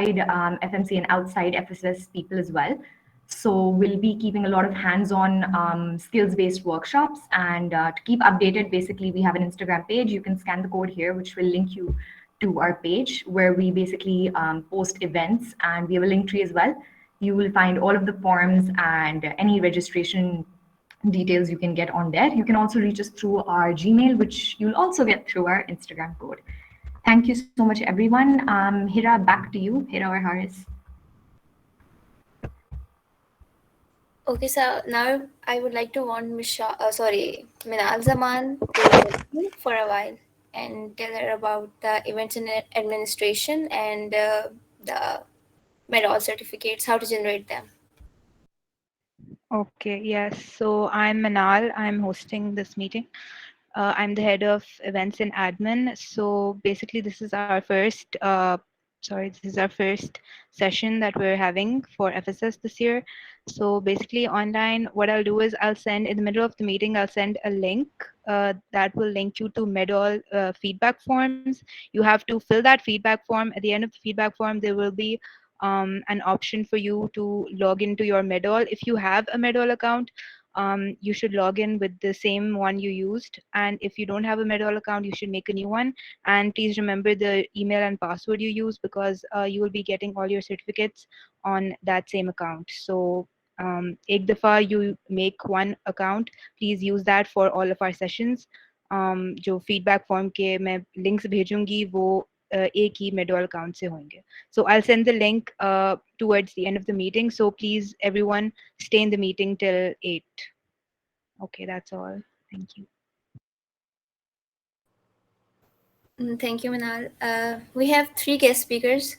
FMC and outside FSS people as well. So we'll be keeping a lot of hands-on skills-based workshops, and to keep updated, basically we have an Instagram page. You can scan the code here, which will link you to our page where we basically post events, and we have a link tree as well. You will find all of the forms and any registration details you can get on there. You can also reach us through our Gmail, which you'll also get through our Instagram code. Thank you so much, everyone. Hira, back to you. Hira or Haris? Okay, so now I would like to want Minal Zaman to you for a while and tell her about the events in administration and the medal certificates, how to generate them. Okay, yes. So I'm Manal. I'm hosting this meeting. I'm the head of events and admin. So basically, this is our first session that we're having for FSS this year. So basically, online, what I'll do is I'll send in the middle of the meeting, I'll send a link that will link you to Medall feedback forms. You have to fill that feedback form. At the end of the feedback form, there will be an option for you to log into your Medall. If you have a Medall account, you should log in with the same one you used. And if you don't have a Medall account, you should make a new one. And please remember the email and password you use, because you will be getting all your certificates on that same account. So एक दफ़ा you make one account, please use that for all of our sessions. जो feedback form के मैं links भेजूंगी वो एक ही Medall account से होंगे. So I'll send the link towards the end of the meeting. So please, everyone, stay in the meeting till 8. Okay, that's all. Thank you. Thank you, Manal. We have 3 guest speakers.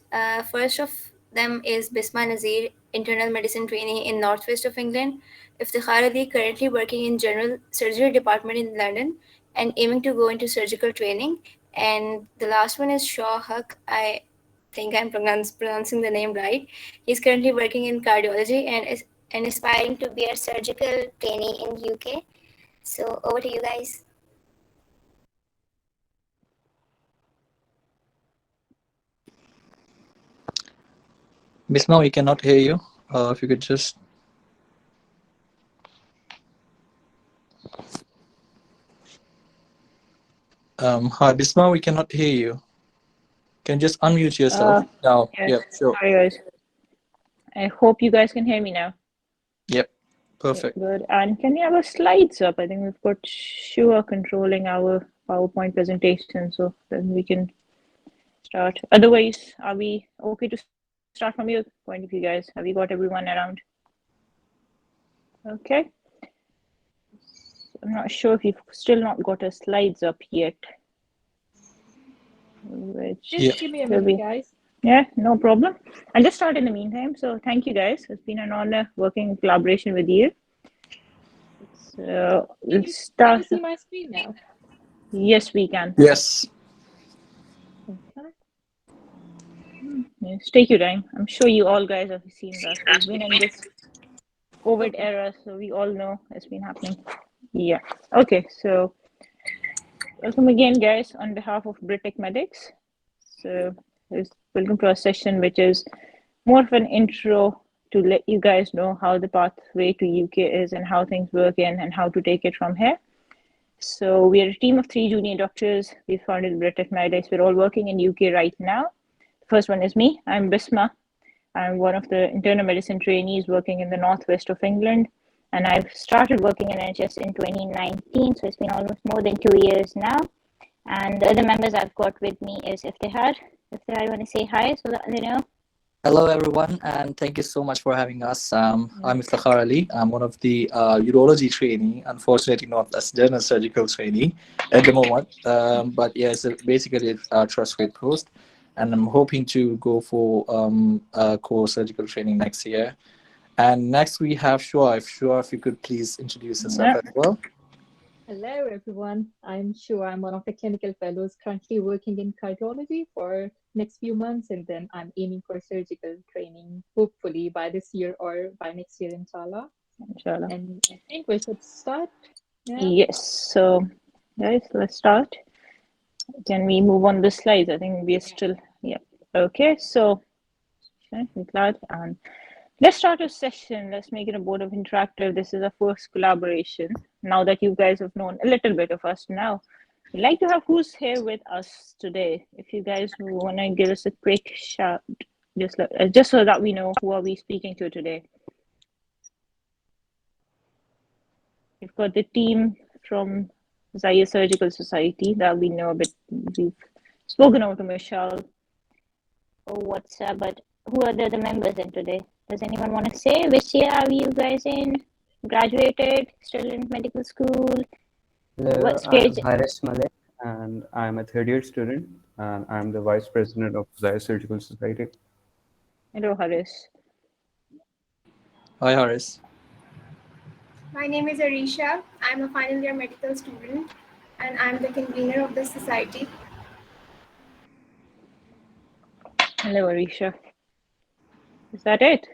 First of them is Bisma Nazir, internal medicine trainee in northwest of England. Iftikhar Ali, currently working in general surgery department in London and aiming to go into surgical training. And the last one is Shaw Haq. I think I'm pronouncing the name right. He's currently working in cardiology and aspiring to be a surgical trainee in UK. So over to you guys. Bisma, we cannot hear you. If you could just... Hi, Bisma, we cannot hear you. Can you just unmute yourself now? Yes. Yep, sure. Sorry, guys. I hope you guys can hear me now. Yep, perfect. Yeah, good. And can you have our slides up? I think we've got Shua controlling our PowerPoint presentation, so then we can start. Otherwise, are we okay to start from your point of view, guys? Have you got everyone around? Okay. I'm not sure if you've still not got our slides up yet. Just give me a minute, guys. Yeah, no problem. I'll just start in the meantime. So thank you, guys. It's been an honor working in collaboration with you. So we'll start. Can you see my screen now? Yes, we can. Yes. Okay. Yes, take your time. I'm sure you all guys have seen that. We've been in this COVID era, so we all know it's been happening. Yeah. Okay, so welcome again, guys, on behalf of Britak Medics. So welcome to our session, which is more of an intro to let you guys know how the pathway to UK is and how things work in and how to take it from here. So we are a team of 3 junior doctors. We founded Britak Medics. We're all working in UK right now. The first one is me. I'm Bisma. I'm one of the internal medicine trainees working in the northwest of England. And I've started working in NHS in 2019, so it's been almost more than 2 years now. And the other members I've got with me is Iftihar. Iftihar, you want to say hi so that they know? Hello, everyone, and thank you so much for having us. I'm Iftikhar Ali. I'm one of the urology trainee, unfortunately not a general surgical trainee at the moment. But yeah, it's basically a trust-grade post. And I'm hoping to go for core surgical training next year. And next we have Shua. If you could please introduce yourself as well. Hello, everyone. I'm Shua. I'm one of the clinical fellows currently working in cardiology for next few months, and then I'm aiming for surgical training, hopefully by this year or by next year, inshallah. Inshallah. And I think we should start. Yeah. Yes. So, guys, let's start. Can we move on the slides? I think we're still, yeah. Okay. So, Okay, we're glad. And let's start a session. Let's make it a board of interactive. This is our first collaboration. Now that you guys have known a little bit of us now, we'd like to have who's here with us today. If you guys want to give us a quick shout, just so that we know who are we speaking to today. We've got the team from Fazaia Surgical Society that we know a bit. We've spoken over to Michelle or WhatsApp, but who are the other members in today? Does anyone want to say which year are you guys in? Graduated? Still in medical school? Hello, What stage? I'm Haris Malik, and I'm a third year student, and I'm the vice president of Fazaia Surgical Society. Hello, Haris. Hi, Haris. My name is Arisha. I'm a final year medical student and I'm the convener of the society. Hello, Arisha. Is that it?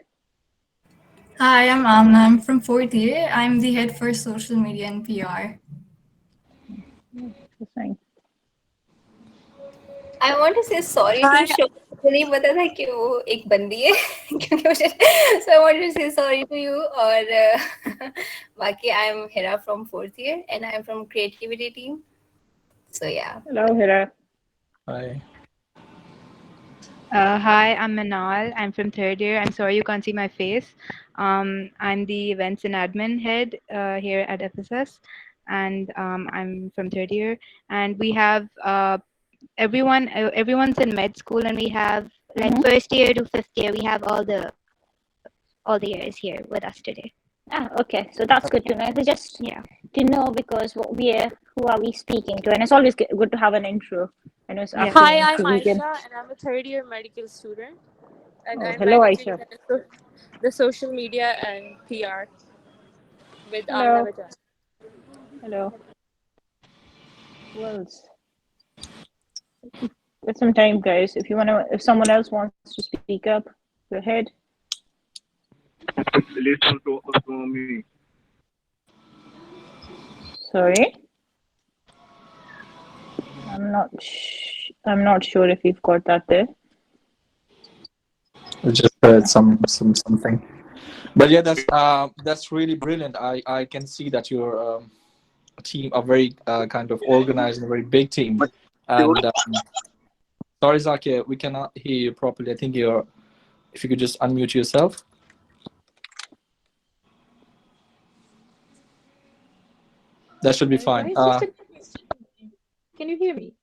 Hi, I'm Amna. I'm from fourth year. I'm the head for social media and PR. Fine. I want to say sorry to show मुझे नहीं पता था कि वो एक बंदी है क्योंकि मुझे so I wanted to say sorry to you और बाकी I'm Hira from fourth year and I'm from creativity team. So yeah. Hello, Hira. Hi. Hi, I'm Manal. I'm from third year. I'm sorry you can't see my face. I'm the events and admin head here at FSS, and I'm from third year. And we have everyone's in med school, and we have like first year to fifth year. We have all the years here with us today. Okay, so that's good to know. It's just to know because who are we speaking to, and it's always good to have an intro. I know it's Hi, I'm Aisha, and I'm a third year medical student, and I'm hello, managing Aisha. the social media and PR with Hello. Amna. Hello. Who else? Get some time, guys. If someone else wants to speak up, go ahead. Sorry, I'm not sure if we've got that there. We just heard something, but yeah, that's really brilliant. I can see that your team are very kind of organized and a very big team. And sorry, Zakir, we cannot hear you properly. I think if you could just unmute yourself. That should be fine. Can you hear me?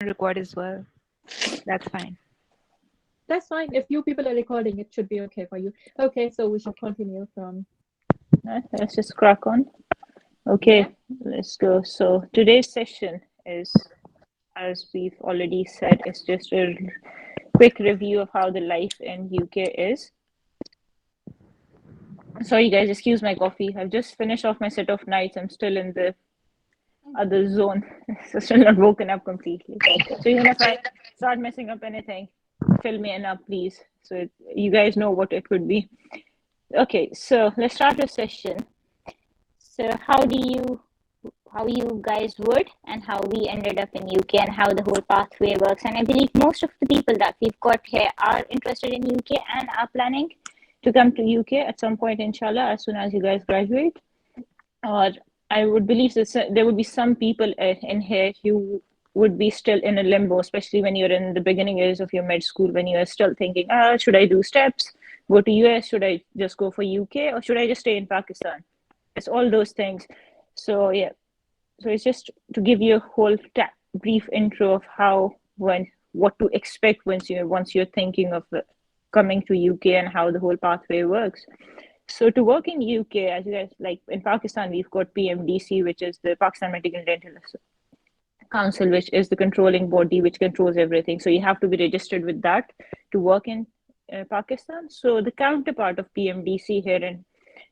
record as well. That's fine. That's fine. If you people are recording, it should be okay for you. Okay, so we should continue from. Let's just crack on. Okay, let's go. So today's session is, as we've already said, is just a quick review of how the life in UK is. Sorry guys, excuse my coffee. I've just finished off my set of nights. I'm still in the other zone, so still not woken up completely. So even if I start messing up anything, fill me in up, please, so you guys know what it could be. Okay, so let's start the session. So how you guys would and how we ended up in UK and how the whole pathway works. And I believe most of the people that we've got here are interested in UK and are planning to come to UK at some point, inshallah, as soon as you guys graduate. Or I would believe that there would be some people in here who would be still in a limbo, especially when you're in the beginning years of your med school, when you're still thinking, should I do steps, go to US, should I just go for UK, or should I just stay in Pakistan? It's all those things. So yeah, so it's just to give you a whole brief intro of what to expect once you're thinking of coming to UK and how the whole pathway works. So to work in UK, as you guys, like in Pakistan, we've got PMDC, which is the Pakistan Medical Dental Council, which is the controlling body which controls everything. So you have to be registered with that to work in Pakistan. So the counterpart of PMDC here in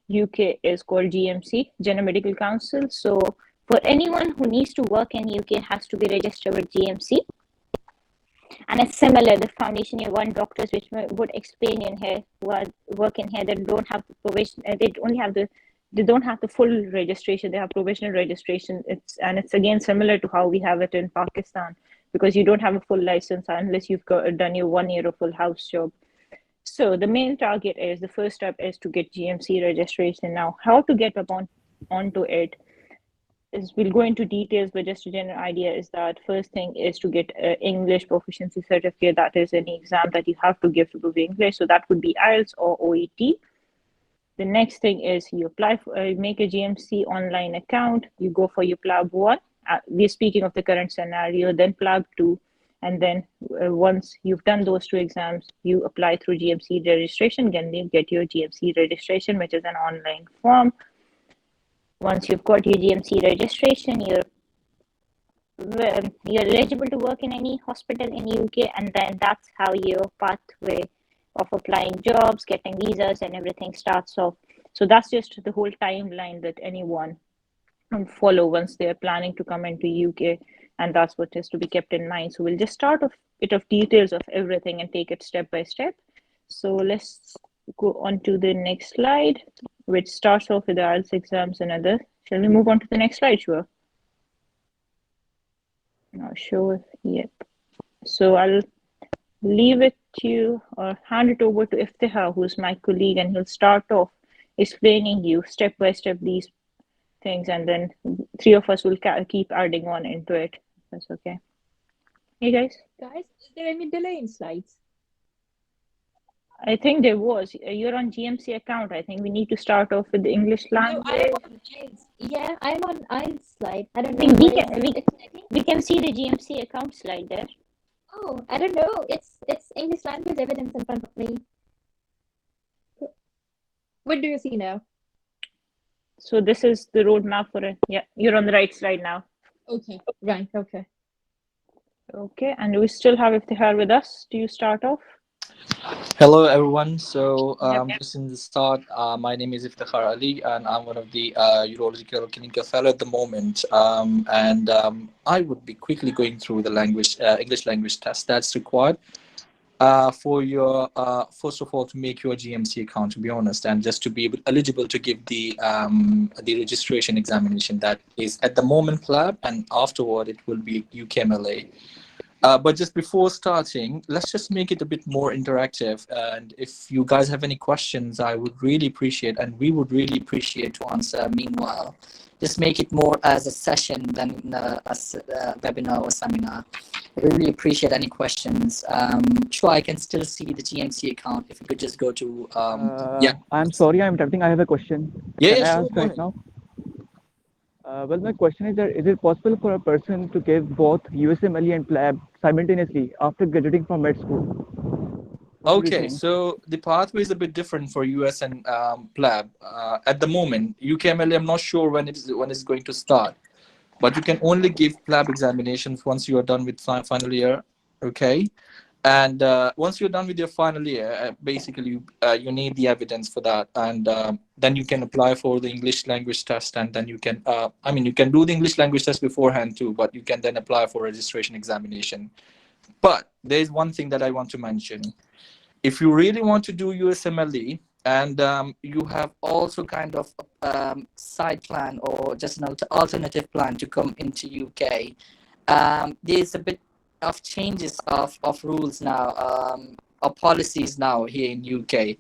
UK is called GMC, General Medical Council. So for anyone who needs to work in UK has to be registered with GMC. And it's similar, the foundation year 1 doctors, which would explain in here, who are working here, they don't have the provision, they don't have the full registration, they have provisional registration. It's again similar to how we have it in Pakistan, because you don't have a full license unless you've done your 1 year of full house job. So the main target is, the first step is to get GMC registration. Now, how to get onto it is, we'll go into details, but just a general idea is that first thing is to get an English proficiency certificate. That is any exam that you have to give to prove English. So that could be Ielts or OET. The next thing is you apply for, make a GMC online account. You go for your PLAB 1. We're speaking of the current scenario, then PLAB 2. And then once you've done those 2 exams, you apply through GMC registration. Then you get your GMC registration, which is an online form. Once you've got your GMC registration, you're eligible to work in any hospital in UK, and then that's how your pathway of applying jobs, getting visas, and everything starts off. So that's just the whole timeline that anyone can follow once they're planning to come into UK, and that's what is to be kept in mind. So we'll just start off a bit of details of everything and take it step by step. So let's go on to the next slide, which starts off with the Ielts exams and others. Shall we move on to the next slide, Shua? Now, sure, yep. So I'll leave it to you, or hand it over to Iftihar, who's my colleague, and he'll start off explaining you step by step these things, and then 3 of us will keep adding on into it. That's okay. Hey guys? Guys, is there any delay in slides? I think there was. You're on GMC account. I think we need to start off with the English language. No, I'm on Ielts. Yeah, I'm on Ielts slide. I don't I know. think we can see the GMC account slide there. Oh, I don't know. It's English language evidence in front of me. What do you see now? So this is the roadmap for it. Yeah, you're on the right slide now. Okay, right, okay. Okay, and we still have Iftihar with us. Do you start off? Hello, everyone. So, just in the start, my name is Iftikhar Ali, and I'm one of the urological clinical fellow at the moment. I would be quickly going through the English language test that's required for your first of all to make your GMC account, to be honest, and just to be eligible to give the registration examination that is at the moment PLAB, and afterward it will be UKMLA. But just before starting, let's just make it a bit more interactive. And if you guys have any questions, I would really appreciate, and we would really appreciate to answer. Meanwhile, just make it more as a session than a webinar or seminar. I really appreciate any questions. Sure, I can still see the GMC account. If you could just go to I'm sorry, I'm interrupting. I have a question. Yeah, Can I sure, ask right now? Well, my question is that is it possible for a person to give both USMLE and PLAB simultaneously after graduating from med school? What do you Okay, think? so the pathway is a bit different for US and PLAB. At the moment, UKMLA, I'm not sure when it's going to start, but you can only give PLAB examinations once you are done with final year. Okay, and once you're done with your final year, basically you need the evidence for that, and then you can apply for the English language test, and then you can I mean, you can do the English language test beforehand too, but you can then apply for registration examination. But there's one thing that I want to mention. If you really want to do USMLE, and you have also kind of side plan or just an alternative plan to come into UK, there's a bit of changes of rules now, of policies now here in UK.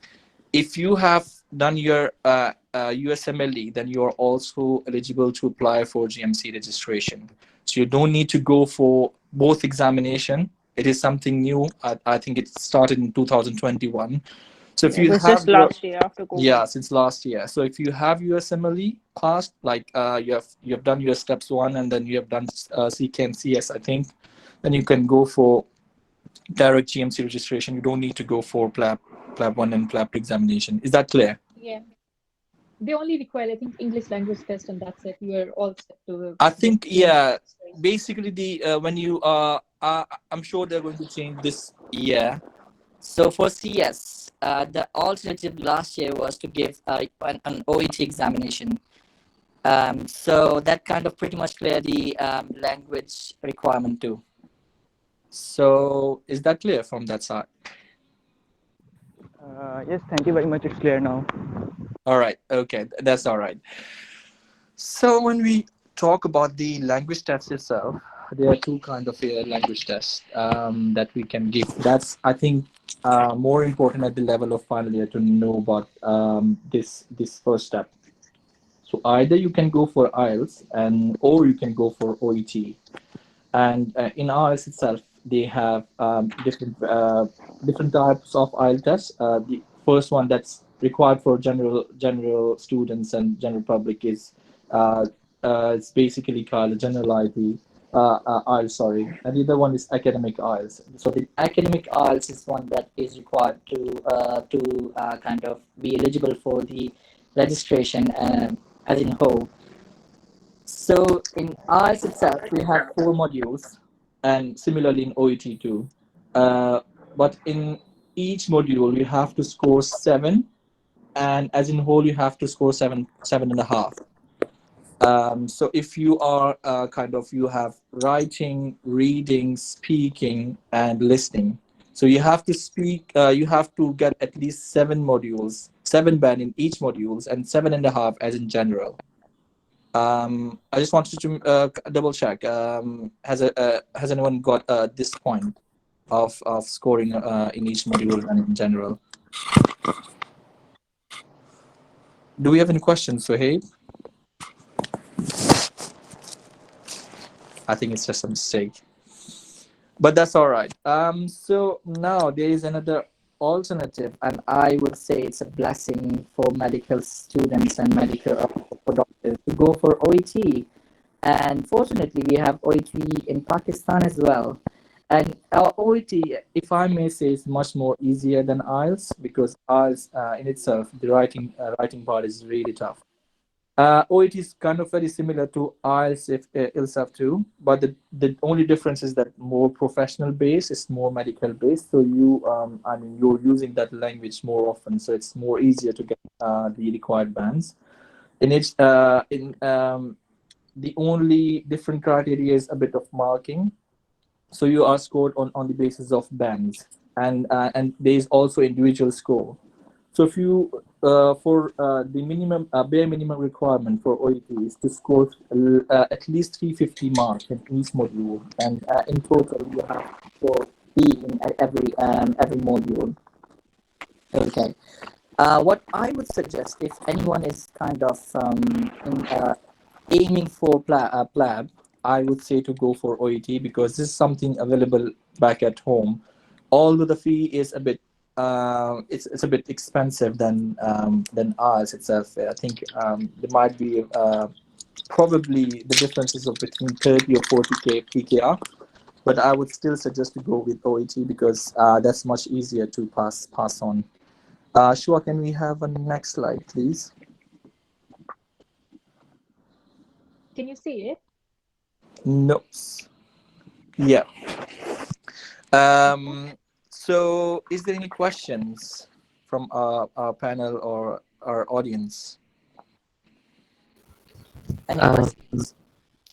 If you have done your USMLE, then you are also eligible to apply for GMC registration. So you don't need to go for both examination. It is something new. I think it started in 2021. So if Yeah, it you was have just your, last year after COVID. yeah, since last year. So if you have USMLE passed, like you have done your steps 1, and then you have done CK and CS, I think, then you can go for direct GMC registration. You don't need to go for PLAB 1 and PLAB 2 examination. Is that clear? Yeah. They only require, I think, English language test, and that's it. You are all set to. I think, yeah, basically the when you I'm sure they're going to change this year. So for CS, the alternative last year was to give an OET examination. So that kind of pretty much cleared the language requirement too. So is that clear from that side? Yes, thank you very much. It's clear now. All right. Okay, that's all right. So when we talk about the language test itself, there are two kind of language tests that we can give. That's, I think, more important at the level of final year to know about this first step. So either you can go for IELTS or you can go for OET. And in IELTS itself, they have different types of IELTS tests. The first one that's required for general students and general public is it's basically called a general IT IELTS, sorry. And the other one is academic IELTS. So the academic IELTS is one that is required to kind of be eligible for the registration as in whole. So in IELTS itself, we have 4 modules, and similarly in OET too. But in each module, you have to score 7, and as in whole, you have to score 7.5. So if you are you have writing, reading, speaking, and listening. So you have to speak, you have to get at least 7 modules, 7 band in each modules, and 7.5 as in general. I just wanted to double check. Has anyone got this point of scoring in each module and in general? Do we have any questions, Suhaib? I think it's just a mistake, but that's all right. So now there is another alternative, and I would say it's a blessing for medical students and medical for doctors to go for OET. And fortunately, we have OET in Pakistan as well. And our OET, if I may say, is much more easier than IELTS, because IELTS in itself, the writing part is really tough. OET is kind of very similar to IELTS itself too, but the only difference is that more professional based, it's more medical based. So you, you're using that language more often, so it's more easier to get the required bands. In it, the only different criteria is a bit of marking. So you are scored on the basis of bands, and there is also individual score. So if you for the minimum bare minimum requirement for OET is to score at least 350 marks in each module, and in total you have to score B in every module. Okay. What I would suggest, if anyone is kind of aiming for PLAB, I would say to go for OET, because this is something available back at home. Although the fee is a bit it's a bit expensive than ours itself. I think there might be probably the differences of between 30 or 40k PKR, but I would still suggest to go with OET because that's much easier to pass on. Shua, can we have a next slide, please? Can you see it? No. Yeah. So is there any questions from our panel or our audience? Any questions?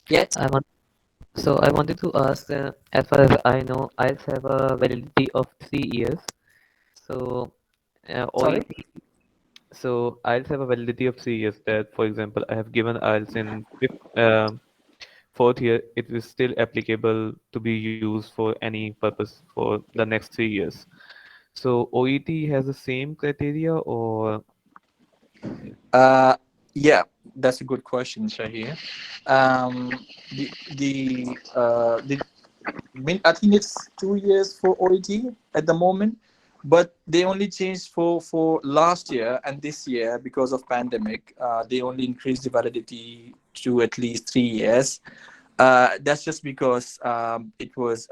Yes. I wanted to ask, as far as I know, IELTS have a validity of 3 years. So, Sorry? OET, so IELTS have a validity of 3 years. That, for example, I have given IELTS in fourth year, it is still applicable to be used for any purpose for the next 3 years. So OET has the same criteria, or Yeah, that's a good question, Shahir. I think it's 2 years for OET at the moment, but they only changed for last year and this year because of pandemic. They only increased the validity to at least 3 years. That's just because it was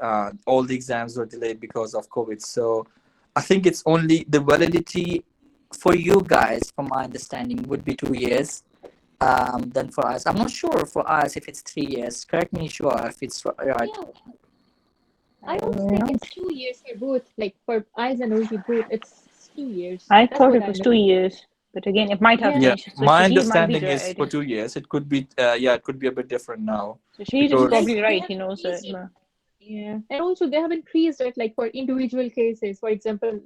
all the exams were delayed because of COVID. So I think it's only the validity for you guys, from my understanding, would be 2 years. Then for us, I'm not sure for us if it's 3 years. Correct me, sure, if it's right. Yeah. I also think it's 2 years for both, like for eyes and OET both. It's 2 years. I That's thought what it I was know. 2 years, but again, it might have Yeah. Yeah, changed. So my Shahid might be understanding is right. for 2 years. It could be, yeah, it could be a bit different now. So Shahid is Because probably They right. have He knows it. increased it. Yeah, and also they have increased it, like for individual cases. For example,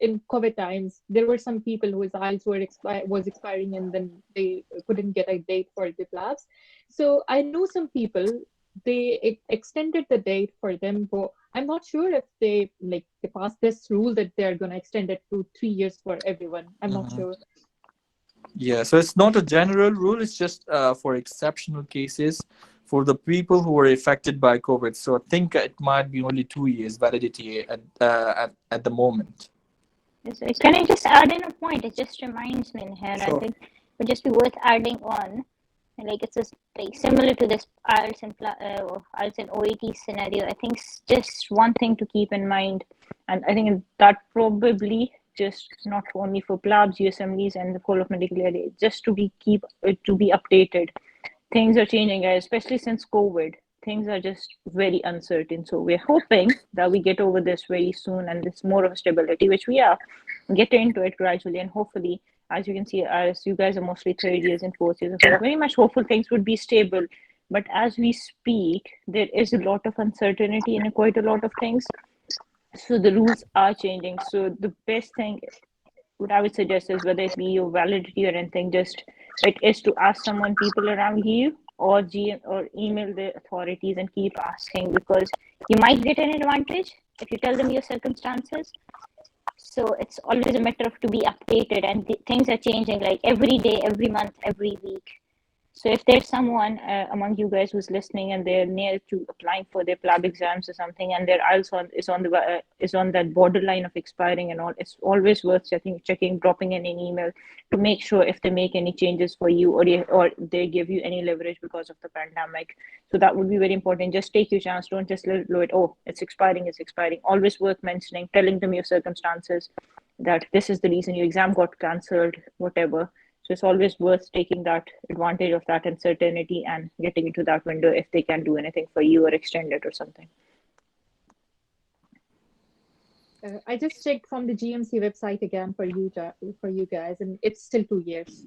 in COVID times, there were some people whose eyes was expiring, and then they couldn't get a date for the PLABs. So I know some people, they extended the date for them, but I'm not sure if they passed this rule that they're gonna extend it to 3 years for everyone. I'm not Mhm. sure. Yeah, so it's not a general rule. It's just for exceptional cases for the people who were affected by COVID. So I think it might be only 2 years validity at the moment. So can I just add in a point? It just reminds me in here. Sure. I think it would just be worth adding on. Like it's just like similar to this IELTS and OET scenario. I think just one thing to keep in mind, And I think that probably just not only for PLABs, USMLEs, and the whole of medical area, just to be updated. Things are changing, guys, especially since COVID. Things are just very uncertain. So we're hoping that we get over this very soon and it's more of a stability, which we are. Get into it gradually, and hopefully, as you can see, as you guys are mostly third years and fourth years, so very much hopeful things would be stable. But as we speak, there is a lot of uncertainty in quite a lot of things. So the rules are changing. So the best thing, what I would suggest is, whether it be your validity or anything, just it is to ask people around you, or GM, or email the authorities and keep asking, because you might get an advantage if you tell them your circumstances. So it's always a matter of to be updated, and things are changing like every day, every month, every week. So if there's someone among you guys who's listening and they're near to applying for their PLAB exams or something, and their IELTS is on that borderline of expiring and all, it's always worth checking, dropping in an email to make sure if they make any changes for you, or they give you any leverage because of the pandemic. So that would be very important. Just take your chance. Don't just let it, oh, it's expiring, it's expiring. Always worth mentioning, telling them your circumstances, that this is the reason your exam got cancelled, whatever. So it's always worth taking that advantage of that uncertainty and getting into that window if they can do anything for you or extend it or something. I just checked from the GMC website again for you guys, and it's still 2 years.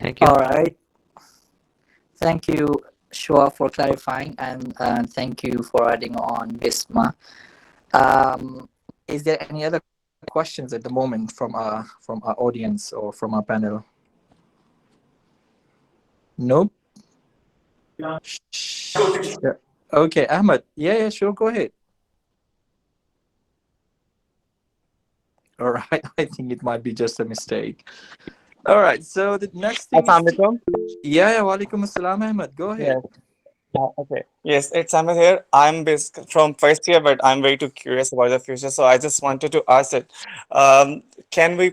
Thank you. All right. Thank you, Shua, for clarifying, and thank you for adding on Bisma. Is there any other questions at the moment from our audience or from our panel? Nope. Yeah. Okay, Ahmed. Yeah, sure. Go ahead. All right. I think it might be just a mistake. All right. So the next thing. Assalamualaikum. Yeah. Walaikum assalam, Ahmed. Go ahead. Yes. Okay. Yes, it's Amit here. I'm based from first year, but I'm very too curious about the future. So I just wanted to ask it. Um, can we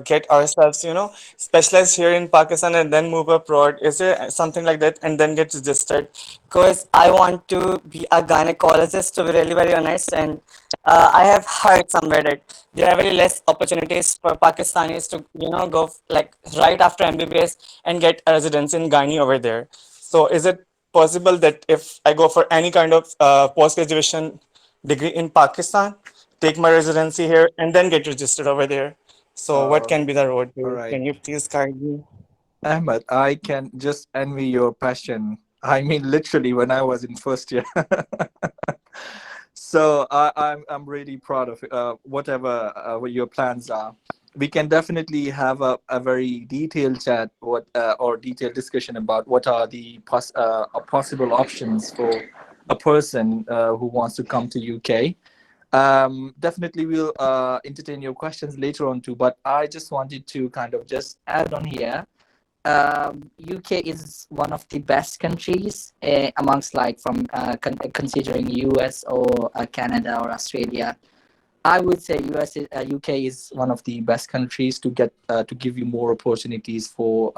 get ourselves, specialized here in Pakistan and then move abroad? Is there something like that and then get registered? Because I want to be a gynecologist, to be really very honest. And I have heard somewhere that there are very less opportunities for Pakistanis to, go like right after MBBS and get a residency in gynae over there. So is it possible that if I go for any kind of post graduation degree in Pakistan, take my residency here, and then get registered over there? So, what Uh, can be the road all to? right. Can you please guide me? Ahmed, I can just envy your passion. I mean, literally, when I was in first year. So I'm really proud of whatever what your plans are. We can definitely have a very detailed chat or detailed discussion about what are the possible options for a person who wants to come to UK. Definitely we'll entertain your questions later on too, but I just wanted to kind of just add on here. UK is one of the best countries amongst like from considering US or Canada or Australia. I would say UK is one of the best countries to get to give you more opportunities for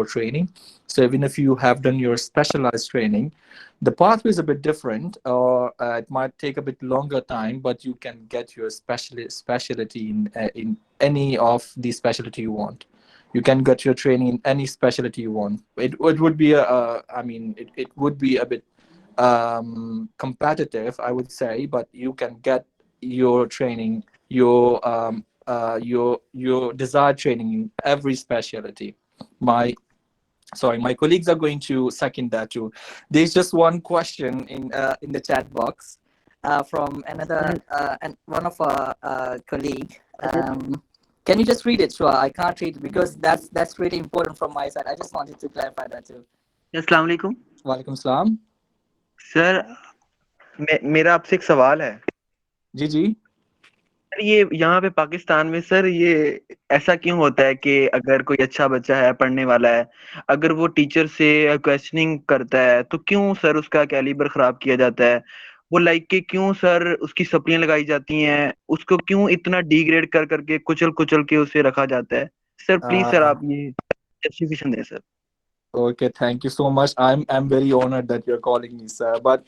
training. So even if you have done your specialized training, the pathway is a bit different, or it might take a bit longer time, but you can get your specialty in any of the specialty you want. You can get your training in any specialty you want. It would be I mean it would be a bit competitive, I would say, but you can get your training, your desired training in every specialty. My colleagues are going to second that too. There's just one question in the chat box from another and one of our colleague. Can you just read it? Sure, I can't read it because that's really important from my side. I just wanted to clarify that too. अस्सलाम वालेकुम Walaikum salam. Sir मेरा आपसे एक सवाल है जी जी sir ये यहाँ पे पाकिस्तान में सर ये ऐसा क्यों होता है कि अगर कोई अच्छा बच्चा है पढ़ने वाला है अगर वो टीचर से क्वेश्चनिंग करता है तो क्यों सर उसका कैलिबर खराब किया जाता है वो लाइक के क्यों सर उसकी सप्लियां लगाई जाती हैं उसको क्यों इतना डिग्रेड कर करके कुचल कुचल के उसे रखा जाता है सर प्लीज सर आप ये जस्टिफिकेशन दें sir Okay, thank you so much. I'm very honored that you're calling me sir, but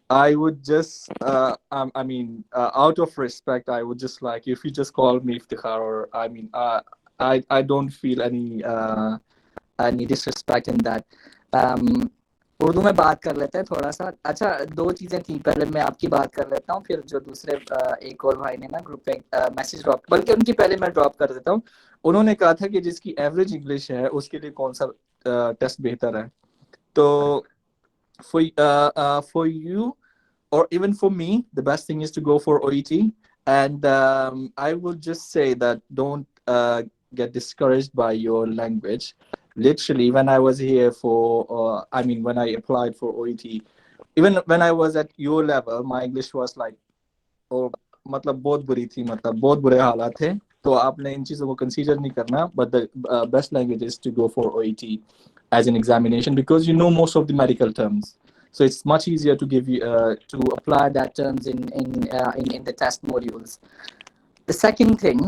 I would just, I mean, out of respect, I would just like if you just call me Iftikhar, or I mean, I don't feel any disrespect in that. Urdu में बात कर लेते हैं थोड़ा सा. अच्छा, दो चीज़ें थी. पहले मैं आपकी बात कर लेता हूँ, फिर जो दूसरे एक और भाई ने ना ग्रुप पे मैसेज ड्रॉप, बल्कि उनकी पहले मैं ड्रॉप कर देता हूँ. उन्होंने कहा था कि जिसकी एवरेज इंग्लिश है उसके लिए कौन सा टेस्ट बेहतर है. तो for you or even for me, the best thing is to go for OET. And I would just say that don't get discouraged by your language. Literally, when I was here when I applied for OET, even when I was at your level, my English was like, oh, मतलब बहुत बुरी थी, मतलब बहुत बुरे हालात थे. तो आपने इन चीज़ों को consider नहीं करना, but the best language is to go for OET as an examination because you know most of the medical terms. So it's much easier to give you to apply that terms in the test modules. The second thing,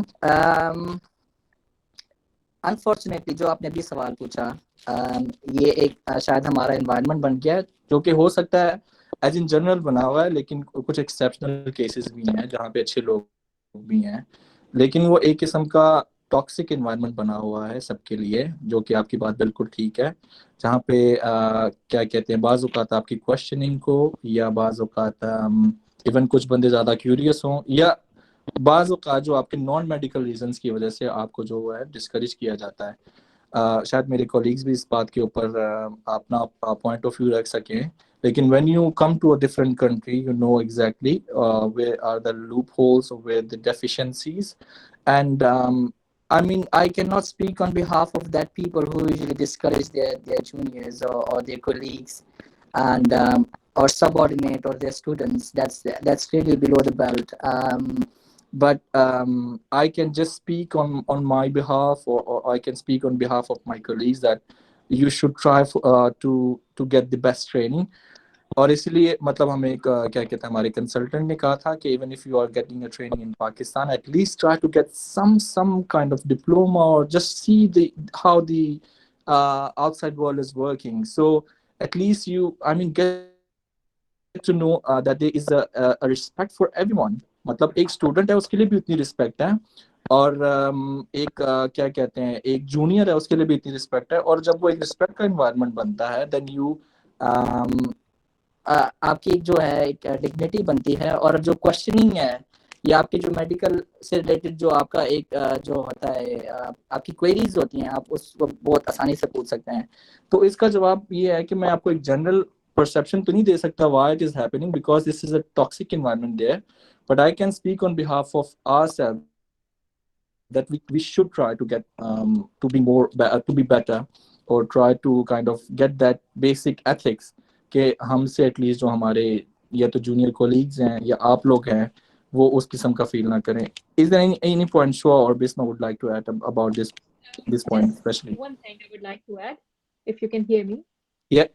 unfortunately, जो आपने अभी सवाल पूछा, ये एक शायद हमारा environment बन गया है, जो कि हो सकता है एज इन जनरल बना हुआ है, लेकिन कुछ एक्सेप्शनल केसेस भी हैं जहाँ पे अच्छे लोग भी हैं, लेकिन वो एक किस्म का टॉक्सिक इन्वायरमेंट बना हुआ है सबके लिए, जो कि आपकी बात बिल्कुल ठीक है, जहाँ पे क्या कहते हैं, बाज़ औक़ात आपकी क्वेश्चनिंग को या बाज़ औक़ात इवन कुछ बंदे ज़्यादा क्यूरियस हों या बाज़ औक़ात जो आपके नॉन मेडिकल रीजंस की वजह से आपको जो है डिस्करेज किया जाता है. शायद मेरे कॉलीग्स भी इस बात के ऊपर अपना पॉइंट ऑफ व्यू रख सकें, लेकिन when you come to a different country, you know exactly where are the loopholes or where the deficiencies. And I mean, I cannot speak on behalf of that people who usually discourage their juniors or their colleagues and or subordinate or their students. That's really below the belt. But I can just speak on my behalf, or I can speak on behalf of my colleagues that you should try to get the best training. और इसलिए मतलब हमें एक क्या कहते हैं हमारे consultant ने कहा था कि even if you are getting a training in Pakistan, at least try to get some kind of diploma or just see the how the outside world is working. So at least you, I mean, get to know that there is a respect for everyone. मतलब एक student है उसके लिए भी उतनी respect है, और एक क्या कहते हैं एक जूनियर है उसके लिए भी इतनी रिस्पेक्ट है, और जब वो एक रिस्पेक्ट का एनवायरनमेंट बनता है देन यू आपकी जो है एक डिग्निटी बनती है, और जो क्वेश्चनिंग है या आपके जो मेडिकल से रिलेटेड जो आपका एक जो होता है आपकी क्वेरीज होती हैं, आप उसको बहुत आसानी से पूछ सकते हैं। तो इसका जवाब ये है कि मैं आपको एक जनरल perception तो नहीं दे सकता why it is happening because this is a toxic environment there, but I can speak on behalf of ourselves that we should try to get to be more to be better or try to kind of get that basic ethics कि हमसे at least जो हमारे या तो junior colleagues हैं या आप लोग हैं वो उस किस्म का फील ना करें। Is there any point Shua or Bisma would like to add about this point especially? One thing I would like to add, if you can hear me. Yeah.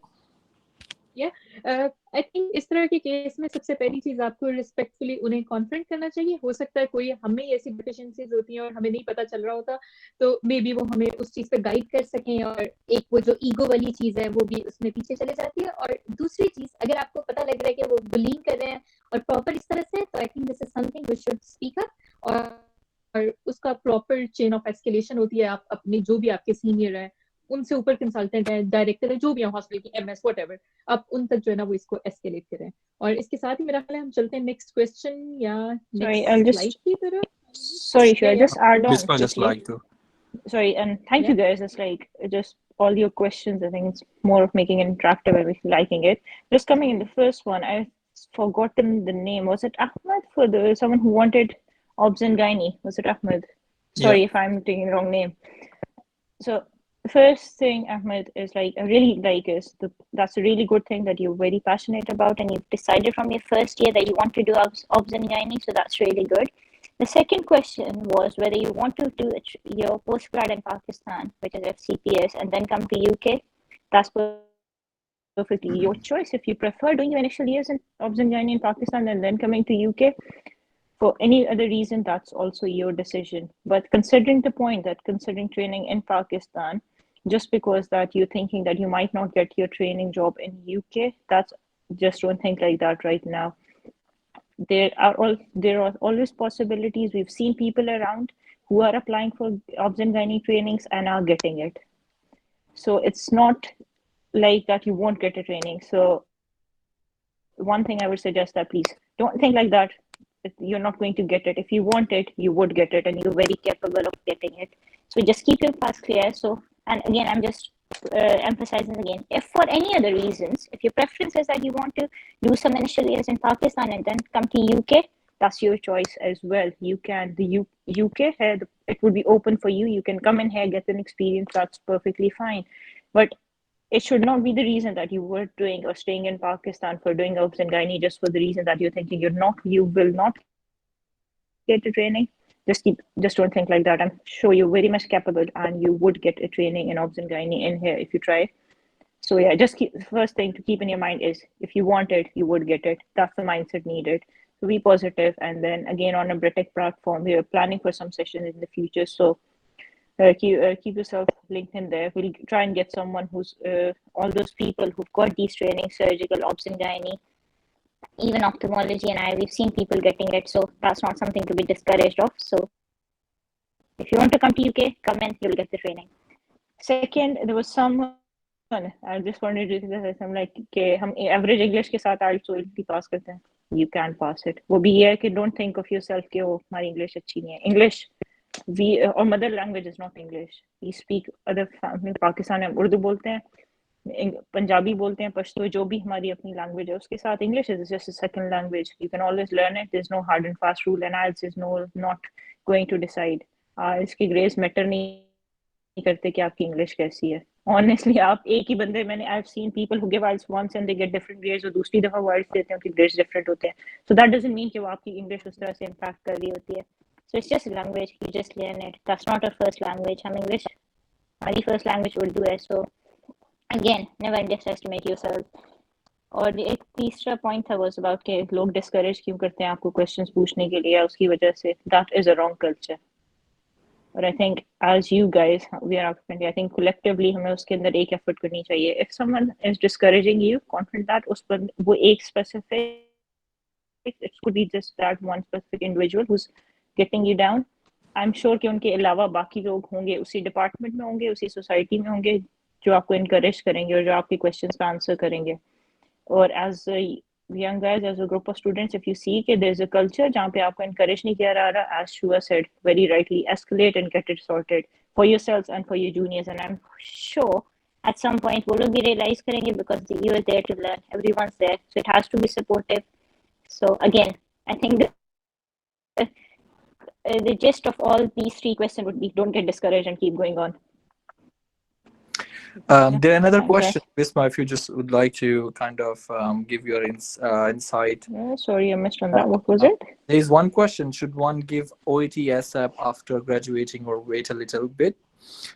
I think इस तरह के case में सबसे पहली चीज आपको respectfully उन्हें confront करना चाहिए। हो सकता है कोई हमें ऐसी डिफिशिएंसीज होती हैं और हमें नहीं पता चल रहा होता, तो मे बी वो हमें उस चीज पे गाइड कर सकें, और एक वो जो ईगो वाली चीज है वो भी उसमें पीछे चले जाती है। और दूसरी चीज, अगर आपको पता लग रहा है कि वो बुलिंग कर रहे हैं और प्रॉपर इस तरह से, तो I think this is something we should speak up, और उसका प्रॉपर चेन ऑफ एस्केलेशन होती है। आप अपने जो भी आपके सीनियर हैं, उनसे ऊपर कंसल्टेंट है, डायरेक्टर है, जो भी है हॉस्पिटल की एमएस व्हाटएवर, आप उन तक जो है ना वो इसको एस्केलेट करें। और इसके साथ ही मेरा ख्याल है हम चलते हैं नेक्स्ट क्वेश्चन या नेक्स्ट स्लाइड की तरफ। Sorry, should I just add on? Bisma just like to. Sorry, and thank you guys. It's like just all your questions. I think it's more of making it interactive and liking it. Just coming in the first one, I've forgotten the name. Was it Ahmed for the someone who wanted obs and gynae? Was it Ahmed? Sorry if I'm taking the wrong name. So the first thing, Ahmed, is like I really like is that's a really good thing that you're very passionate about, and you've decided from your first year that you want to do obs and gynae. So that's really good. The second question was whether you want to do your postgrad in Pakistan, which is FCPS, and then come to UK. That's perfectly your choice. If you prefer doing your initial years in obs and gynae in Pakistan and then coming to UK for any other reason, that's also your decision. But considering the point that considering training in Pakistan, just because that you're thinking that you might not get your training job in UK, that's just don't think like that right now. There are always possibilities. We've seen people around who are applying for obs and gynae trainings and are getting it. So it's not like that you won't get a training. So one thing I would suggest that please don't think like that. You're not going to get it. If you want it, you would get it, and you're very capable of getting it. So just keep your path clear. So, and again, I'm just emphasizing again, if for any other reasons, if your preference is that you want to do some initial years in Pakistan and then come to UK, that's your choice as well. You can, the UK, it would be open for you. You can come in here, get an experience, that's perfectly fine. But it should not be the reason that you were doing or staying in Pakistan for doing obs and gynae just for the reason that you're thinking you will not get a training. Just don't think like that. I'm sure you're very much capable and you would get a training in obs and gynae in here if you try. So yeah, just the first thing to keep in your mind is if you want it, you would get it. That's the mindset needed. So be positive. And then again, on a Britak platform, we are planning for some sessions in the future. So keep yourself linked in there. We'll try and get someone who's all those people who've got these trainings, surgical, obs and gynae, even ophthalmology, and we've seen people getting it. So that's not something to be discouraged of. So if you want to come to UK, come in, you'll get the training. Second, there was someone, I just wanted to say, I'm like, okay, हम average English के साथ IELTS pass करते हैं. You can pass it. वो भी ये है कि don't think of yourself कि वो हमारी English अच्छी नहीं है. English our mother language is not English. We speak other Pakistan में उर्दू बोलते हैं, पंजाबी बोलते हैं, पश्तो, जो भी हमारी अपनी language है उसके साथ English is just a second language. You can always learn it. There's no hard and fast rule, and IELTS is not going to decide. इसकी grades matter नहीं करते कि आपकी English कैसी है. Honestly, आप एक ही बंदे I've seen people who give IELTS once and they get different grades, और दूसरी दफा वो IELTS देते हैं उनकी grades different होते हैं. So that doesn't mean कि वो आपकी English उस तरह से impact कर रही होती है. So it's just a language, you just learn it. That's not our first language. हम English, हमारी first language Urdu है. So again, never underestimate yourself. और एक तीसरा पॉइंट था was about कि लोग डिस्करेज क्यों करते हैं आपको क्वेश्चंस पूछने के लिए, उसकी वजह से that is a wrong culture. और I think as you guys, we are I think collectively हमें उसके अंदर एक effort करनी चाहिए. If someone is discouraging you, confront that. उस पर वो एक specific, it could be just that one specific individual who's getting you down. I'm sure कि उनके अलावा बाकी लोग होंगे, उसी डिपार्टमेंट में होंगे, उसी सोसाइटी में होंगे, जो आपको encourage करेंगे और जो आपके questions का answer करेंगे. और as a young guys, as a group of students, if you see कि there's a culture जहाँ पे आपको encourage नहीं किया जा रहा, as Shua said very rightly, escalate and get it sorted for yourselves and for your juniors. And I'm sure at some point वो लोग भी realize करेंगे because you are there to learn. Everyone's there, so it has to be supportive. So again, I think the gist of all these three questions would be don't get discouraged and keep going on. There another question, Bisma, if you just would like to kind of give your insight. Sorry, I missed on that. What was it? There is one question: should one give OET ASAP after graduating, or wait a little bit?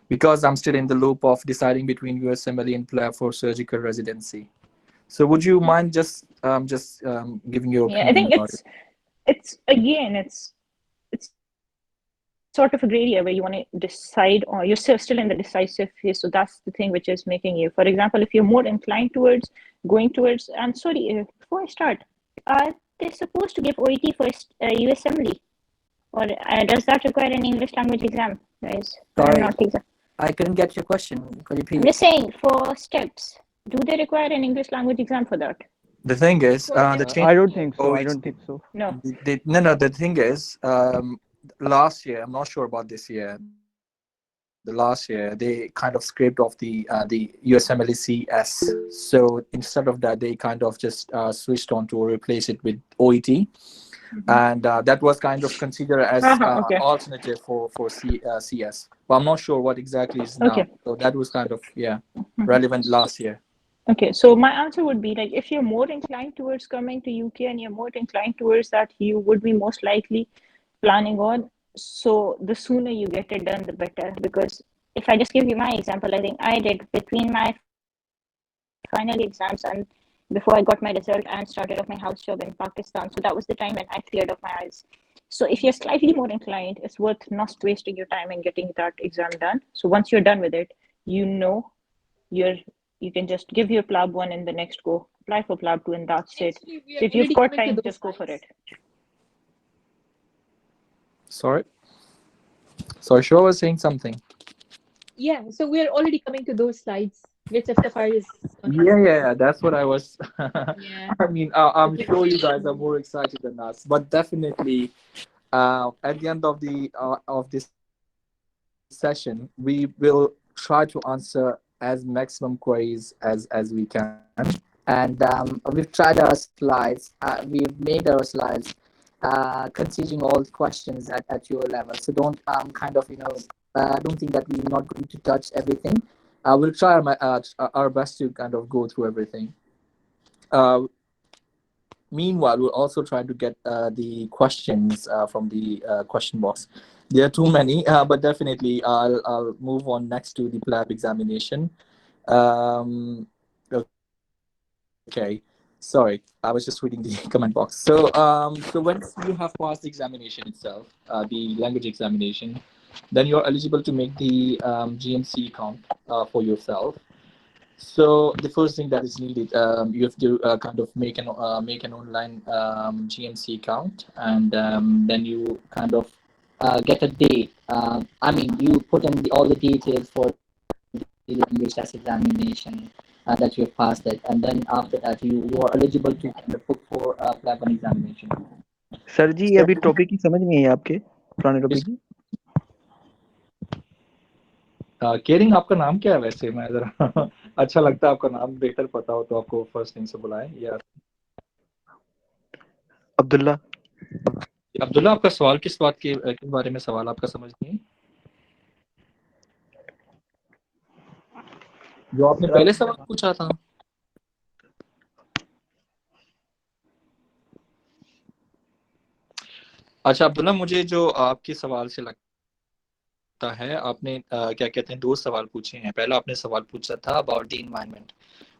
Because I'm still in the loop of deciding between USMLE and PLAB for surgical residency. So, would you mind just giving your opinion? Yeah, I think it's sort of a gray area where you want to decide, or you're still in the decisive phase. So that's the thing which is making you, for example, if you're more inclined towards going towards, and sorry, before I start, are they supposed to give OET for USMLE? Or does that require an English language exam, guys? Sorry, Not exam. I couldn't get your question. Could you please? I'm just saying, for steps, do they require an English language exam for that? The thing is, the change. I don't think so. I don't think so. No. No. The thing is, last year, I'm not sure about this year. The last year, they kind of scraped off the USMLE CS. So instead of that, they kind of just switched on to replace it with OET. And that was kind of considered as alternative for CS. But I'm not sure what exactly is now. So that was kind of relevant last year. Okay, so my answer would be like, if you're more inclined towards coming to UK and you're more inclined towards that, you would be most likely planning on. So the sooner you get it done, the better. Because if I just give you my example, I think I did between my final exams and before I got my result and started off my house job in Pakistan. So that was the time when I cleared up my eyes. So if you're slightly more inclined, it's worth not wasting your time and getting that exam done. So once you're done with it, you know you can just give your PLAB 1 and the next go apply for PLAB 2 and that's it. So if you've got time, just go for it. Sorry, Shua was saying something. Yeah, so we're already coming to those slides, which Iftkhar is. Yeah, that's what I was. I mean, I'm sure you guys are more excited than us, but definitely, at the end of this session, we will try to answer as maximum queries as we can. And we've tried our slides. We've made our slides considering all questions at your level. So don't don't think that we're not going to touch everything. We'll try our best to kind of go through everything. Meanwhile, we'll also try to get the questions from the question box. There are too many, but definitely I'll move on next to the PLAB examination. Okay, sorry, I was just reading the comment box. So once you have passed the examination itself, the language examination, then you're eligible to make the GMC account for yourself. So the first thing that is needed, you have to kind of make an online GMC account, and then you kind of get a date. I mean, you put in all the details for the language test examination that you have passed it, and then after that you are eligible to kind of book for PLAB 1 examination. Sir जी अभी topic ही समझ नहीं है आपके पुराने topic की। Carrying, आपका नाम क्या है वैसे? मैं जरा अच्छा लगता है आपका नाम बेहतर पता हो तो आपको फर्स्ट नेम से बुलाएं। या अब्दुल्ला। अब्दुल्ला, आपका सवाल किस बारे में सवाल आपका समझ नहीं है? जो आपने पहले सवाल पूछा था। अच्छा अब्दुल्ला, मुझे जो आपके सवाल से लगता सकता है। आपने क्या कहते हैं 2 सवाल पूछे हैं। पहला आपने सवाल पूछा था अबाउट द एनवायरनमेंट,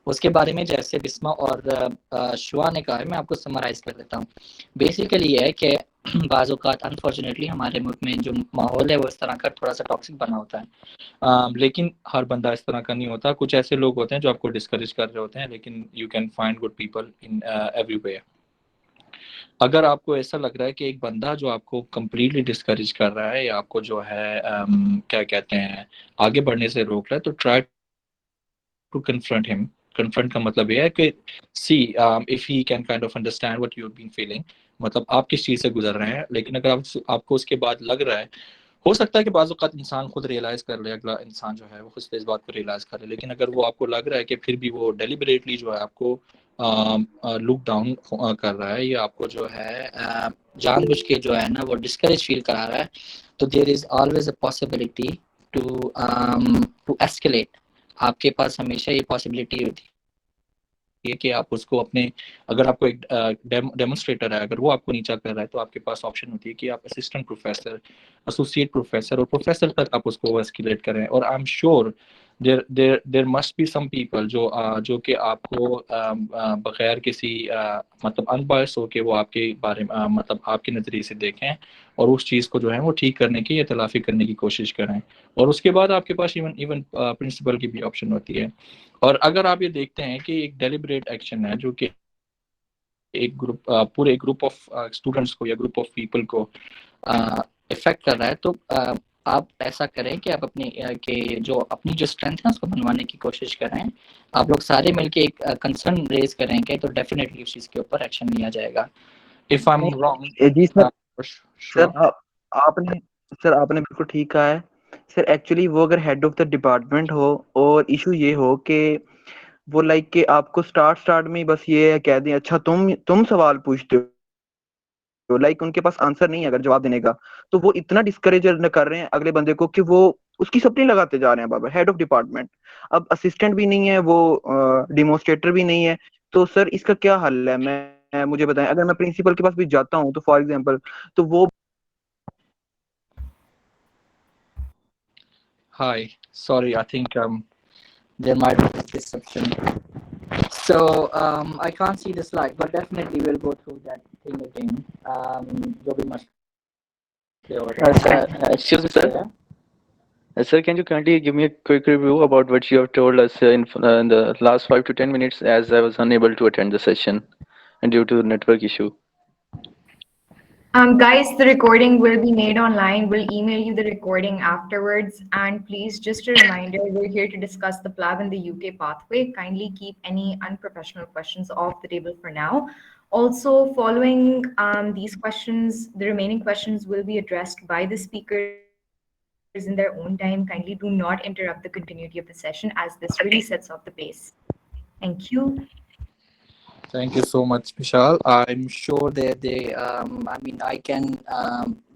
उसके बारे में जैसे बिस्मा और शुआ ने कहा है, मैं आपको समराइज कर देता हूँ। बेसिकली ये है कि बाज़ औक़ात अनफॉर्चुनेटली हमारे मुल्क में जो माहौल है वो इस तरह का थोड़ा सा टॉक्सिक बना होता है, लेकिन हर बंदा इस तरह का नहीं होता। कुछ ऐसे लोग होते हैं जो आपको डिस्करेज कर रहे होते हैं, लेकिन you can find good people in everywhere. अगर आपको ऐसा लग रहा है कि एक बंदा जो आपको कंप्लीटली डिस्करेज कर रहा है या आपको जो है क्या कहते हैं आगे बढ़ने से रोक रहा है, तो try to confront him. Confront का मतलब ये है कि see if he can kind of understand what you have been feeling, मतलब आप किस चीज़ से गुजर रहे हैं। लेकिन अगर आपको उसके बाद लग रहा है, हो सकता है कि बाज़ औक़ात इंसान खुद रियलाइज़ कर ले, अगला इंसान जो है वो खुद से इस बात को रियलाइज़ कर ले, लेकिन अगर वो आपको लग रहा है कि फिर भी वो डेलिबरेटली जो है आपको लुक डाउन कर रहा है या आपको जो है जानबूझ के जो है ना वो डिस्करेज फील करा रहा है, तो there is always a possibility to escalate. आपके पास हमेशा ये पॉसिबिलिटी होती है कि आप उसको अपने, अगर आपको एक डेमोन्स्ट्रेटर है, अगर वो आपको नीचा कर रहा है, तो आपके पास ऑप्शन होती है कि आप असिस्टेंट प्रोफेसर, एसोसिएट प्रोफेसर और प्रोफेसर तक आप उसको एस्केलेट करें। और I am sure there must be some people जो कि आपको बगैर किसी मतलब अनबायस हो के वो आपके बारे में मतलब आपके नज़रिए से देखें और उस चीज़ को जो है वो ठीक करने की या तलाफ़ी करने की कोशिश करें। और उसके बाद आपके पास इवन प्रिंसिपल की भी ऑप्शन होती है। और अगर आप ये देखते हैं कि एक डेलिब्रेट एक्शन है जो कि एक ग्रुप पूरे ग्रुप ऑफ स्टूडेंट्स को या ग्रुप ऑफ पीपल को इफेक्ट कर रहा है, तो आप ऐसा करें कि आप अपनी अपनी जो स्ट्रेंथ है उसको बनवाने की कोशिश करें। आप लोग सारे मिलके एक कंसर्न रेज करेंगे तो डेफिनेटली उस चीज़ के ऊपर एक्शन लिया जाएगा। If I am wrong ji sir, sure. आपने आपने बिल्कुल ठीक कहा है सर। एक्चुअली वो अगर हेड ऑफ द डिपार्टमेंट हो और इशू ये हो कि वो लाइक कि आपको स्टार्ट में ही बस ये कह दें अच्छा तुम सवाल पूछते हो, लाइक उनके पास आंसर नहीं है अगर जवाब देने का, तो वो इतना डिस्करेज कर रहे हैं अगले बंदे को कि वो उसकी सप्ली लगाते जा रहे हैं। बाबा हेड ऑफ डिपार्टमेंट, अब असिस्टेंट भी नहीं है वो, डिमोन्स्ट्रेटर भी नहीं है, तो सर इसका क्या हल है? मुझे बताएं। अगर मैं प्रिंसिपल के पास भी जाता हूँ तो फॉर एग्जाम्पल तो वो Hi, sorry, I think there might be a disruption. So I can't see the slide, but definitely we'll go through that thing again. You'll be much clearer. Excuse me, sir. Sir, can you kindly give me a quick review about what you have told us in the last 5 to 10 minutes, as I was unable to attend the session and due to the network issue? Guys, the recording will be made online. We'll email you the recording afterwards. And please, just a reminder, we're here to discuss the PLAB and the UK pathway. Kindly keep any unprofessional questions off the table for now. Also, following these questions, the remaining questions will be addressed by the speakers in their own time. Kindly do not interrupt the continuity of the session, as this really sets off the pace. Thank you. Thank you so much, Vishal. I'm sure that I can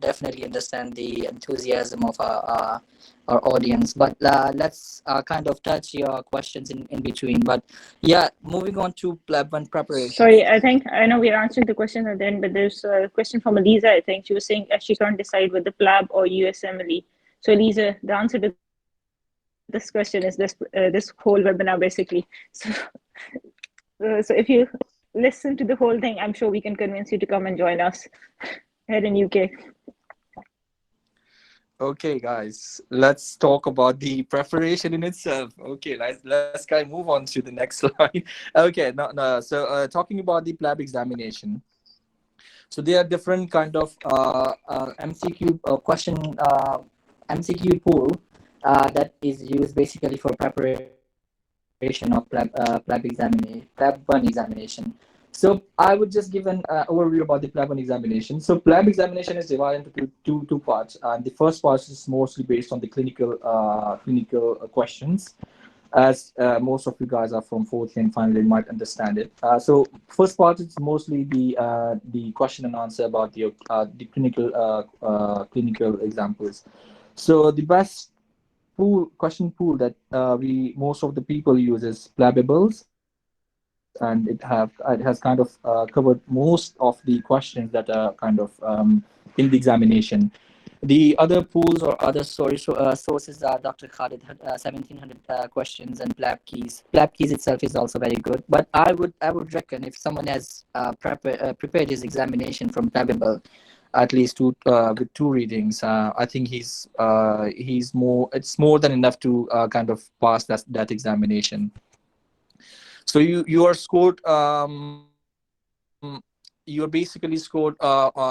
definitely understand the enthusiasm of our audience, but let's kind of touch your questions in between. But yeah, moving on to PLAB 1 preparation. Sorry, I know we're answering the question at the end, but there's a question from Eliza. I think she was saying she can't decide whether PLAB or USMLE. So Eliza, the answer to this question is this whole webinar basically. So if you listen to the whole thing, I'm sure we can convince you to come and join us here in UK. Okay, guys, let's talk about the preparation in itself. Okay, let's kind of move on to the next slide. Okay, no. So talking about the PLAB examination. So there are different kind of MCQ question MCQ pool that is used basically for preparation of PLAB examination, PLAB 1 examination. So I would just give an overview about the PLAB 1 examination. So PLAB examination is divided into two parts. The first part is mostly based on the clinical questions, as most of you guys are from fourth year and finally might understand it. So first part is mostly the question and answer about the clinical examples. So the best question pool that most of the people use is PLABables, and it has kind of covered most of the questions that are kind of in the examination. The other pools or other sources are Dr. Khalid, 1700 questions, and PLAB keys. PLAB keys itself is also very good, but I would reckon if someone has prepared his examination from PLABable, at least with two readings, I think he's more. It's more than enough to kind of pass that examination. So you are scored. You're basically scored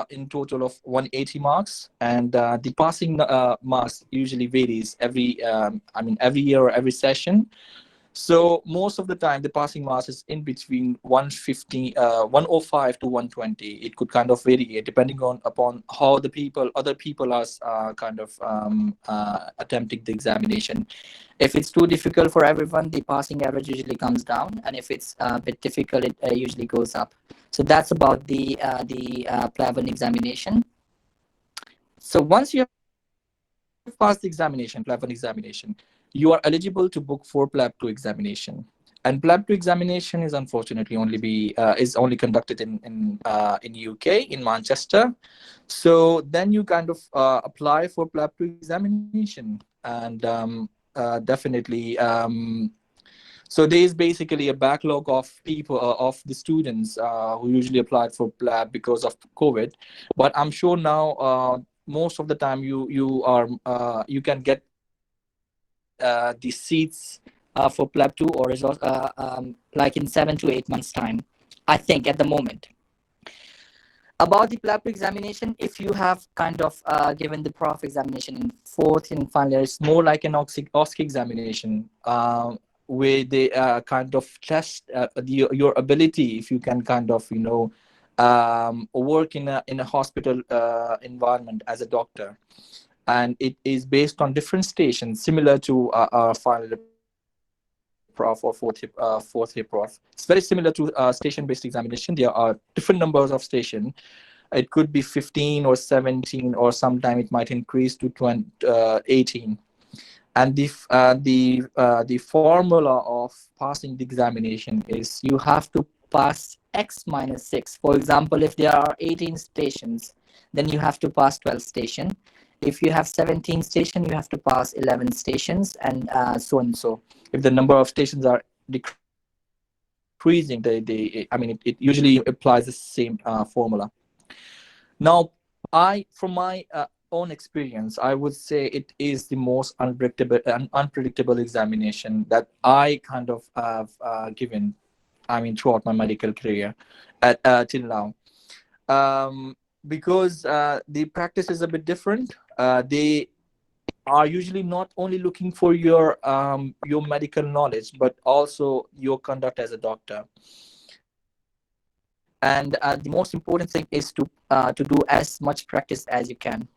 in total of 180 marks, and the passing marks usually varies every year or every session. So most of the time, the passing marks is in between 150, 105 to 120. It could kind of vary depending upon how other people are kind of attempting the examination. If it's too difficult for everyone, the passing average usually comes down, and if it's a bit difficult, it usually goes up. So that's about the PLAB examination. So once you have passed the examination, PLAB examination, you are eligible to book for PLAB 2 examination. And PLAB 2 examination is unfortunately only conducted in UK, in Manchester. So then you kind of apply for PLAB 2 examination, and definitely. So there is basically a backlog of people, of the students who usually applied for PLAB because of COVID. But I'm sure now, most of the time, you can get the seats for PLAB 2 or like in 7 to 8 months time, I think, at the moment. About the PLAB examination, if you have kind of given the prof examination in fourth and final year, it's more like an OSCE examination, where they kind of test your ability, if you can kind of work in a hospital environment as a doctor. And it is based on different stations, similar to our final prof or fourth year prof. It's very similar to station-based examination. There are different numbers of station. It could be 15 or 17, or sometime it might increase to 18. And the formula of passing the examination is you have to pass x minus 6. For example, if there are 18 stations, then you have to pass 12 stations. If you have 17 stations, you have to pass 11 stations, and so and so. If the number of stations are decreasing, it usually applies the same formula. Now, from my own experience, I would say it is the most unpredictable examination that I kind of have given, throughout my medical career till now. Because the practice is a bit different. They are usually not only looking for your medical knowledge, but also your conduct as a doctor. And the most important thing is to do as much practice as you can.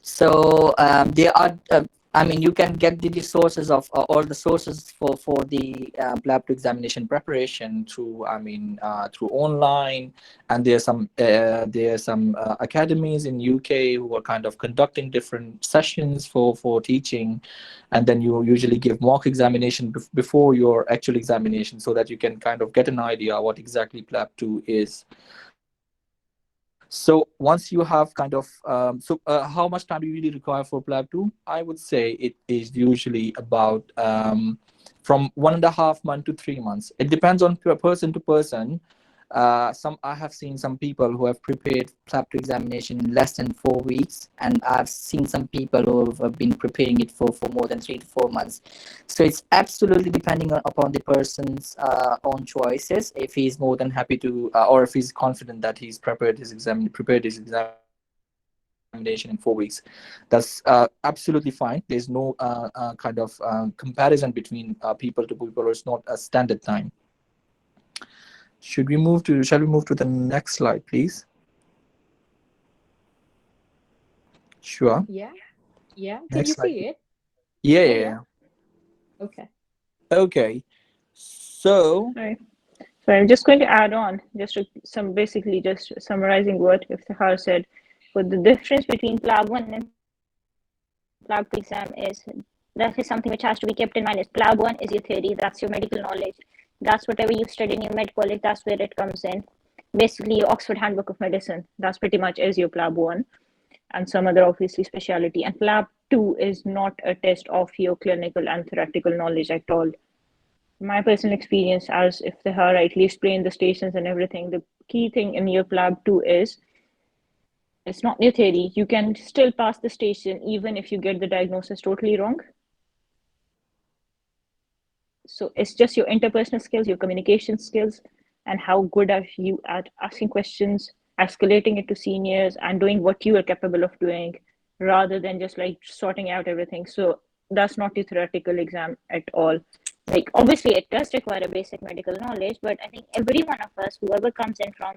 So there are, you can get the resources of all the sources for the PLAB 2 examination preparation through through online, and there are some academies in UK who are kind of conducting different sessions for teaching, and then you usually give mock examination before your actual examination, so that you can kind of get an idea what exactly PLAB 2 is. So once you have kind of, how much time do you really require for PLAB 2? I would say it is usually about from 1.5 months to 3 months. It depends on person to person. I have seen some people who have prepared PLAB 2 examination in less than 4 weeks, and I've seen some people who have been preparing it for more than 3 to 4 months. So it's absolutely depending upon the person's own choices. If he's more than happy to, or if he's confident that he's prepared his examination in 4 weeks, that's absolutely fine. There's no kind of comparison between people to people, or it's not a standard time. Shall we move to the next slide, please? Sure. Yeah. Can Next you slide. see it? Yeah. Okay. So So I'm just going to add on just summarizing what Iftikhar said. But the difference between PLAB 1 and PLAB 2 exam that is something which has to be kept in mind. Is PLAB 1 is your theory, that's your medical knowledge. That's whatever you study in your med college, that's where it comes in. Basically, your Oxford Handbook of Medicine, that's pretty much is your PLAB 1. and some other obviously specialty. And PLAB 2 is not a test of your clinical and theoretical knowledge at all. My personal experience, as if they have rightly explained the stations and everything, the key thing in your PLAB 2 is it's not your theory. You can still pass the station even if you get the diagnosis totally wrong. So it's just your interpersonal skills, your communication skills, and how good are you at asking questions, escalating it to seniors, and doing what you are capable of doing, rather than just like sorting out everything. So that's not the theoretical exam at all. Like, obviously it does require a basic medical knowledge, but I think every one of us, whoever comes in from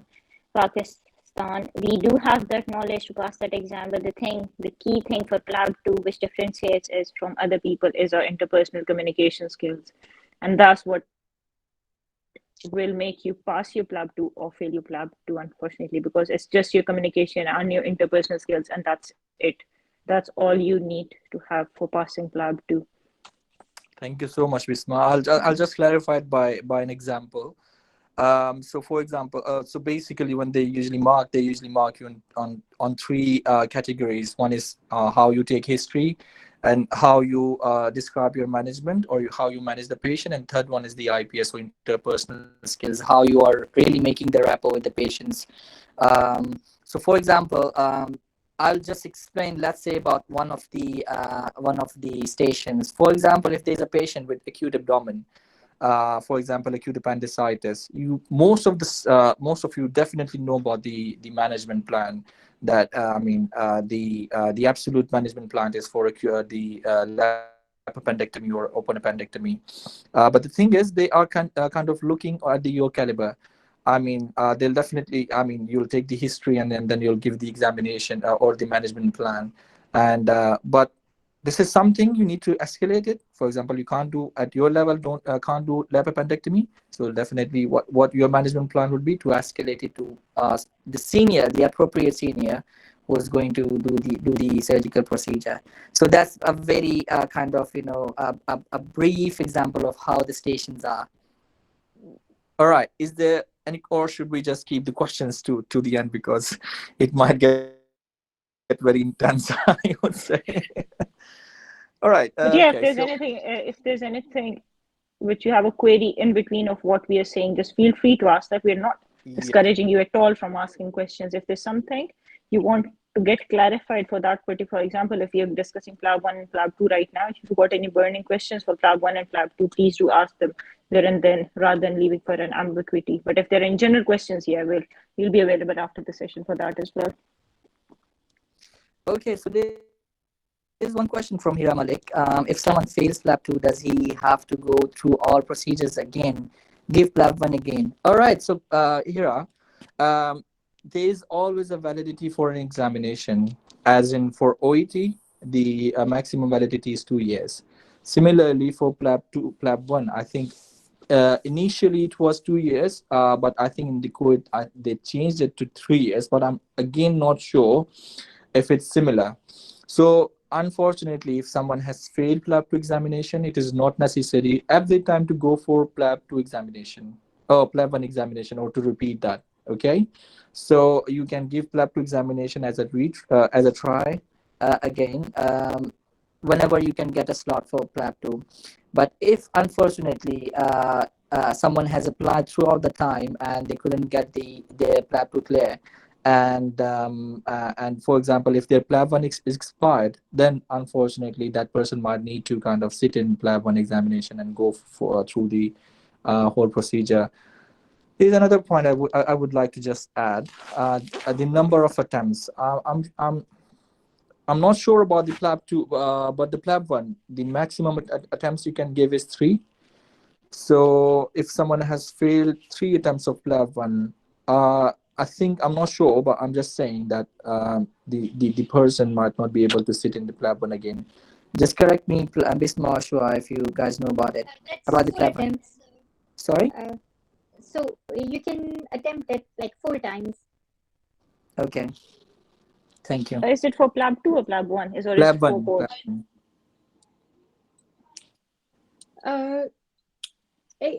Pakistan, we do have that knowledge to pass that exam. But the key thing for PLAB 2, which differentiates us from other people, is our interpersonal communication skills. And that's what will make you pass your PLAB 2 or fail your PLAB 2, unfortunately, because it's just your communication and your interpersonal skills, and that's it. That's all you need to have for passing PLAB 2. Thank you so much, Visma. I'll just clarify it by an example. So for example, so basically when they usually mark you on three categories. One is how you take history, and how you describe your management, or how you manage the patient, and third one is the IPS, so interpersonal skills, how you are really making the rapport with the patients. So for example, I'll just explain, let's say, about one of the stations. For example, if there's a patient with acute abdomen, for example, acute appendicitis, most of you definitely know about the management plan. That the absolute management plan is for the lap appendectomy or open appendectomy. But the thing is, they are kind of looking at your caliber. They'll definitely, you'll take the history, and then you'll give the examination or the management plan. And but this is something you need to escalate it. For example, you can't do at your level, can't do lap appendectomy. So definitely what your management plan would be to escalate it to the appropriate senior who is going to do the surgical procedure. So that's a very kind of, a brief example of how the stations are. All right. Is there any, or should we just keep the questions to the end, because it might get very intense, I would say. All right. But yeah, Okay, if there's anything which you have a query in between of what we are saying, just feel free to ask that. We're not discouraging you at all from asking questions. If there's something you want to get clarified for that particular, for example, if you're discussing PLAB 1 and PLAB 2 right now, if you've got any burning questions for PLAB 1 and PLAB 2, please do ask them there and then, rather than leaving for an ambiguity. But if there are in general questions, yeah, we'll be available after the session for that as well. Okay, so there's one question from Hira Malik. If someone fails PLAB 2, does he have to go through all procedures again? Give PLAB 1 again. All right, so Hira, there's always a validity for an examination, as in for OET, the maximum validity is 2 years. Similarly, for PLAB 2, PLAB 1, I think initially it was 2 years, but I think in the code they changed it to 3 years, but I'm again not sure if it's similar. So unfortunately, if someone has failed PLAB 2 examination, it is not necessary every time to go for PLAB 2 examination or PLAB 1 examination, or to repeat that. Okay, so you can give PLAB 2 examination as a try again whenever you can get a slot for PLAB 2. But if unfortunately someone has applied throughout the time and they couldn't get the PLAB 2 clear, and for example, if their PLAB 1 is expired, then unfortunately that person might need to kind of sit in PLAB 1 examination and go through the whole procedure. Here's another point I would like to just add: the number of attempts. I'm not sure about the PLAB 2, but the PLAB 1, the maximum attempts you can give is 3. So if someone has failed 3 attempts of PLAB 1, I think, I'm not sure, but I'm just saying that the person might not be able to sit in the PLAB 1 again. Just correct me, Bisma, Shua, if you guys know about it, about the PLAB 1. Sorry? So you can attempt it like 4 times. Okay. Thank you. Is it for PLAB 2 or PLAB 1? Is PLAB it for 1. both?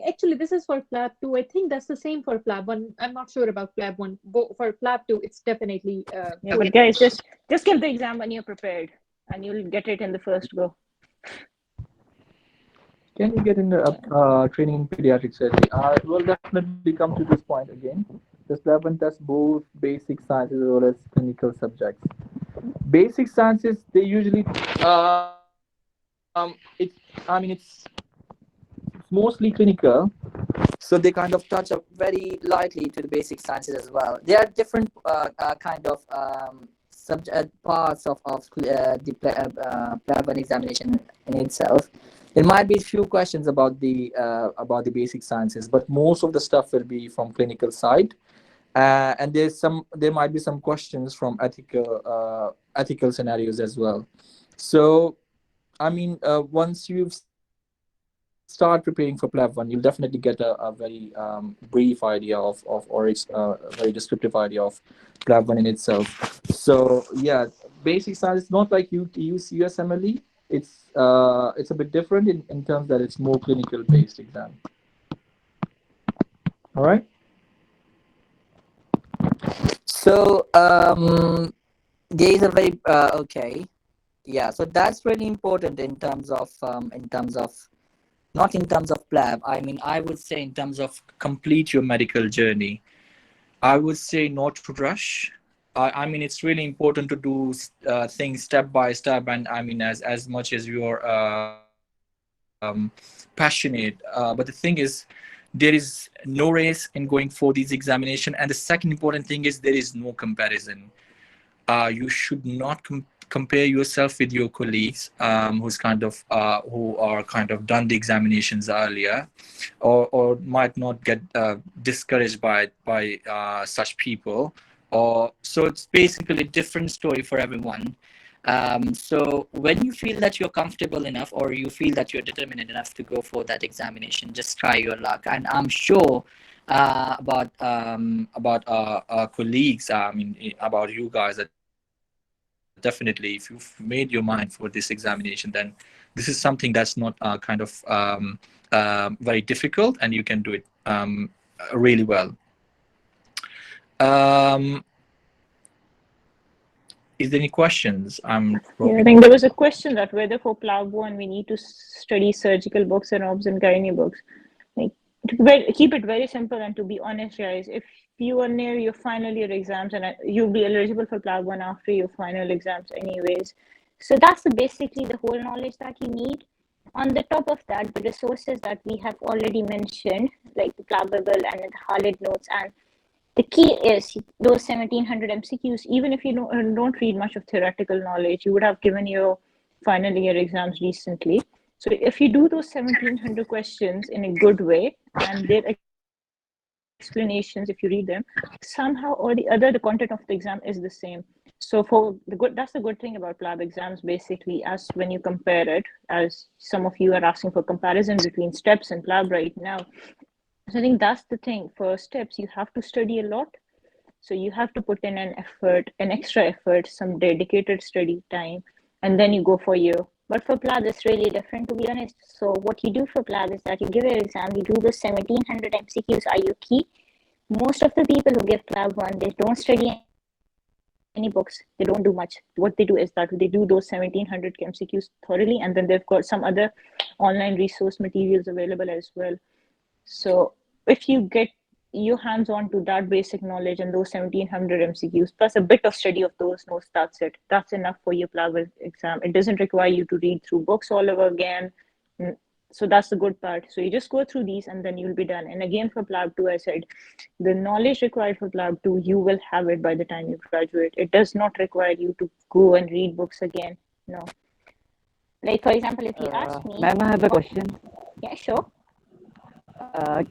Actually, this is for PLAB 2. I think that's the same for PLAB 1. I'm not sure about PLAB 1. For PLAB 2, it's definitely Yeah, but guys, just give the exam when you're prepared, and you'll get it in the first go. Can you get in the training in pediatrics early? We'll definitely come to this point again. This lab one tests both basic sciences as well as clinical subjects. Basic sciences, they usually, it's mostly clinical, so they kind of touch up very lightly to the basic sciences as well. There are different kind of subject parts of the PLAB 1 examination in itself. There might be a few questions about the basic sciences, but most of the stuff will be from clinical side. And there might be some questions from ethical scenarios as well. So once you've start preparing for PLAB 1, you'll definitely get a very brief idea or it's a very descriptive idea of PLAB 1 in itself. So yeah, basic science is not like you use USMLE. It's a bit different in terms that it's more clinical based exam. All right. So there is a very okay, yeah. So that's really important in terms of not in terms of PLAB. I mean, I would say in terms of complete your medical journey. I would say not to rush. I mean, it's really important to do things step by step, and I mean, as much as you're passionate. But the thing is, there is no race in going for these examination, and the second important thing is there is no comparison. You should not compare yourself with your colleagues who are kind of done the examinations earlier, or might not get discouraged by such people. Or so it's basically a different story for everyone. So when you feel that you're comfortable enough, or you feel that you're determined enough to go for that examination, just try your luck. And I'm sure about our colleagues, about you guys, that definitely, if you've made your mind for this examination, then this is something that's not very difficult, and you can do it really well. Is there any questions? Yeah, I think there was a question that whether for PLAB 1 we need to study surgical books and obs and gynae books. Like, keep it very simple, and to be honest, guys, if you are near your final year exams, and you'll be eligible for PLAB 1 after your final exams anyways. So that's basically the whole knowledge that you need. On the top of that, the resources that we have already mentioned, like the PLABable and the Khalid notes, and the key is those 1700 MCQs. Even if you don't read much of theoretical knowledge, you would have given your final year exams recently. So if you do those 1700 questions in a good way, and their explanations, if you read them, somehow or the other, the content of the exam is the same. So that's the good thing about PLAB exams, basically, as when you compare it, as some of you are asking for comparison between STEPS and PLAB right now. So I think that's the thing. For STEPS, you have to study a lot. So you have to put in an extra effort, some dedicated study time, and then you go for you. But for PLAB, it's really different, to be honest. So what you do for PLAB is that you give your exam, you do the 1700 MCQs are your key. Most of the people who give PLAB 1, they don't study any books. They don't do much. What they do is that they do those 1700 MCQs thoroughly, and then they've got some other online resource materials available as well. So if you get your hands on to that basic knowledge and those 1700 MCQs, plus a bit of study of those notes, that's it. That's enough for your PLAB exam. It doesn't require you to read through books all over again. So that's the good part. So you just go through these and then you'll be done. And again, for PLAB 2, I said, the knowledge required for PLAB 2, you will have it by the time you graduate. It does not require you to go and read books again. No. Like, for example, if you ask me... Ma'am, I have a question. Yeah, sure.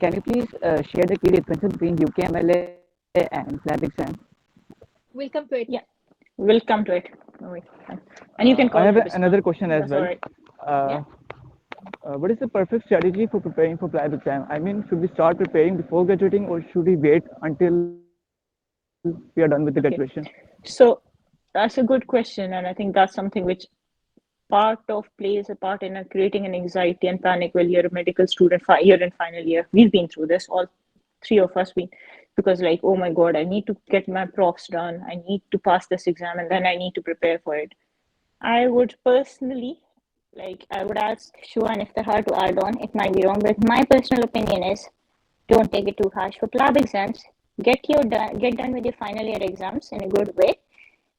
Can you please share the key differences between UKMLA and PLAB exam? We'll come to it. Yeah, we'll come to it. No, wait. And you can call I have it another question as That's well. all right. What is the perfect strategy for preparing for PLAB exam? I mean, should we start preparing before graduating, or should we wait until we are done with the graduation? So that's a good question, and I think that's something which plays a part in creating an anxiety and panic while you're a medical student, you're in final year. We've been through this, all three of us been, because like, oh my God, I need to get my profs done. I need to pass this exam and then I need to prepare for it. I would personally, I would ask Shuan if they're hard to add on. It might be wrong, but my personal opinion is don't take it too harsh. For PLAB exams, get done with your final year exams in a good way.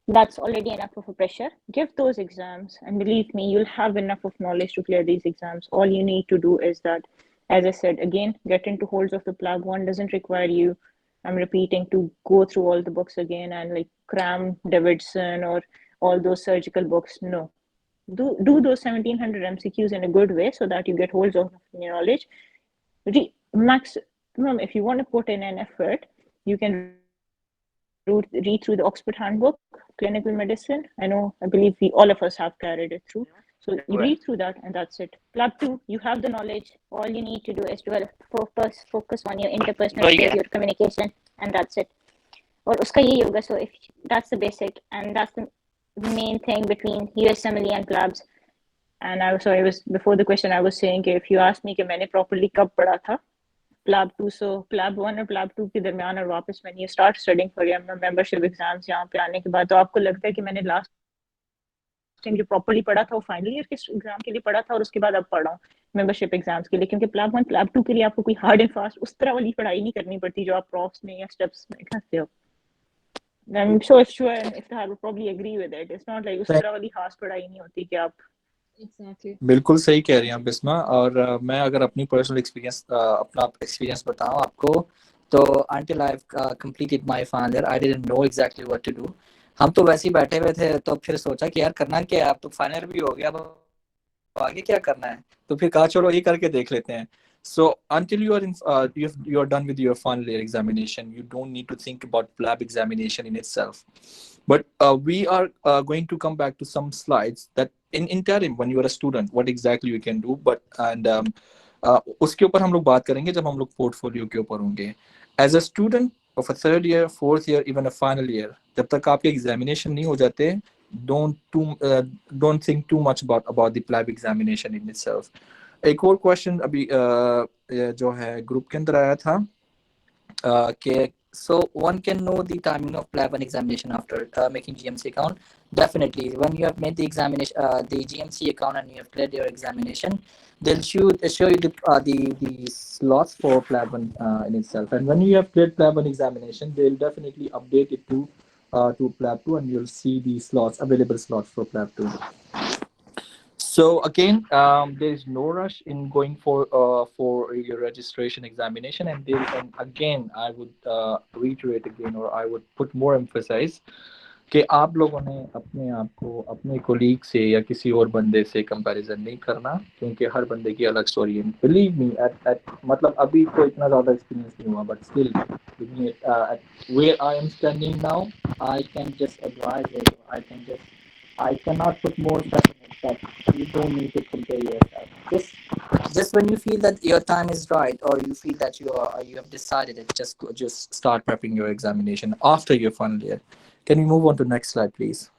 That's already enough of a pressure. Give those exams, and believe me, you'll have enough of knowledge to clear these exams. All you need to do is that, as I said, again, get into holds of the PLAB one. Doesn't require you, I'm repeating, to go through all the books again and like cram Davidson or all those surgical books. No. Do those 1700 MCQs in a good way so that you get holds of your knowledge. Maximum, if you want to put in an effort, you can read through the Oxford Handbook, Clinical Medicine. I believe all of us have carried it through. So you read through that and that's it. PLAB 2, you have the knowledge. All you need to do is develop focus on your interpersonal skills, your communication, and that's it. Or uska ye yoga. So if that's the basic, and that's the main thing between USMLE and PLABs. And I was before the question I was saying if you asked me कि मैंने properly कब पढ़ा था PLAB 2, so PLAB 1 और PLAB 2 के दरमियान और वापस when you start studying for your membership exams यहाँ पे आने के बाद तो आपको लगता है कि मैंने last टाइम जो properly पढ़ा था वो final year के एग्जाम के लिए पढ़ा था और उसके बाद अब पढ़ रहा हूँ membership exams के लिए क्योंकि PLAB 1 PLAB 2 के लिए आपको कोई hard and fast उस तरह वाली पढ़ाई नहीं करनी पड़ती जो आप profs में या steps में करते हो. I'm so sure if I would probably agree with it. It's not like उस तरह वाली खास पढ़ाई नहीं होती कि आप बिल्कुल सही कह रही हैं बिस्मा. और मैं अगर अपनी पर्सनल एक्सपीरियंस अपना एक्सपीरियंस बताऊं आपको तो until I've completed my final year I didn't know exactly what to do. हम तो वैसे ही बैठे हुए थे तो फिर सोचा कि यार करना क्या है, अब तो फाइनल भी हो गया, अब आगे क्या करना है, तो फिर कहा चलो ये करके देख लेते हैं. So until you are you are done with your final year examination, you don't need to think about PLAB examination in itself. But we are going to come back to some slides that in interim when you are a student, what exactly you can do. But उसके ऊपर हम लोग बात करेंगे जब हम लोग portfolio के ऊपर होंगे. As a student of a third year, fourth year, even a final year, जब तक आपके examination नहीं हो जाते, don't think too much about the PLAB examination in itself. एक और क्वेश्चन अभी जो है ग्रुप के अंदर आया था कि so one can know the timing of PLAB and examination after making GMC account. Definitely, when you have made the examination, the GMC account and you have cleared your examination, they'll show you the slots for PLAB in itself. And when you have cleared PLAB and examination, they'll definitely update it to PLAB 2, and you'll see the available slots for PLAB 2. So again, there is no rush in going for your registration examination, and again, I would reiterate again, or I would put more emphasize कि आप लोगों ने अपने आप को अपने colleague से या किसी और बंदे से कंपैरिजन नहीं करना, क्योंकि हर बंदे की अलग स्टोरी है. बिलीव मी, मतलब अभी तो इतना ज़्यादा एक्सपीरियंस नहीं हुआ, but still where I am standing now, I can just advise it. I cannot put more stuff in it that you don't need to compare yourself. Just when you feel that your time is right, or you feel that you have decided it, just start prepping your examination after your final year. Can we move on to the next slide, please?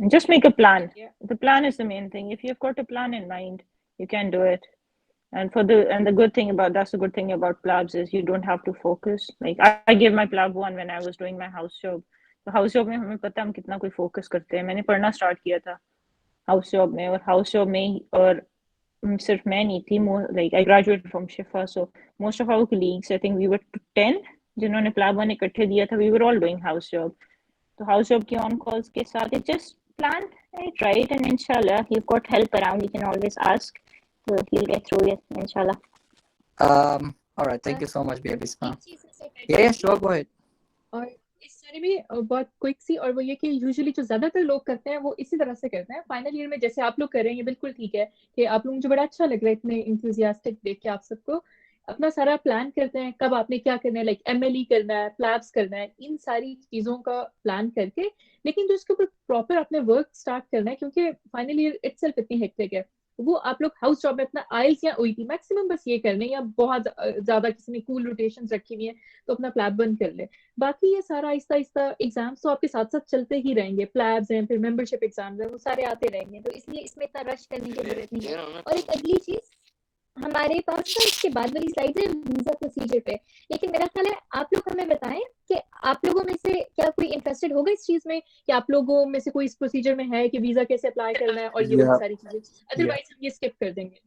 Just make a plan. Yeah. The plan is the main thing. If you've got a plan in mind, you can do it. And the good thing about PLABs is you don't have to focus. Like I gave my PLAB 1 when I was doing my house job. तो house job में हमें पता हम कितना कोई focus करते हैं. मैंने पढ़ना स्टार्ट किया था हाउस जॉब में, और हाउस जॉब में और सिर्फ मैं नहीं थी. Like I graduated from Shifa, so most of our colleagues, I think we were 10 जिन्होंने PLAB 1 इकट्ठे दिया था. We were all doing house job. तो हाउस जॉब के ऑन कॉल्स के साथ just plan it right, and inshallah you've got help around. You can always ask, so you'll get through it, inshallah. All right, thank you so much, Bisma. Yeah, sure, go ahead. और इस सारे में बहुत quick सी, और वो ये कि usually जो ज्यादातर लोग करते हैं वो इसी तरह से करते हैं. फाइनल ईयर में जैसे आप लोग कर रहे हैं, ये बिल्कुल ठीक है कि आप लोग, मुझे बड़ा अच्छा लग रहा है इतने इंथुजियास्टिक देख के आप सबको. अपना सारा प्लान करते हैं कब आपने क्या करना है, लाइक MLE करना है, प्लैब्स करना है, इन सारी चीजों का प्लान करके, लेकिन जो इसके ऊपर प्रॉपर अपने वर्क स्टार्ट करना है, क्योंकि फाइनल ईयर इटसेल्फ इतनी हेक्टिक है. वो आप लोग हाउस जॉब में अपना आइल्स या ओईटी मैक्सिमम बस ये कर लें, या बहुत ज्यादा किसी ने कूल रोटेशंस रखी हुई है तो अपना प्लैब बंद कर ले। बाकी ये सारा आहिस्ता आहिस्ता एग्जाम्स तो आपके साथ साथ चलते ही रहेंगे, प्लैब्स हैं, फिर मेंबरशिप एग्जाम्स हैं, वो सारे आते रहेंगे, तो इसलिए इसमें इतना रश करने की जरूरत नहीं है। और एक अगली चीज, हमारे पास ना इसके बाद वाली स्लाइड है वीजा प्रोसीजर पे, लेकिन मेरा ख्याल है आप लोग हमें बताएं कि आप लोगों में से क्या कोई इंटरेस्टेड होगा इस चीज में, कि आप लोगों में से कोई इस प्रोसीजर में है कि वीजा कैसे अप्लाई करना है और ये वाली या सारी चीजें, अदरवाइज हम ये स्किप कर देंगे।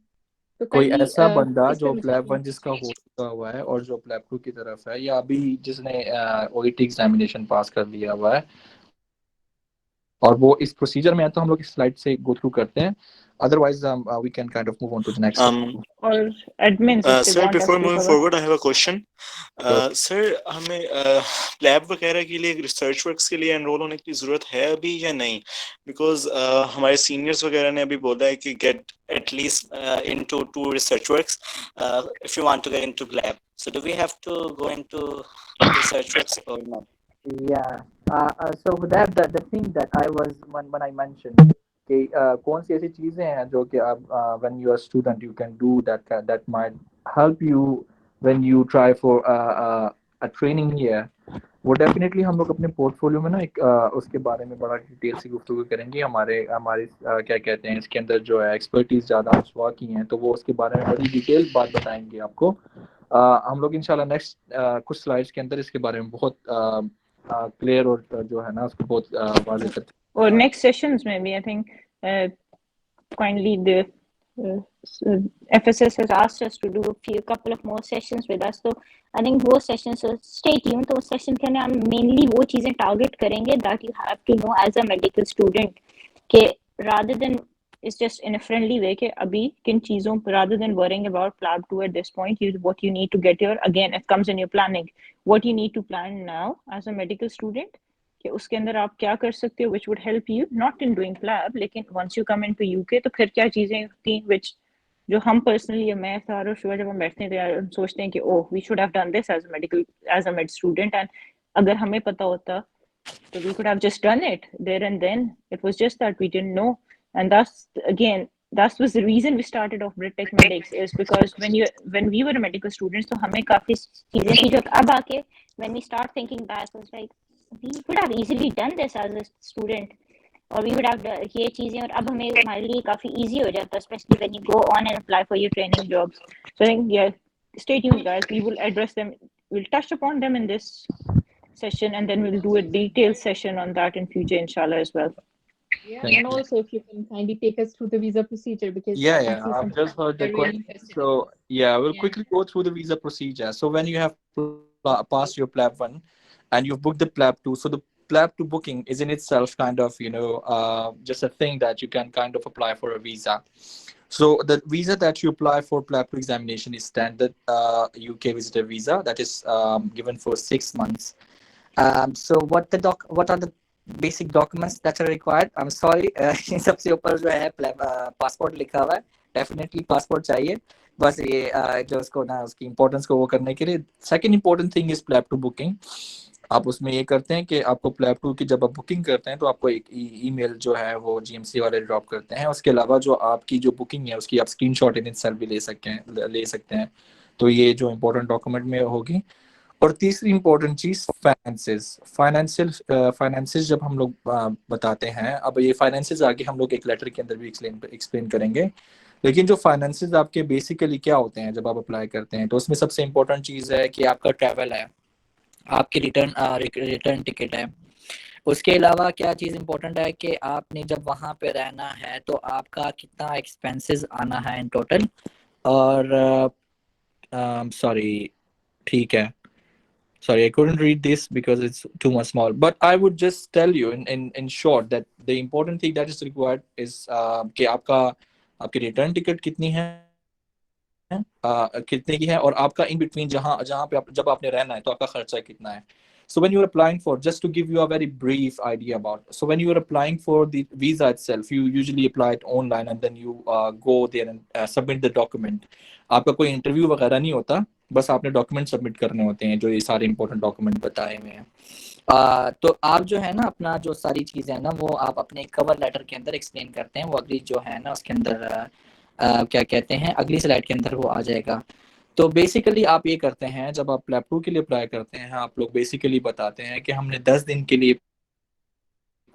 तो कोई काइंडली ऐसा बंदा इस पे जो मुझे प्लैब अपनी 1 जिसका हो चुका हुआ है और जो प्लैब 2 की तरफ है, या अभी जिसने ओईटी एग्जामिनेशन पास कर लिया हुआ है और वो इस प्रोसीजर में है, तो हम लोग इस स्लाइड से गो थ्रू करते हैं, otherwise we can kind of move on to the next. or admins if they Sir, want us before to moving cover. forward, I have a question. Sir, हमें प्लैब वगैरह के लिए रिसर्च वर्क्स के लिए enrol होने की जरूरत है अभी या नहीं? बिकॉज हमारे सीनियर्स वगैरह ने अभी बोला है कि get at least into 2 research works if you want to get into PLAB. So do we have to go into research works or not? Yeah. So that the thing that I was when I mentioned कि कौन सी ऐसी चीजें हैं जो कि आप when you are student you can do that might help you when you try for a training here, वो definitely हम लोग अपने पोर्टफोलियो में ना एक उसके बारे में बड़ा डिटेल से गुफ्तगू करेंगे। हमारे हमारे क्या कहते हैं, इसके अंदर जो है एक्सपर्टीज ज़्यादा अफवाह की हैं, तो वो उसके बारे में बड़ी डिटेल बात बताएंगे आपको। हम लोग इंशाल्लाह नेक्स्ट कुछ स्लाइड्स के अंदर इसके बारे में बहुत क्लियर और जो है ना उसको बहुत वाज़ेह करके Or next sessions maybe, I think kindly the FSS has asked us to do a couple of more sessions with us, so I think वो sessions, so stay tuned। तो उस session के अंदर हम mainly वो चीजें target करेंगे that you have to know as a medical student, कि rather than it's just in a friendly way कि अभी किन चीजों, rather than worrying about PLAB 2 at this point, what you need to get your, again it comes in your planning, what you need to plan now as a medical student, कि उसके अंदर आप क्या कर सकते हो which would help you not in doing PLAB, लेकिन once you come into UK तो फिर क्या चीजें होती हैं which जो हम पर्सनली, मैं सारा और शिवा जब हम बैठते हैं तो यार हम सोचते हैं कि oh we should have done this as medical as a med student, and अगर हमें पता होता तो we could have just done it there and then, it was just that we didn't know, and that's again that was the reason we started off Britak Medics, is because when we were medical students तो हमें काफी चीजें थी जो अब आके when we start thinking back was like we could have easily done this as a student, or we would have ये चीजें, और अब हमें हमारे लिए काफी easy हो जाता है, especially when you go on and apply for your training jobs। So I think yeah, stay tuned guys, we will address them, we'll touch upon them in this session, and then we'll do a detailed session on that in future inshallah as well. Yeah, and also if you can kindly take us through the visa procedure, because I see some I've just heard the are really question. interested. So we'll quickly go through the visa procedure. So when you have passed your PLAB 1 and you've booked the PLAB 2, so the PLAB 2 booking is in itself kind of just a thing that you can kind of apply for a visa. So the visa that you apply for PLAB 2 examination is standard UK visitor visa that is given for 6 months. So what are the basic documents that are required? I'm sorry, इन सबसे ऊपर जो है passport लिखा हुआ है, definitely passport चाहिए बस, ये जो उसको ना उसकी इम्पोर्टेंस को वो करने के लिए। Second important thing is PLAB 2 booking. आप उसमें ये करते हैं कि आपको प्लैब 2 की जब आप बुकिंग करते हैं तो आपको एक ईमेल जो है वो जीएमसी वाले ड्रॉप करते हैं। उसके अलावा जो आपकी जो बुकिंग है उसकी आप स्क्रीनशॉट इन इटसेल्फ भी ले सकते हैं। तो ये जो इम्पोर्टेंट डॉक्यूमेंट में होगी। और तीसरी इंपॉर्टेंट चीज फाइनेंसेस जब हम लोग बताते हैं, अब ये फाइनेंसेस आगे हम लोग एक लेटर के अंदर भी एक्सप्लेन करेंगे, लेकिन जो फाइनेंसेस आपके बेसिकली क्या होते हैं जब आप अप्लाई करते हैं, तो उसमें सबसे इम्पोर्टेंट चीज है कि आपका ट्रैवल है, आपकी रिटर्न टिकट है। उसके अलावा क्या चीज़ इम्पोर्टेंट है कि आपने जब वहाँ पे रहना है तो आपका कितना एक्सपेंसेस आना है इन टोटल। और सॉरी, ठीक है, sorry, I couldn't read this because it's too much small, but I would just tell you in short that the important thing that is required is कि आपकी रिटर्न टिकट कितनी है, कितने की है, और आपका इन बिटवीन जहाँ पे जब आपने रहना है तो आपका खर्चा कितना है। So when you are applying for, just to give you a very brief idea about, so when you are applying for the visa itself, you usually apply it online and then you go there and submit the document. आपका कोई interview वगैरह नहीं होता, बस आपने document submit करने होते हैं जो ये सारे इंपॉर्टेंट डॉक्यूमेंट बताए हुए हैं। तो आप जो है ना अपना जो सारी चीज़ें हैं ना वो आप अपने कवर लेटर के अंदर एक्सप्लेन करते हैं। वो अगली जो है ना उसके अंदर क्या कहते हैं, अगली स्लाइड के अंदर वो आ जाएगा। तो बेसिकली आप ये करते हैं, जब आप प्लैब 2 के लिए अप्लाई करते हैं, आप लोग बेसिकली बताते हैं कि हमने 10 दिन के लिए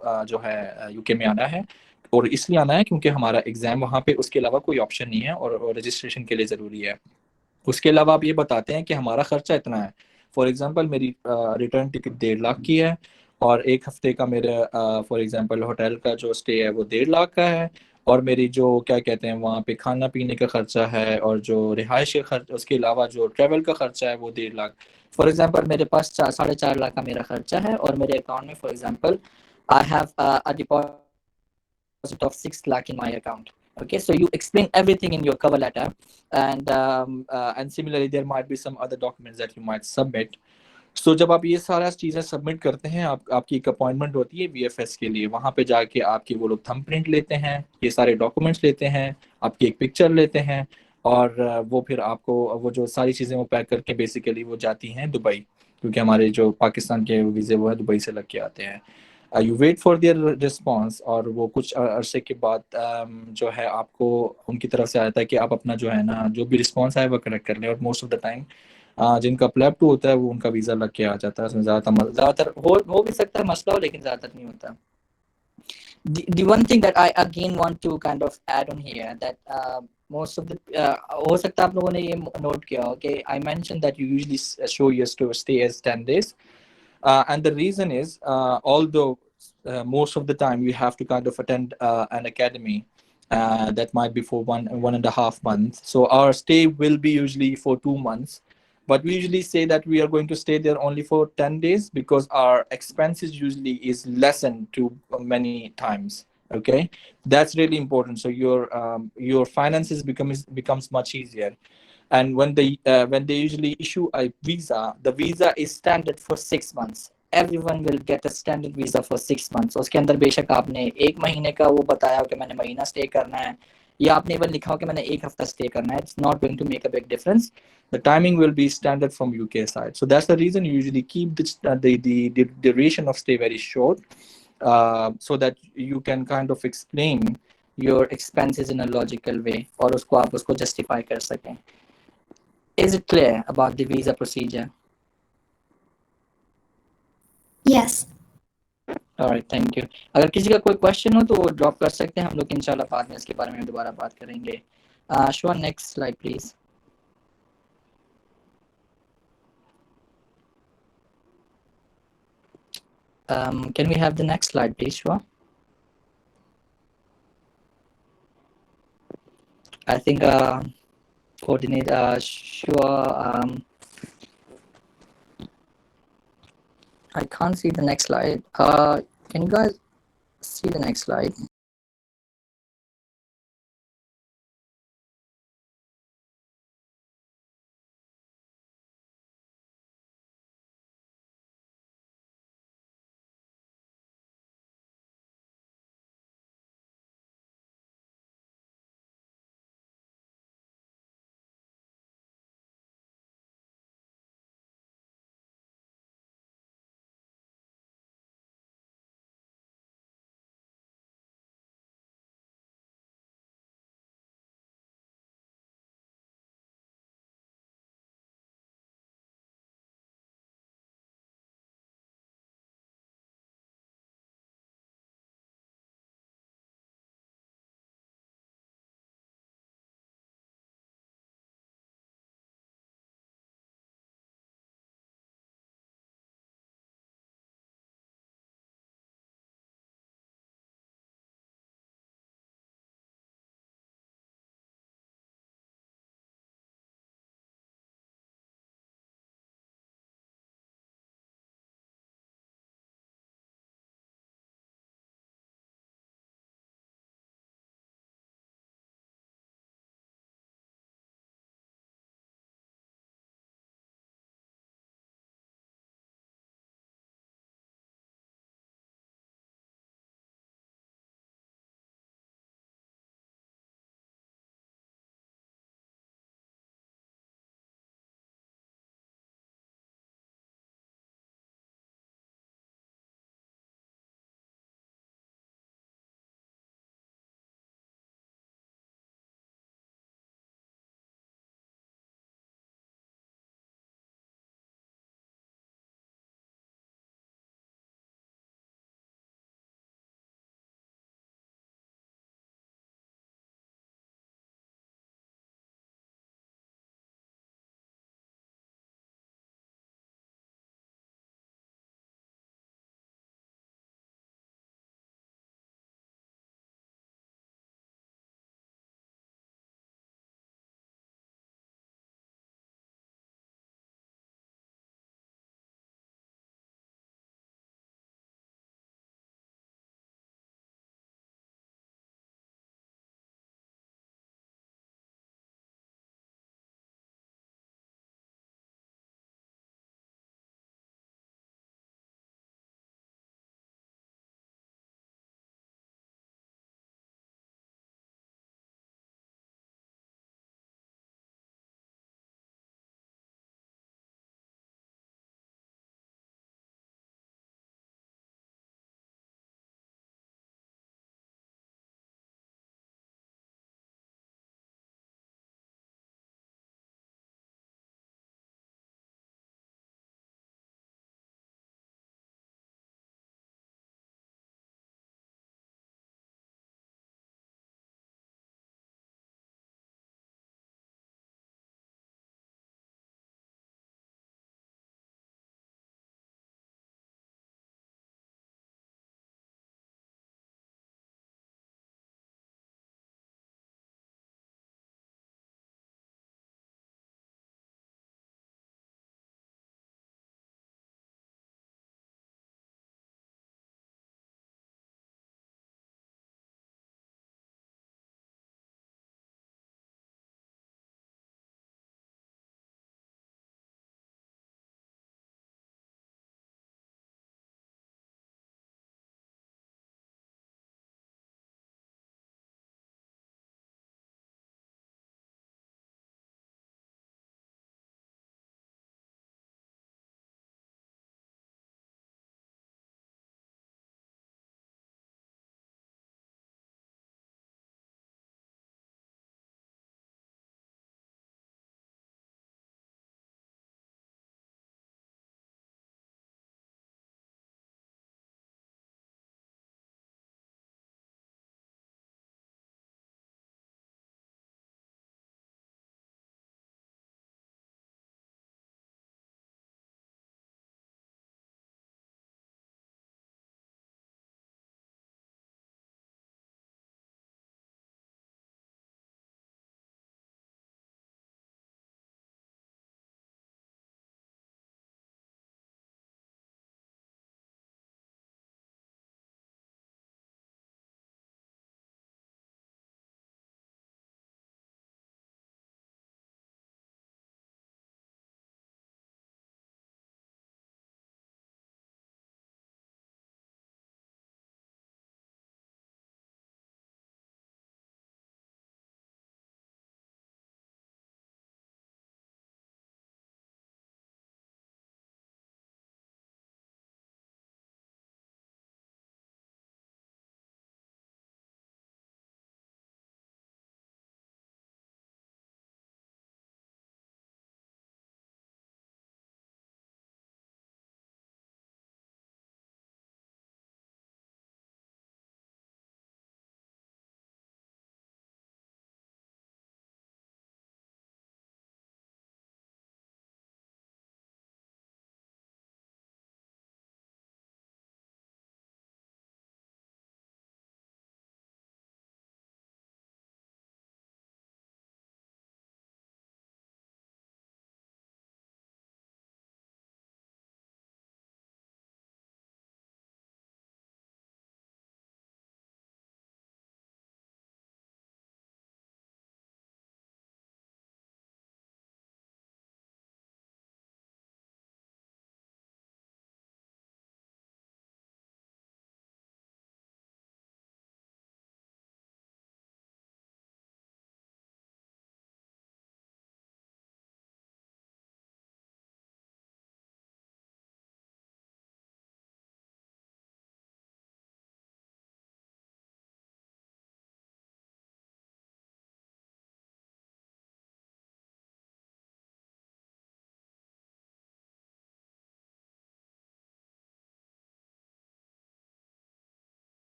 जो है यूके में आना है, और इसलिए आना है क्योंकि हमारा एग्ज़ाम वहाँ पे, उसके अलावा कोई ऑप्शन नहीं है, और रजिस्ट्रेशन के लिए ज़रूरी है। उसके अलावा आप ये बताते हैं कि हमारा खर्चा इतना है। फॉर एग्जांपल मेरी रिटर्न टिकट 1.5 लाख की है, और एक हफ्ते का मेरे फॉर एग्जांपल होटल का जो स्टे है वो 1.5 लाख का है, और मेरी जो क्या कहते हैं वहाँ पे खाना पीने का खर्चा है, और जो रिहाइश का खर्च, उसके अलावा जो ट्रैवल का खर्चा है वो 1.5 लाख। फॉर एग्जांपल मेरे पास 4.5 लाख का मेरा खर्चा है, और मेरे अकाउंट में for example I have a deposit of 6 lakh in my account. Okay, so you explain everything in your cover letter, and similarly there might be some other documents that you might submit. So जब आप ये सारा चीज़ें submit करते हैं, आपकी एक appointment होती है वीएफएस के लिए। वहाँ पे जाके आपकी वो लोग थंब प्रिंट लेते हैं, ये सारे डॉक्यूमेंट्स लेते हैं, आपकी एक पिक्चर लेते हैं, और वो फिर आपको वो जो सारी चीज़ें वो पैक करके बेसिकली वो जाती हैं दुबई, क्योंकि हमारे जो पाकिस्तान के वीज़े वो है दुबई से लग के आते हैं। You wait for their response, और वो कुछ अरसे के बाद जो है आपको उनकी तरफ से आता है कि आप अपना जो है ना, जो भी रिस्पॉन्स आए वो करेक्ट कर लें। और मोस्ट ऑफ द टाइम जिनका प्लैब 2 होता है वो उनका वीज़ा लग के आ जाता है। उसमें ज़्यादातर हो भी सकता है मसला हो, लेकिन ज़्यादातर नहीं होता। The one thing that I again want to kind of add on here, that most of the हो सकता है आप लोगों ने ये नोट किया हो कि I mentioned that you usually show your stay as 10 days. And the reason is, although most of the time you have to kind of attend an academy that might be for 1.5 months. So our stay will be usually for 2 months. But we usually say that we are going to stay there only for 10 days because our expenses usually is lessened to many times. Okay, that's really important. So your finances becomes much easier. And when they usually issue a visa, the visa is standard for 6 months. Everyone will get a standard visa for 6 months. उसके अंदर बेशक आपने 1 महीने का वो बताया हो कि मैंने महीना स्टे करना है, या आपने इवन लिखा हो कि मैंने 1 हफ्ता स्टे करना है, it's not going to make a big difference. The timing will be standard from UK side. So that's the reason you usually keep the duration of stay very short, so that you can kind of explain your expenses in a logical way, और उसको आप उसको justify कर सकें. Is it clear about the visa procedure? Yes. All right, thank you. अगर किसी का कोई क्वेश्चन हो तो वो ड्रॉप कर सकते हैं, हम लोग इंशाल्लाह बाद में इसके बारे में दोबारा बात करेंगे। Shua, next slide please. Can we have the next slide please, Shua? I think coordinator Shua, I can't see the next slide. Can you guys see the next slide?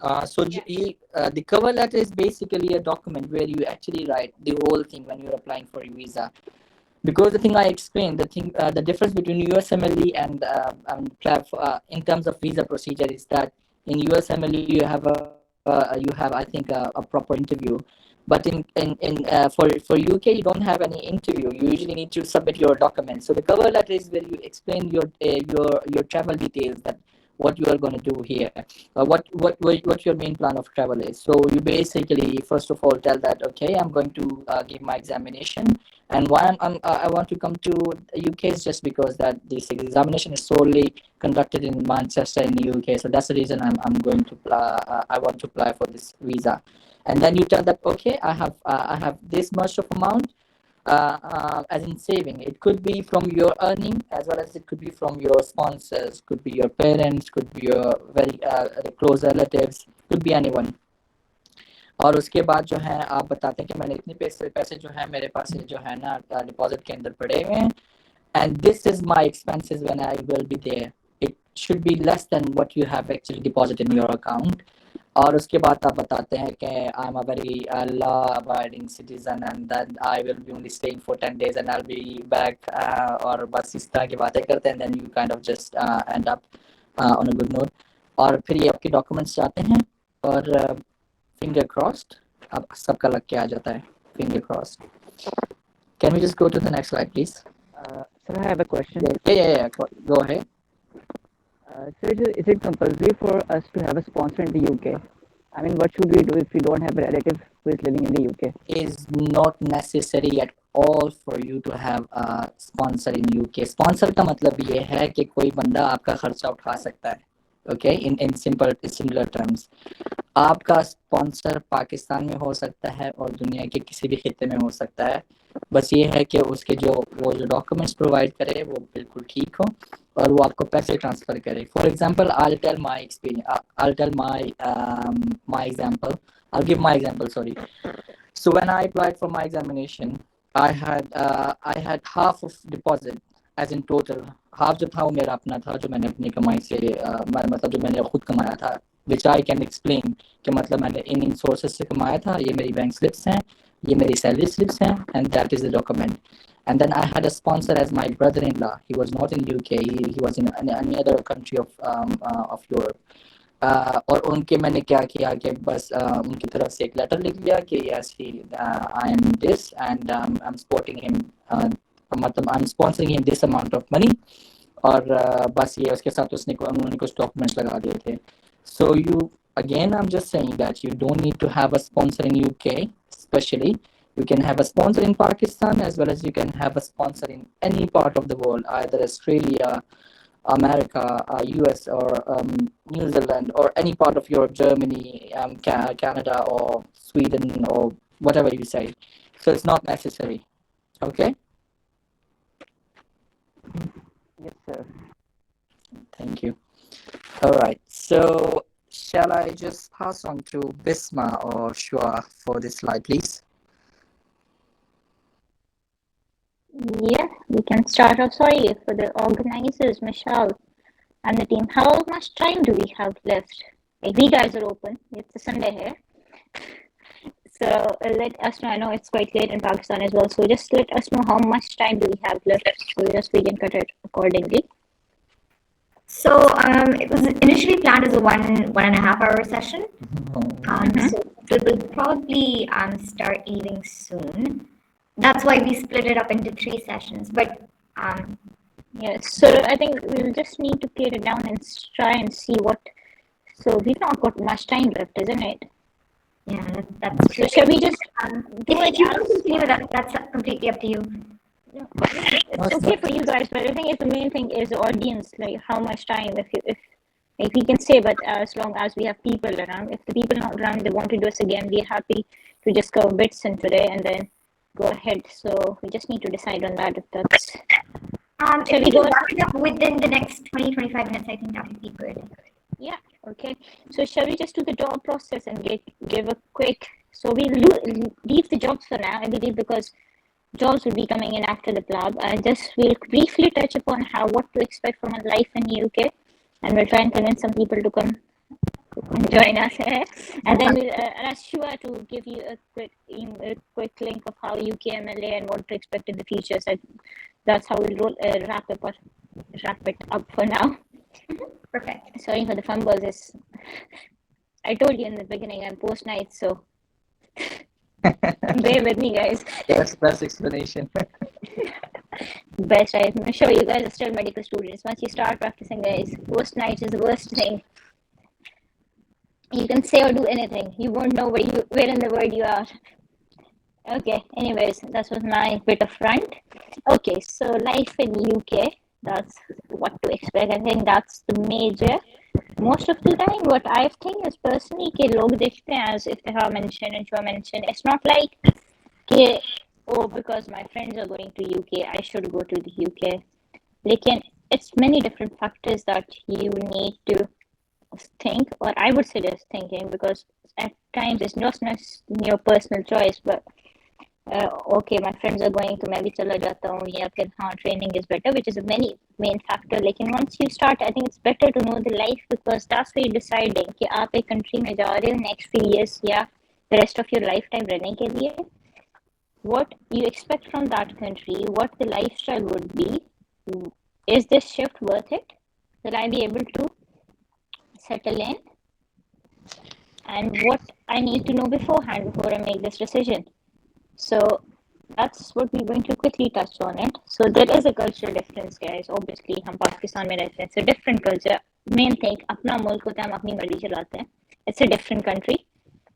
The cover letter is basically a document where you actually write the whole thing when you're applying for a visa. Because the thing I explained, the difference between USMLE and PLAB in terms of visa procedure is that in USMLE you have I think a proper interview, but for UK you don't have any interview. You usually need to submit your documents. So the cover letter is where you explain your travel details, that what you are going to do here, what your main plan of travel is. So you basically first of all tell that, okay, I'm going to give my examination, and why I want to come to UK is just because that this examination is solely conducted in Manchester in the UK. So that's the reason I'm going to I want to apply for this visa. And then you tell that, okay, I have this much of amount as in saving. It could be from your earning as well as it could be from your sponsors, could be your parents, could be your very close relatives, could be anyone. और उसके बाद जो है आप बताते हैं कि मैंने इतने पैसे जो है मेरे पास जो है ना डिपॉजिट के अंदर पड़े हुए हैं, and this is my expenses when I will be there. It should be less than what you have actually deposited in your account. और उसके बाद आप बताते हैं कि I'm a very law-abiding citizen and that I will be only staying for 10 days and I'll be back. और बस इस तरह की बातें करते हैं, then you kind of just end up on a good note. और फिर ये आपके documents जाते हैं और finger crossed अब सबका लग के आ जाता है. Finger crossed. Can we just go to the next slide, please? Sir, I have a question. Yeah. Go ahead. Sir, is it compulsory for us to have a sponsor in the UK? I mean, what should we do if we don't have a relative who is living in the UK? Is not necessary at all for you to have a sponsor in UK. Sponsor का मतलब ये है कि कोई बंदा आपका खर्चा उठा सकता है. Okay, in similar terms. आपका स्पॉन्सर पाकिस्तान में हो सकता है और दुनिया के किसी भी खित्ते में हो सकता है. बस ये है कि उसके जो डॉक्यूमेंट्स प्रोवाइड करे वो बिल्कुल ठीक हो और वो आपको पैसे ट्रांसफर करे. For example, I'll tell my experience. I'll tell my example. I'll give my example. Sorry. So when I applied for my examination, I had half of deposit, as in total. Half जो था वो मेरा अपना था, जो मैंने अपनी कमाई से मतलब जो मैंने खुद कमाया था, which I can explain कि मतलब मैंने इन सोर्सेस से कमाया था. ये मेरी बैंक स्लिप्स हैं, ये मेरी सैलरी स्लिप्स हैं, and that is the document. And then I had a sponsor as my brother-in-law. He was not in UK. He was in any other country of Europe. और उनके मैंने क्या किया कि बस उनकी तरफ से एक लेटर लिख लिया कि yes, I am this and I'm supporting him. मतलब I'm sponsoring him this amount of money. और बस ये उसके साथ उन्होंने कुछ डॉक्यूमेंट्स लगा दिए थे. So I'm just saying that you don't need to have a sponsor in UK especially. You can have a sponsor in Pakistan as well as you can have a sponsor in any part of the world, either Australia, America, US or New Zealand or any part of Europe, Germany, Canada or Sweden or whatever you say. So it's not necessary. Okay? Yes, sir. Thank you. All right. So shall I just pass on to Bisma or Shua for this slide, please? Yeah, we can start off. Sorry, for the organizers, Michelle and the team, how much time do we have left? Like, we guys are open. It's a Sunday here. So let us know. I know it's quite late in Pakistan as well. So just let us know how much time do we have left. So just we can cut it accordingly. So it was initially planned as a 1.5 hour session. So we will probably start eating soon. That's why we split it up into 3 sessions. But yes, so I think we'll just need to clear it down and try and see what. So we've not got much time left, isn't it? Yeah, that's true. So shall we just if you want to continue with that, that's completely up to you. It's okay for you guys, but I think the main thing is the audience, like how much time, if we can say, but as long as we have people around. If the people not around, they want to do us again, we're happy to just cover bits in today and then go ahead. So we just need to decide on that if that's. If we wrap it up within the next 20-25 minutes, I think that would be good. Yeah. Okay. So shall we just do the job process and give a quick? So we'll leave the jobs for now, I believe, because jobs will be coming in after the PLAB. We'll briefly touch upon what to expect from a life in the UK, and we'll try and convince some people to come and join us. And then we'll ask Shua to give you a quick link of how UKMLA and what to expect in the future. So that's how we'll wrap it up for now. Perfect. Sorry for the fumbles. I told you in the beginning I'm post night, so bear with me, guys. Yes, best explanation. Best, I'm sure you guys are still medical students. Once you start practicing, guys, post night is the worst thing. You can say or do anything. You won't know where in the world you are. Okay, anyways, that was my bit of rant. Okay, so life in UK, that's what to expect. I think that's the major. Most of the time, what I think is personally कि लोग देखते हैं as if they have mentioned and Shua mentioned. It's not like कि, oh, because my friends are going to UK, I should go to the UK. Lekin, it's many different factors that you need to think, or I would suggest thinking, because at times it's not your personal choice, but okay, my friends are going to, मैं भी चला जाता हूँ, या फिर हाँ, training is better, which is a main factor. लेकिन once you start, I think it's better to know the life, because that's where you're deciding कि आप एक country में जा रहे हो next few years या the rest of your lifetime रहने के लिए. What you expect from that country, what the lifestyle would be. Is this shift worth it? Will I be able to settle in? And what I need to know beforehand before I make this decision. So that's what we're going to quickly touch on it. So there is a cultural difference, guys. Obviously, हम पाकिस्तान में रहते हैं. It's a different culture. Main thing, अपना मुल्क होता है, हम अपनी मर्जी चलाते हैं. It's a different country.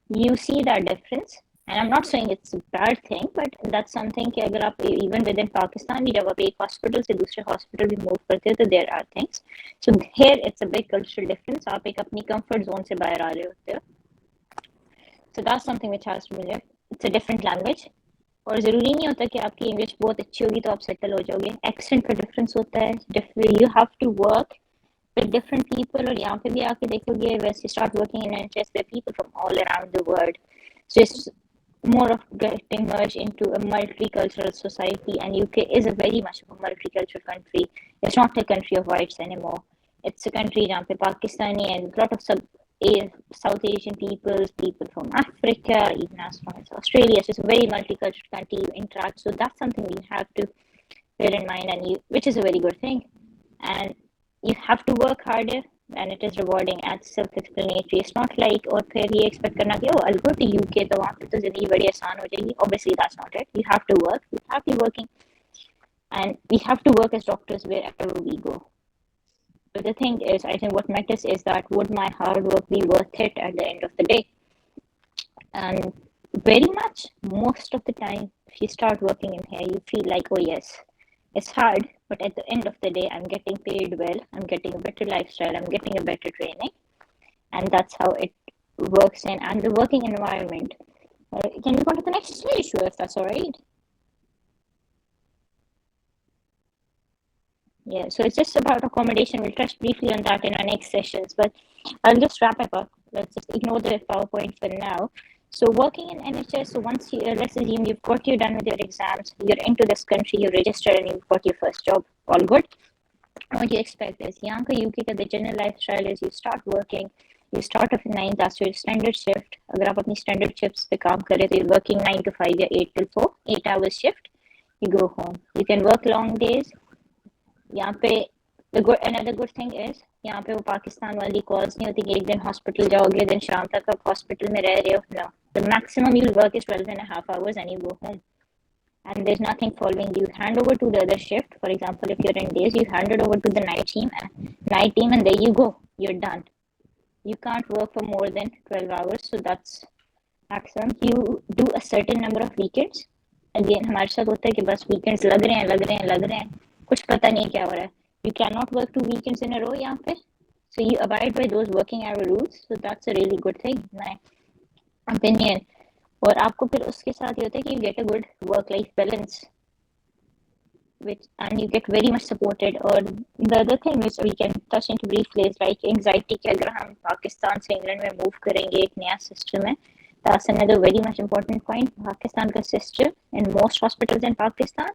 You see that difference. And I'm not saying it's a bad thing, but that's something कि अगर आप even within Pakistan, जब आप एक hospital से दूसरे hospital भी move करते हो, तो there are things. So here it's a big cultural difference. आप एक अपनी comfort zone से बाहर आ रहे होते हो. So that's something which has to be there. It's a different language. और ज़रूरी नहीं होता कि आपकी इंग्लिश बहुत अच्छी होगी तो आप सेटल हो जाओगे. एक्सेंट का डिफरेंस होता है. You have to work with different people. और यहाँ पे भी आके देखोगे, वैसे start working in NHS, there are people from all around the world. So it's more of getting merged into a multicultural society, and UK is a very much of a multicultural country. It's not a country of whites anymore. It's a country जहाँ पे Pakistani and a lot of South Asian people from Africa, even as far as Australia. So it's a very multicultural country. You interact, so that's something you have to bear in mind, and which is a very good thing. And you have to work harder, and it is rewarding and self-explanatory. It's not like और फिर ये expect करना कि oh, I'll go to UK तो वहाँ पे तो ज़िंदगी बड़ी आसान हो जाएगी. Obviously, that's not it. You have to work. You have to be working, and we have to work as doctors wherever we go. But the thing is, I think what matters is that would my hard work be worth it at the end of the day? And very much, most of the time, if you start working in here, you feel like, oh yes, it's hard, but at the end of the day, I'm getting paid well, I'm getting a better lifestyle, I'm getting a better training, and that's how it works in, and the working environment. Can we go to the next issue, if that's all right? Yeah, so it's just about accommodation. We'll touch briefly on that in our next sessions, but I'll just wrap it up. Let's just ignore the PowerPoint for now. So working in NHS, so once let's assume you're done with your exams, you're into this country, you're registered, and you've got your first job, all good. What you expect is, यहाँ का UK का the general lifestyle is you start working, you start off at 9, that's your standard shift. अगर आप अपनी standard shifts पे काम कर रहे तो you're working 9 to 5 या 8 till 4, 8 hours shift, you go home. You can work long days. यहाँ पे another good thing is यहाँ पे वो पाकिस्तान वाली calls नहीं होती कि एक दिन hospital जाओगे दिन शाम तक आप hospital में रह रहे हो. No, the maximum you'll work is 12.5 hours and you go home, and there's nothing following you. Hand over to the other shift. For example, if you're in days, you hand it over to the night team, and there you go, you're done. You can't work for more than 12 hours, so that's maximum. You do a certain number of weekends. Again, हमारे साथ होता है कि बस weekends लग रहे हैं कुछ पता नहीं क्या हो रहा है. You cannot work 2 weekends in a row यहाँ पे, so you abide by those working hour rules. So that's a really good thing, my opinion. और आपको फिर उसके साथ ये होता है कि you get a good work-life balance, and you get very much supported. Or the other thing which we can touch into briefly is like anxiety कि अगर हम पाकिस्तान से इंग्लैंड में move करेंगे एक नया system है, that's another very much important point. Pakistan का system in most hospitals in Pakistan,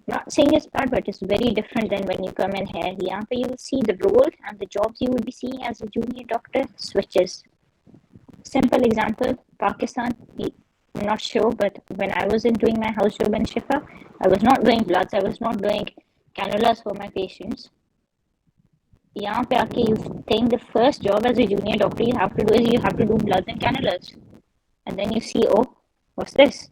Not saying it's bad, but it's very different than when you come in here. यहाँ पे you will see the role and the jobs you would be seeing as a junior doctor switches. Simple example, Pakistan, I'm not sure, but when I was doing my house job in Shifa, I was not doing bloods, I was not doing cannulas for my patients. यहाँ पे आके you think the first job as a junior doctor you have to do is you have to do bloods and cannulas. And then you see, oh, what's this?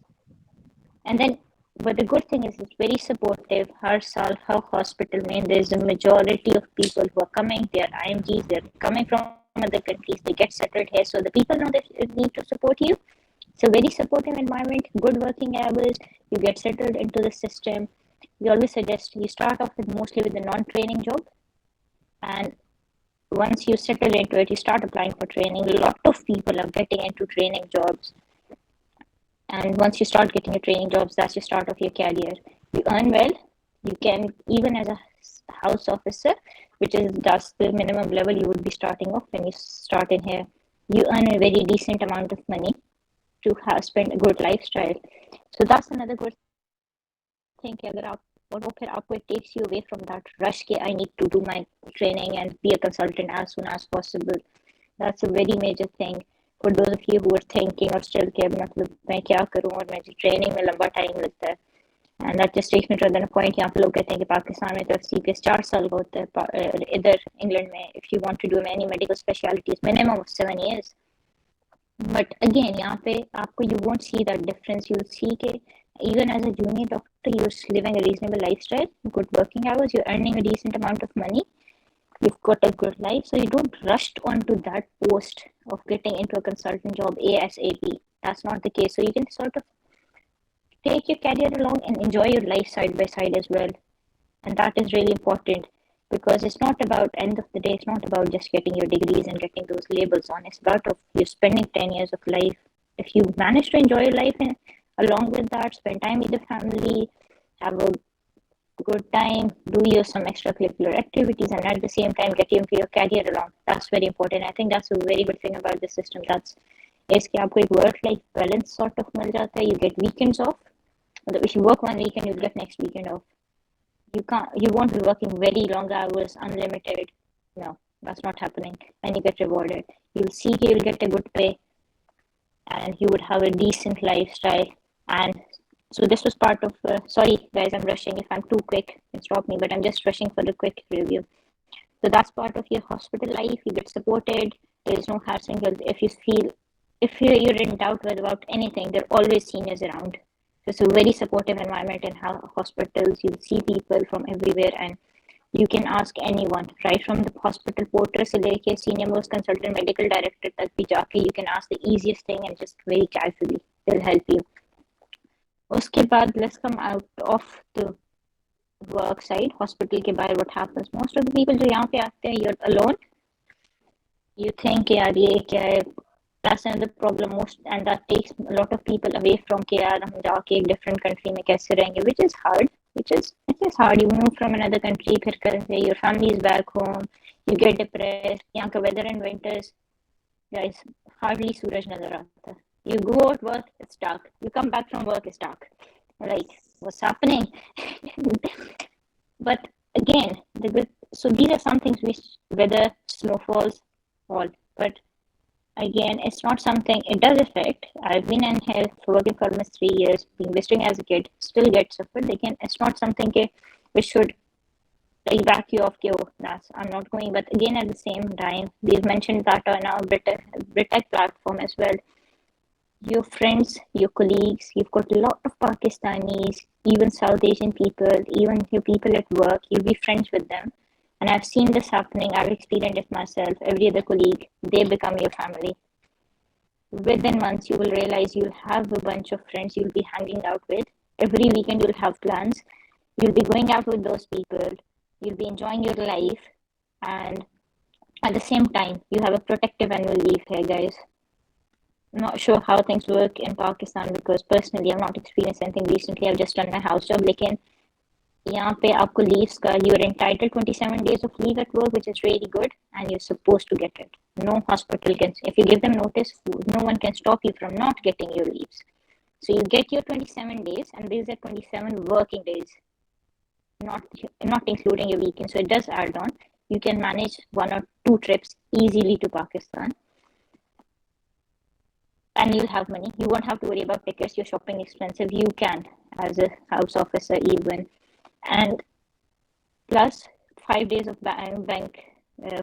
And then, but the good thing is it's very supportive. Har saal, har hospital mein, there's a majority of people who are coming, they are IMGs, they're coming from other countries, they get settled here. So the people know they need to support you. It's a very supportive environment, good working hours, you get settled into the system. We always suggest you start off with mostly with a non-training job. And once you settle into it, you start applying for training. A lot of people are getting into training jobs. And once you start getting your training jobs, that's the start of your career. You earn well. You can, even as a house officer, which is that's the minimum level you would be starting off when you start in here. You earn a very decent amount of money to spend a good lifestyle. So that's another good thing. अगर आप और वो फिर आपको it takes you away from that rush के I need to do my training and be a consultant as soon as possible. That's a very major thing. For those of you who are thinking or still कि मतलब मैं क्या करूँ और मुझे training में लंबा टाइम लगता है, and that just takes me to another point. यहाँ पे लोग कहते हैं कि पाकिस्तान में तो CPS 4 साल का होता है, इधर इंग्लैंड में if you want to do any medical specialties minimum of 7 years. But again यहाँ पे आपको you won't see that difference. You'll see कि even as a junior doctor you're living a reasonable lifestyle, good working hours, you're earning a decent amount of money. You've got a good life, so you don't rush onto that post of getting into a consultant job ASAP. That's not the case. So you can sort of take your career along and enjoy your life side by side as well. And that is really important because it's not about, end of the day, it's not about just getting your degrees and getting those labels on. It's about you spending 10 years of life. If you manage to enjoy your life and along with that, spend time with your family, have a good time, do some extracurricular activities, and at the same time get into your career along. That's very important. I think that's a very good thing about the system. That's is कि आपको एक work-life balance sort of मिल जाता है. You get weekends off. If you work one weekend, you'll get next weekend off. You won't be working very long hours, unlimited. No, that's not happening. And you get rewarded. You'll get a good pay, and you would have a decent lifestyle. And so this was part of, sorry guys, I'm rushing. If I'm too quick, you can stop me, but I'm just rushing for the quick review. So that's part of your hospital life. You get supported. There is no hassling. If you're in doubt about anything, there are always seniors around. So it's a very supportive environment in hospitals. You'll see people from everywhere and you can ask anyone, right from the hospital porter से लेके senior most consultant medical director तक भी जाके you can ask the easiest thing and just very casually they'll help you. उसके बाद let's come out of the work side. Hospital के बाहर what happens? Most of the people जो यहाँ पे आते हैं, you're alone. You think यार ये क्या है? That's another problem most, and that takes a lot of people away from कि यार हम जाके एक different country में कैसे रहेंगे, which is hard. It is hard. You move from another country, फिर करके your family is back home. You get depressed. यहाँ का weather in winters, guys, hardly सूरज नजर आता. You go out work, it's dark. You come back from work, it's dark. Like, what's happening? But again, so these are some things which weather, snowfalls, all. But again, it's not something, it does affect. I've been in here working for almost 3 years, being visiting as a kid, still get suffered. Again, it's not something which should like back you off. I'm not going. But again, at the same time, we've mentioned that on our Britak platform as well. Your friends, your colleagues, you've got a lot of Pakistanis, even South Asian people, even your people at work, you'll be friends with them. And I've seen this happening. I've experienced it myself. Every other colleague, they become your family. Within months, you will realize you'll have a bunch of friends you'll be hanging out with. Every weekend, you'll have plans. You'll be going out with those people. You'll be enjoying your life. And at the same time, you have a protective annual leave here, guys. I'm not sure how things work in Pakistan because personally, I've not experienced anything recently. I've just done my house job. Lekin यहाँ पे आपको leaves का, you're entitled 27 days of leave at work, which is really good, and you're supposed to get it. No hospital can, if you give them notice, no one can stop you from not getting your leaves. So you get your 27 days, and these are 27 working days. not including your weekend. So it does add on. You can manage 1 or 2 trips easily to Pakistan, and you'll have money. You won't have to worry about tickets. Your shopping expensive. You can as a house officer even, and plus 5 days of bank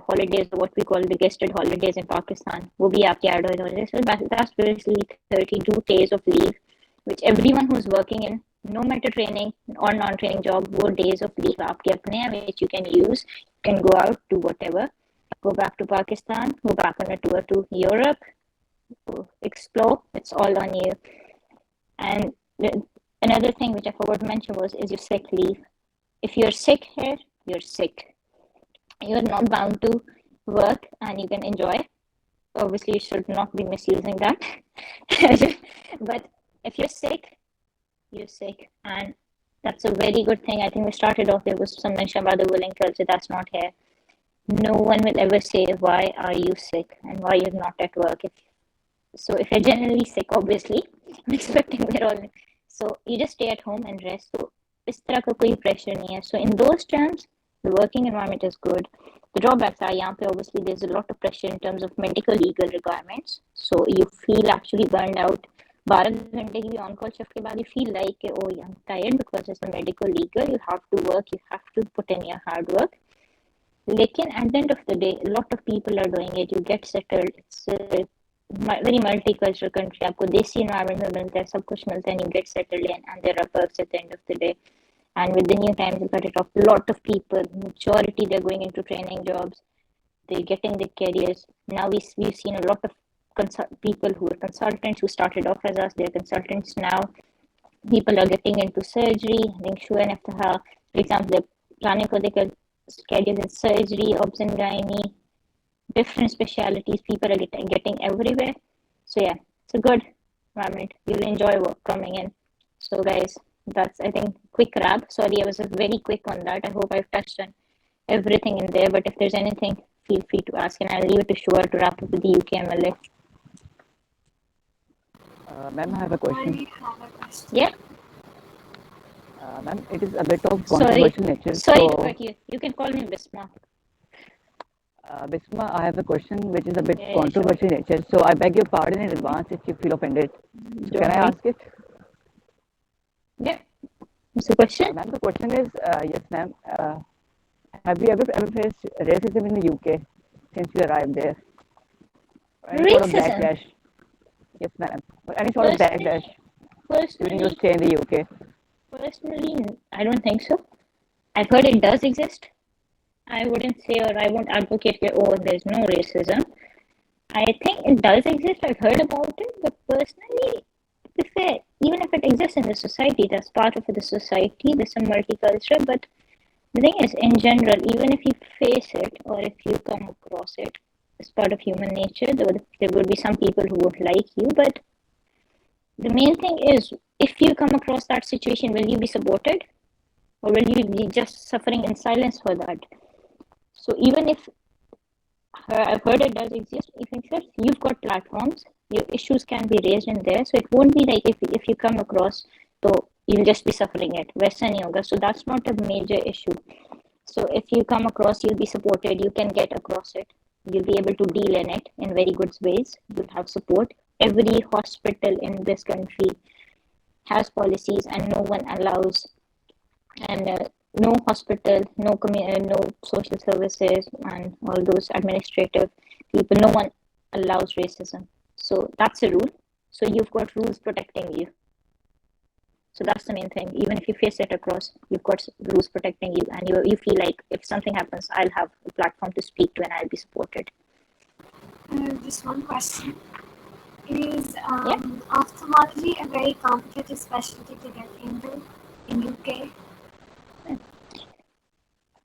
holidays, what we call the guested holidays in Pakistan, will be aapke add ho jaye. So that's basically 32 days of leave, which everyone who's working in, no matter training or non-training job, wo days of leave aapke apne hain, which you can use. You can go out, do whatever, go back to Pakistan, go back on a tour to Europe, explore. It's all on you. And another thing which I forgot to mention is your sick leave. If you're sick here, you're sick. You're not bound to work and you can enjoy. Obviously, you should not be misusing that. But if you're sick, you're sick. And that's a very good thing. I think we started off, there was some mention about the willing culture. That's not here. No one will ever say, why are you sick and why you're not at work. So if you're generally sick, obviously, I'm expecting we're all. So you just stay at home and rest. So इस तरह का कोई pressure नहीं है. So in those terms, the working environment is good. The drawbacks are यहाँ पे obviously there's a lot of pressure in terms of medical legal requirements. So you feel actually burned out. 12 घंटे की on call shift के बाद you feel like oh yeah, I'm tired because it's a medical legal. You have to work. You have to put in your hard work. लेकिन at the end of the day, a lot of people are doing it. You get settled. It's a very multicultural country. आपको देसी environment में मिलता है, सब कुछ मिलता है, and you get settled in, and there are perks at the end of the day. And with the new times, you cut it off. A lot of people, majority, they're going into training jobs. They're getting their careers. Now we've seen a lot of people who are consultants who started off as us. They're consultants now. People are getting into surgery. I think for example, they're planning for their careers in surgery, obs and gynae, different specialities. People are getting everywhere. So yeah, it's a good environment. You'll enjoy work coming in. So guys, that's, I think, quick wrap. Sorry, I was very quick on that. I hope I've touched on everything in there. But if there's anything, feel free to ask, and I'll leave it to Shua to wrap up with the UKMLA. Ma'am, I have a question. Yeah. Ma'am, it is a bit of controversial nature. Sorry to cut you. You can call me Bisma. Bisma, I have a question which is a bit Yeah, controversial nature. So I beg your pardon in advance if you feel offended. So can I ask it? Yeah. What's the question? Ma'am, the question is, yes, ma'am. Have you ever faced racism in the UK since you arrived there? Any sort of backlash? Yes, ma'am. Any sort of backlash during your stay in the UK? Personally, I don't think so. I've heard it does exist. I wouldn't say, or I won't advocate that, oh, there's no racism. I think it does exist. I've heard about it, but personally, to be fair, even if it exists in the society, that's part of the society. There's some multicultural, but the thing is, in general, even if you face it or if you come across it, it's part of human nature. There would be some people who won't like you, but the main thing is, if you come across that situation, will you be supported, or will you be just suffering in silence for that? So even if I've heard it does exist, you've got platforms, your issues can be raised in there, so it won't be like if you come across, so you'll just be suffering it. Western yoga, so that's not a major issue. So if you come across, you'll be supported, you can get across it, you'll be able to deal in it in very good ways, you'll have support. Every hospital in this country has policies, and no one allows, and no hospital, no social services, and all those administrative people, no one allows racism. So that's a rule. So you've got rules protecting you. So that's the main thing. Even if you face it across, you've got rules protecting you, and you feel like if something happens, I'll have a platform to speak to and I'll be supported. Just one question. Is ophthalmology a very competitive specialty to get into in UK?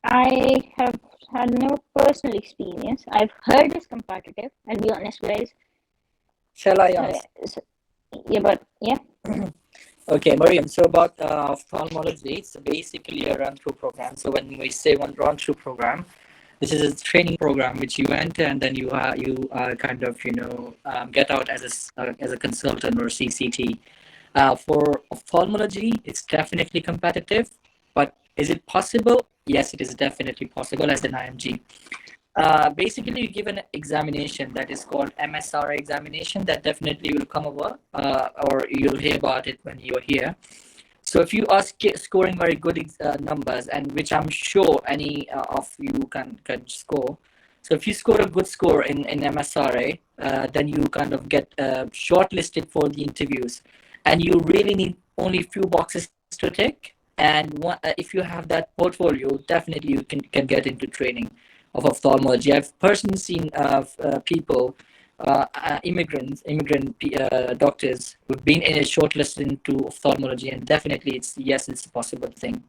I have had no personal experience. I've heard it's competitive. I'll be honest, guys. Shall I ask? Yeah. Okay, Mariam. So about ophthalmology, it's basically a run-through program. So when we say one run-through program, this is a training program which you enter, and then you kind of get out as a consultant or CCT. For ophthalmology, it's definitely competitive, but Is it possible? Yes, it is definitely possible as an IMG. Basically, you give an examination that is called MSRA examination that definitely will come over, or you'll hear about it when you're here. So if you are scoring very good numbers, and which I'm sure any of you can score. So if you score a good score in MSRA, then you kind of get shortlisted for the interviews, and you really need only few boxes to tick. And if you have that portfolio, definitely you can get into training of ophthalmology. I've personally seen people, immigrant doctors who've been in a shortlisted into ophthalmology, and definitely it's a possible thing.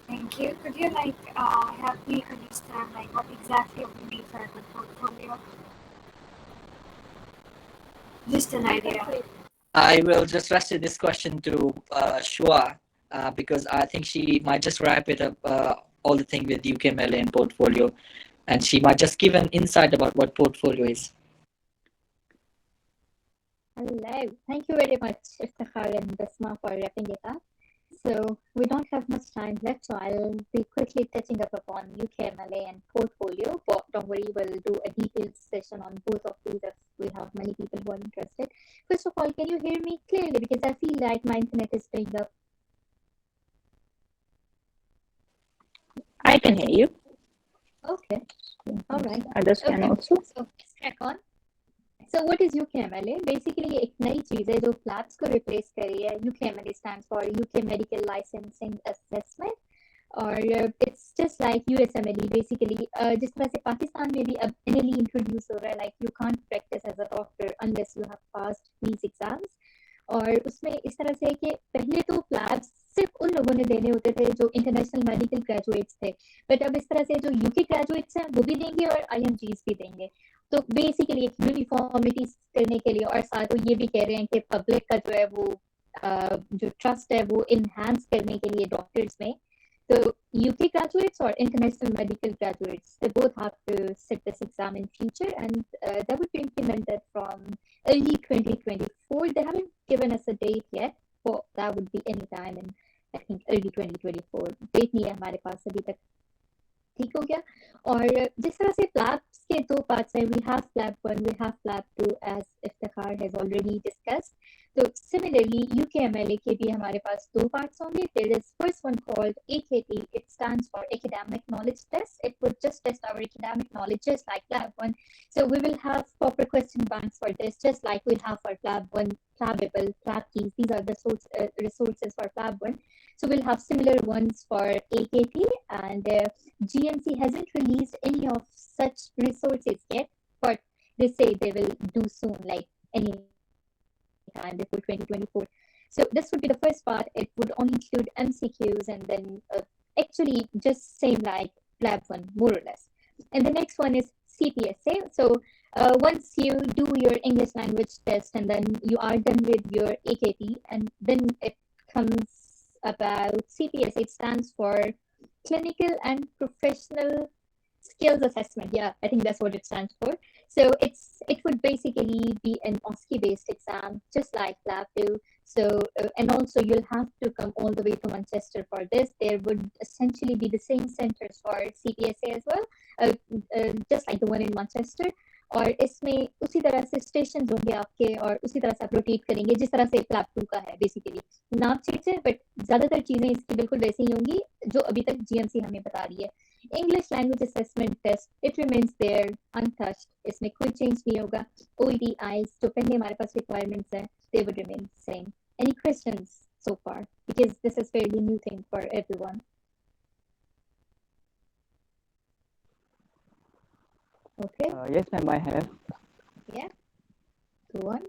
Thank you. Could you help me understand what exactly would be for the portfolio? Just an idea. I will just rest this question to Shua, because I think she might just wrap it up all the thing with UKMLA and portfolio, and she might just give an insight about what portfolio is. Hello. Thank you very much, Iftikhar and Basma, for wrapping it up. So we don't have much time left, so I'll be quickly touching up upon UKMLA and portfolio. But don't worry, we'll do a detailed session on both of these if we have many people who are interested. First of all, can you hear me clearly? Because I feel like my internet is playing up. I can hear you. Okay. All right. Others can also. So let's crack on. So what is UKMLA? Basically एक नई चीज़ है जो PLABs को replace करी है. UKMLA stands for UK Medical Licensing Assessment, और it's just like USMLE basically. जिस तरह से पाकिस्तान में भी अब NLE introduce हो रहा है, like you can't practice as a doctor unless you have passed these exams. और उसमें इस तरह से कि पहले तो PLABs सिर्फ उन लोगों ने देने होते थे जो इंटरनेशनल मेडिकल ग्रेजुएट्स थे, बट अब इस तरह से जो यूके ग्रेजुएट्स हैं वो भी देंगे और IMGs भी देंगे. तो बेसिकली एक यूनिफॉर्मिटी करने के लिए, और साथ वो ये भी कह रहे हैं कि पब्लिक का जो है वो जो ट्रस्ट है वो इनहांस करने के लिए डॉक्टर्स में. So UK graduates or international medical graduates, they both have to sit this exam in future, and that would be implemented from early 2024. They haven't given us a date yet, but that would be any time in I think early 2024. Date नहीं है हमारे पास अभी तक. ठीक हो गया. और जिस तरह से PLABs के दो पार्ट्स हैं, we have PLAB 1, we have PLAB 2, as Iftikhar has already discussed. So similarly, UKMLA के भी हमारे पास दो parts होंगे. There is first one called AKT. It stands for Academic Knowledge Test. It would just test our academic knowledge, just like PLAB 1. So we will have proper question banks for this, just like we have for PLAB 1, PLABable, PLABKeys. These are the resources for PLAB 1. So we'll have similar ones for AKT, and GMC hasn't released any of such resources yet, but they say they will do soon, like any time before 2024. So this would be the first part. It would only include MCQs, and then actually just same like PLAB 1, more or less. And the next one is CPSA. So once you do your English language test, and then you are done with your AKT, and then it comes about CPSA. It stands for Clinical and Professional Skills Assessment. Yeah, I think that's what it stands for. So it would basically be an OSCE based exam, just like PLAB 2. So and also you'll have to come all the way to Manchester for this. There would essentially be the same centers for CPSA as well, just like the one in Manchester. और इसमें उसी तरह से station होंगे आपके, और उसी तरह से आप रोटेट करेंगे जिस तरह से PLAB 2 का है. बेसिकली नाम चीज है, बट ज्यादातर चीजें इसकी बिल्कुल वैसी ही होंगी जो अभी तक GMC हमें बता रही है. English language assessment test, it remains there untouched. इसमें कोई चेंज नहीं होगा. OEDIs जो पहले हमारे पास requirements हैं, they would remain same. Any questions so far? Because this is fairly new thing for everyone. Okay. Yes, ma'am, I have. Yeah. Go on.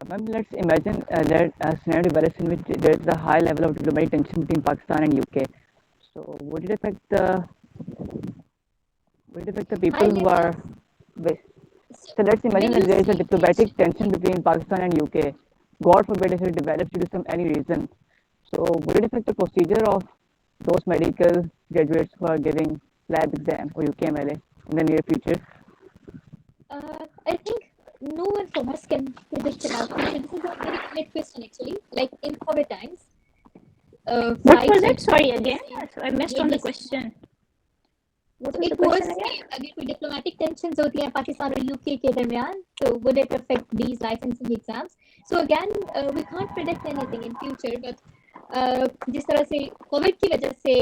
Ma'am, let's imagine that a scenario develops in which there is a high level of diplomatic tension between Pakistan and UK. So would it affect the people who are based? So let's imagine that there is a diplomatic tension between Pakistan and UK. God forbid if it develops due to any reason. So would it affect the procedure of those medical graduates who are giving PLAB exam or UKMLA in the near future? I think no one from us can predict about future. This is a very valid question actually. Like in COVID times, What was flights it? Sorry, again. I missed on the Yes. question. What was It the was question again? अगर कोई diplomatic tensions होती हैं पाकिस्तान और UK के दरमियान, so would it affect these licensing exams? So again, we can't predict anything in future, but जिस तरह से कोविड की वजह से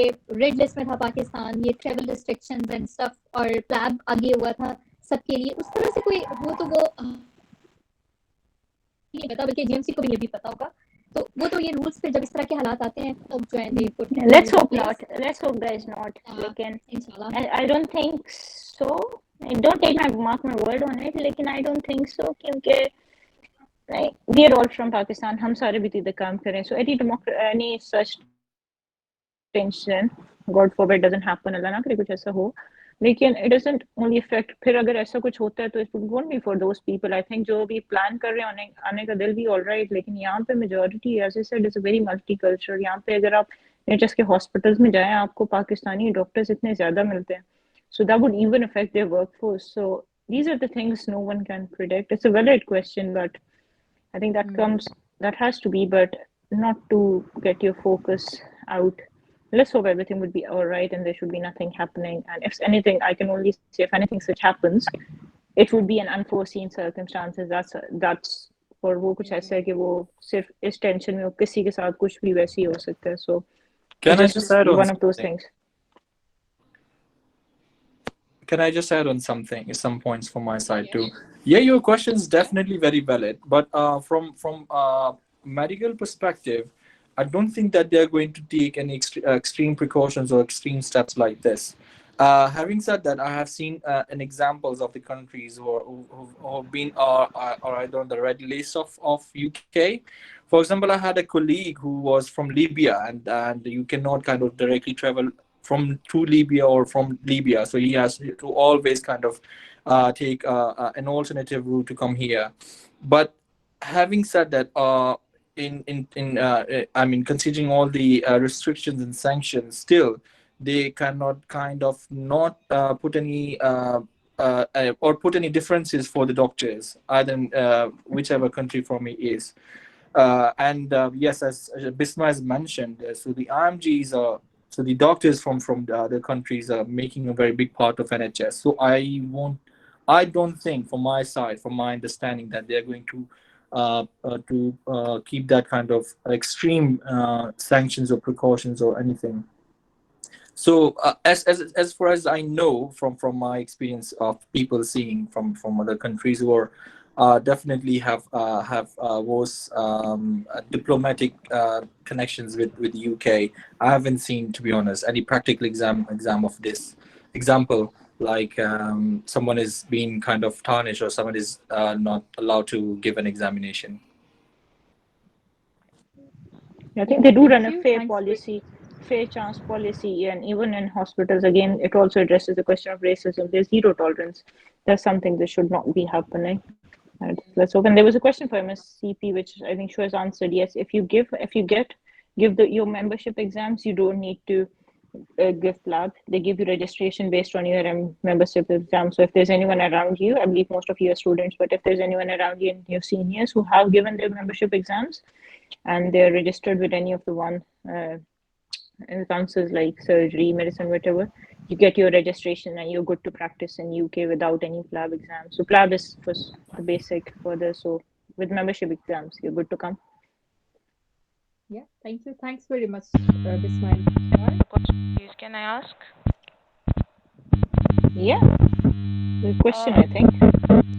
रेड लिस्ट में था पाकिस्तान, ये ट्रैवल रिस्ट्रिक्शंस एंड स्टफ और प्लैब आगे हुआ था सबके लिए, उस तरह से कोई वो तो वो नहीं पता, बल्कि जेएमसी को भी ये भी पता होगा. तो वो तो ये रूल्स पे जब इस तरह के हालात आते हैं तब जो है they put Let's into hope place. not. Let's hope guys not. लेकिन इंशाल्लाह. I don't think so. Don't take my mark my word on it. लेकिन I don't think so क्योंकि like we are all from Pakistan. हम सारे भी इधर काम करें. So any such tension, God forbid, doesn't happen. अल्लाह ना करे कुछ ऐसा हो. लेकिन it doesn't only affect. फिर अगर ऐसा कुछ होता है तो it won't be for those people. I think जो भी plan कर रहे हैं आने का they'll be all right. लेकिन यहाँ पे majority, as I said, is a very multicultural. यहाँ पे अगर आप NHS के hospitals में जाएं, आपको पाकिस्तानी doctors इतने ज़्यादा मिलते हैं. So that would even affect their workforce. So these are the things no one can predict. It's a valid question, but I think that has to be, but not to get your focus out. Let's hope everything would be all right and there should be nothing happening. And if anything, I can only say if anything such happens, it would be an unforeseen circumstances. That's और वो कुछ ऐसा है कि वो सिर्फ इस tension में किसी के साथ कुछ भी वैसे ही हो सकता है. So Can I it's just add on one of those something? things. Can I just add on something, some points from my side too? Yeah, your question is definitely very valid, but from medical perspective, I don't think that they're going to take any extreme precautions or extreme steps like this. Having said that, I have seen an examples of the countries who've been are either on the red list of UK. For example, I had a colleague who was from Libya, and you cannot kind of directly travel from to Libya or from Libya, so he has to always kind of take an alternative route to come here. But having said that, I mean, considering all the restrictions and sanctions, still they cannot kind of not put any or put any differences for the doctors, either whichever country for me is. And yes, as Bisma has mentioned, so the IMGs are, so the doctors from the other countries are making a very big part of NHS. So I don't think, from my side, from my understanding, that they're going to keep that kind of extreme sanctions or precautions or anything. So as far as I know from my experience of people seeing from other countries who are definitely have was diplomatic connections with the UK, I haven't seen, to be honest, any practical exam of this example, like someone is being kind of tarnished or someone is not allowed to give an examination. I think they do run a fair policy, fair chance policy, and even in hospitals, again, it also addresses the question of racism. There's zero tolerance. There's something that should not be happening. And let's hope. And there was a question for MSCP, which I think she has answered. Yes, if you give your membership exams, you don't need to give PLAB. They give you registration based on your membership exam. So if there's anyone around you, I believe most of you are students, but if there's anyone around you and your seniors who have given their membership exams, and they're registered with any of the one councils like surgery, medicine, whatever, you get your registration and you're good to practice in UK without any PLAB exams. So PLAB is was the basic for this. So with membership exams, you're good to come. Yeah, thank you. Thanks very much, Bisma. Please, can I ask? Yeah, the question, I think.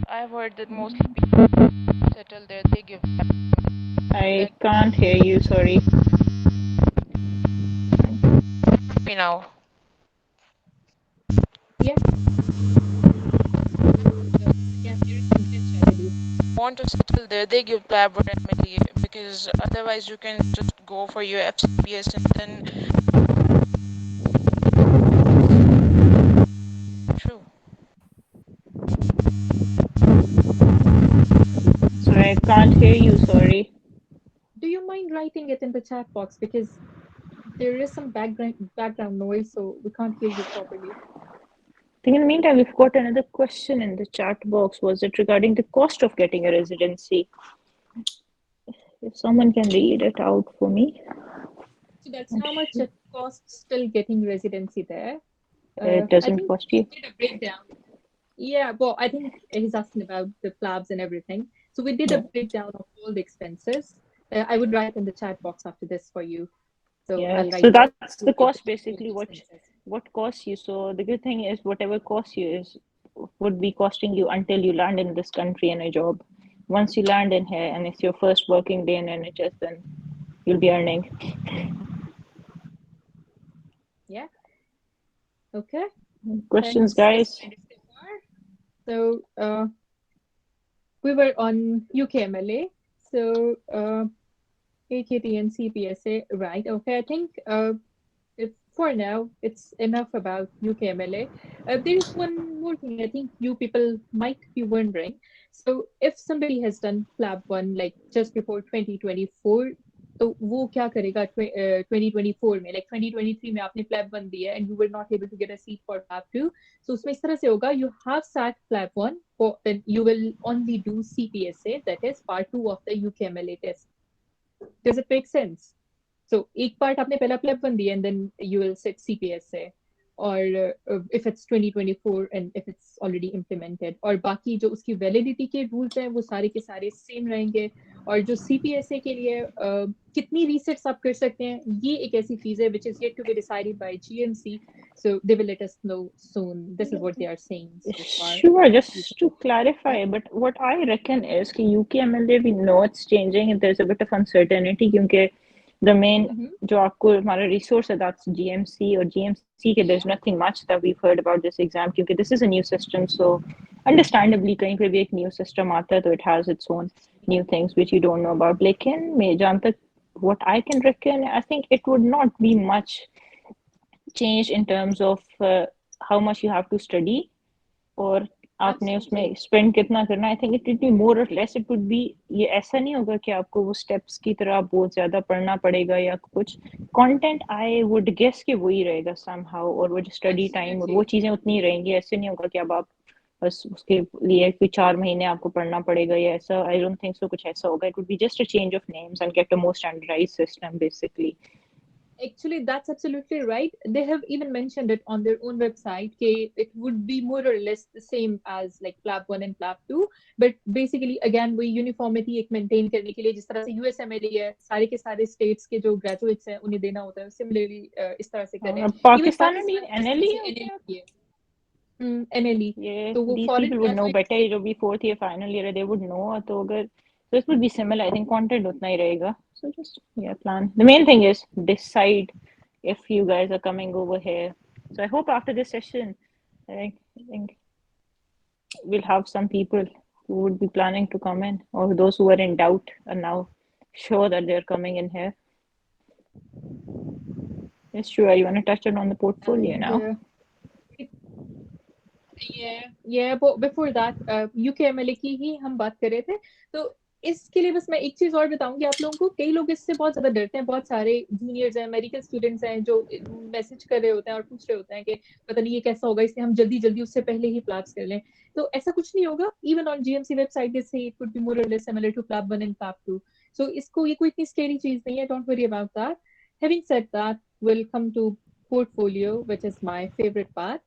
I've heard that mostly people settle there, they give. I can't hear you, sorry. Me now. Yeah. Want to settle there, they give PLAB remedy, because otherwise you can just go for your FCPS and then. True. Sorry, I can't hear you, sorry. Do you mind writing it in the chat box, because there is some background noise, so we can't hear you properly. think in the meantime, we've got another question in the chat box. Was it regarding the cost of getting a residency? If someone can read it out for me. So that's how much it costs still getting residency there. It I doesn't think cost we you. did a breakdown. Yeah, well, I think he's asking about the PLABs and everything. So we did a breakdown of all the expenses. I would write in the chat box after this for you. So Yeah, I'll write so down that's the cost basically what costs you. So the good thing is whatever costs you is would be costing you until you land in this country in a job. Once you land in here and it's your first working day in NHS, then you'll be earning. Yeah. Okay. Questions, Thanks, guys? So we were on UKMLA. So AKT and CPSA, right? Okay, I think if for now it's enough about UKMLA. There's one more thing I think you people might be wondering. So if somebody has done PLAB 1 like just before 2024, तो वो क्या करेगा 2024 में, like 2023 में आपने PLAB 1 दिया and you were not able to get a seat for PLAB 2. So उसमें इस तरह से होगा, you have sat PLAB 1, then you will only do CPSA, that is part 2 of the UKMLA test. Does it make sense? So एक part आपने पहला PLAB 1 दिया and then you will sit CPSA, or if it's 2024 and if it's already implemented, और बाकी जो उसकी validity के rules हैं वो सारे के सारे same रहेंगे, और जो CPSA के लिए कितनी resets आप कर सकते हैं, ये एक ऐसी चीज है which is yet to be decided by GMC, so they will let us know soon. This is what they are saying so far. Sure, just to clarify, but what I reckon is कि UKMLA, we know it's changing and there's a bit of uncertainty क्योंकि the main जो आपको हमारा resource है, that's GMC, और GMC के there's nothing much that we've heard about this exam क्योंकि this is a new system, so understandably कहीं पे भी एक new system आता है तो it has its own new things which you don't know about. लेकिन मैं जहाँ तक what I can reckon, I think it would not be much change in terms of how much you have to study और आपने उसमें spend कितना करना. I think it would be more or less, it would be, ये ऐसा नहीं होगा कि आपको वो steps की तरह बहुत ज़्यादा पढ़ना पड़ेगा या कुछ. Content I would guess कि वही रहेगा somehow, और वो जो study time और वो चीज़ें उतनी रहेंगी. ऐसे नहीं होगा कि अब आप बस उसके लिए कोई 4 महीने आपको पढ़ना पड़ेगा या ऐसा. I don't think so कुछ ऐसा होगा. It would be just a change of names and get a more standardized system basically. Actually, that's absolutely right. They have even mentioned it on their own website that it would be more or less the same as like PLAB 1 and PLAB 2, but basically again we uniformity एक maintain करने के लिए जिस तरह से USMLE है, सारे के सारे states के जो graduates हैं उन्हें देना होता है, similarly इस तरह से करें. पाकिस्तान में भी NLE NLE NLE Yeah, तो वो these foreign people would know graduates better. जो भी fourth year final year है, they would know. तो अगर so it would be similar. I think content उतना ही रहेगा. So just plan. The main thing is decide if you guys are coming over here. So I hope after this session, I think we'll have some people who would be planning to come in, or those who are in doubt are now sure that they're coming in here. Yes, sure. You want to touch on the portfolio now? Yeah, but before that, UKMLA की ही हम बात कर रहे थे. तो इसके लिए बस मैं एक चीज और बताऊंगी आप लोगों को. कई लोग इससे बहुत ज्यादा डरते हैं. बहुत सारे जूनियर्स हैं, मेडिकल स्टूडेंट्स हैं जो मैसेज कर रहे होते हैं और पूछ रहे होते हैं कि पता नहीं ये कैसा होगा, इसलिए हम जल्दी जल्दी उससे पहले ही प्लैब्स कर लें. तो ऐसा कुछ नहीं होगा. Even on GMC website they say it would be more और less similar to PLAB 1 and PLAB 2. So इसको ये कोई इतनी स्केरी चीज नहीं है. Don't worry about that. Having said that, will come to portfolio which is my favourite part.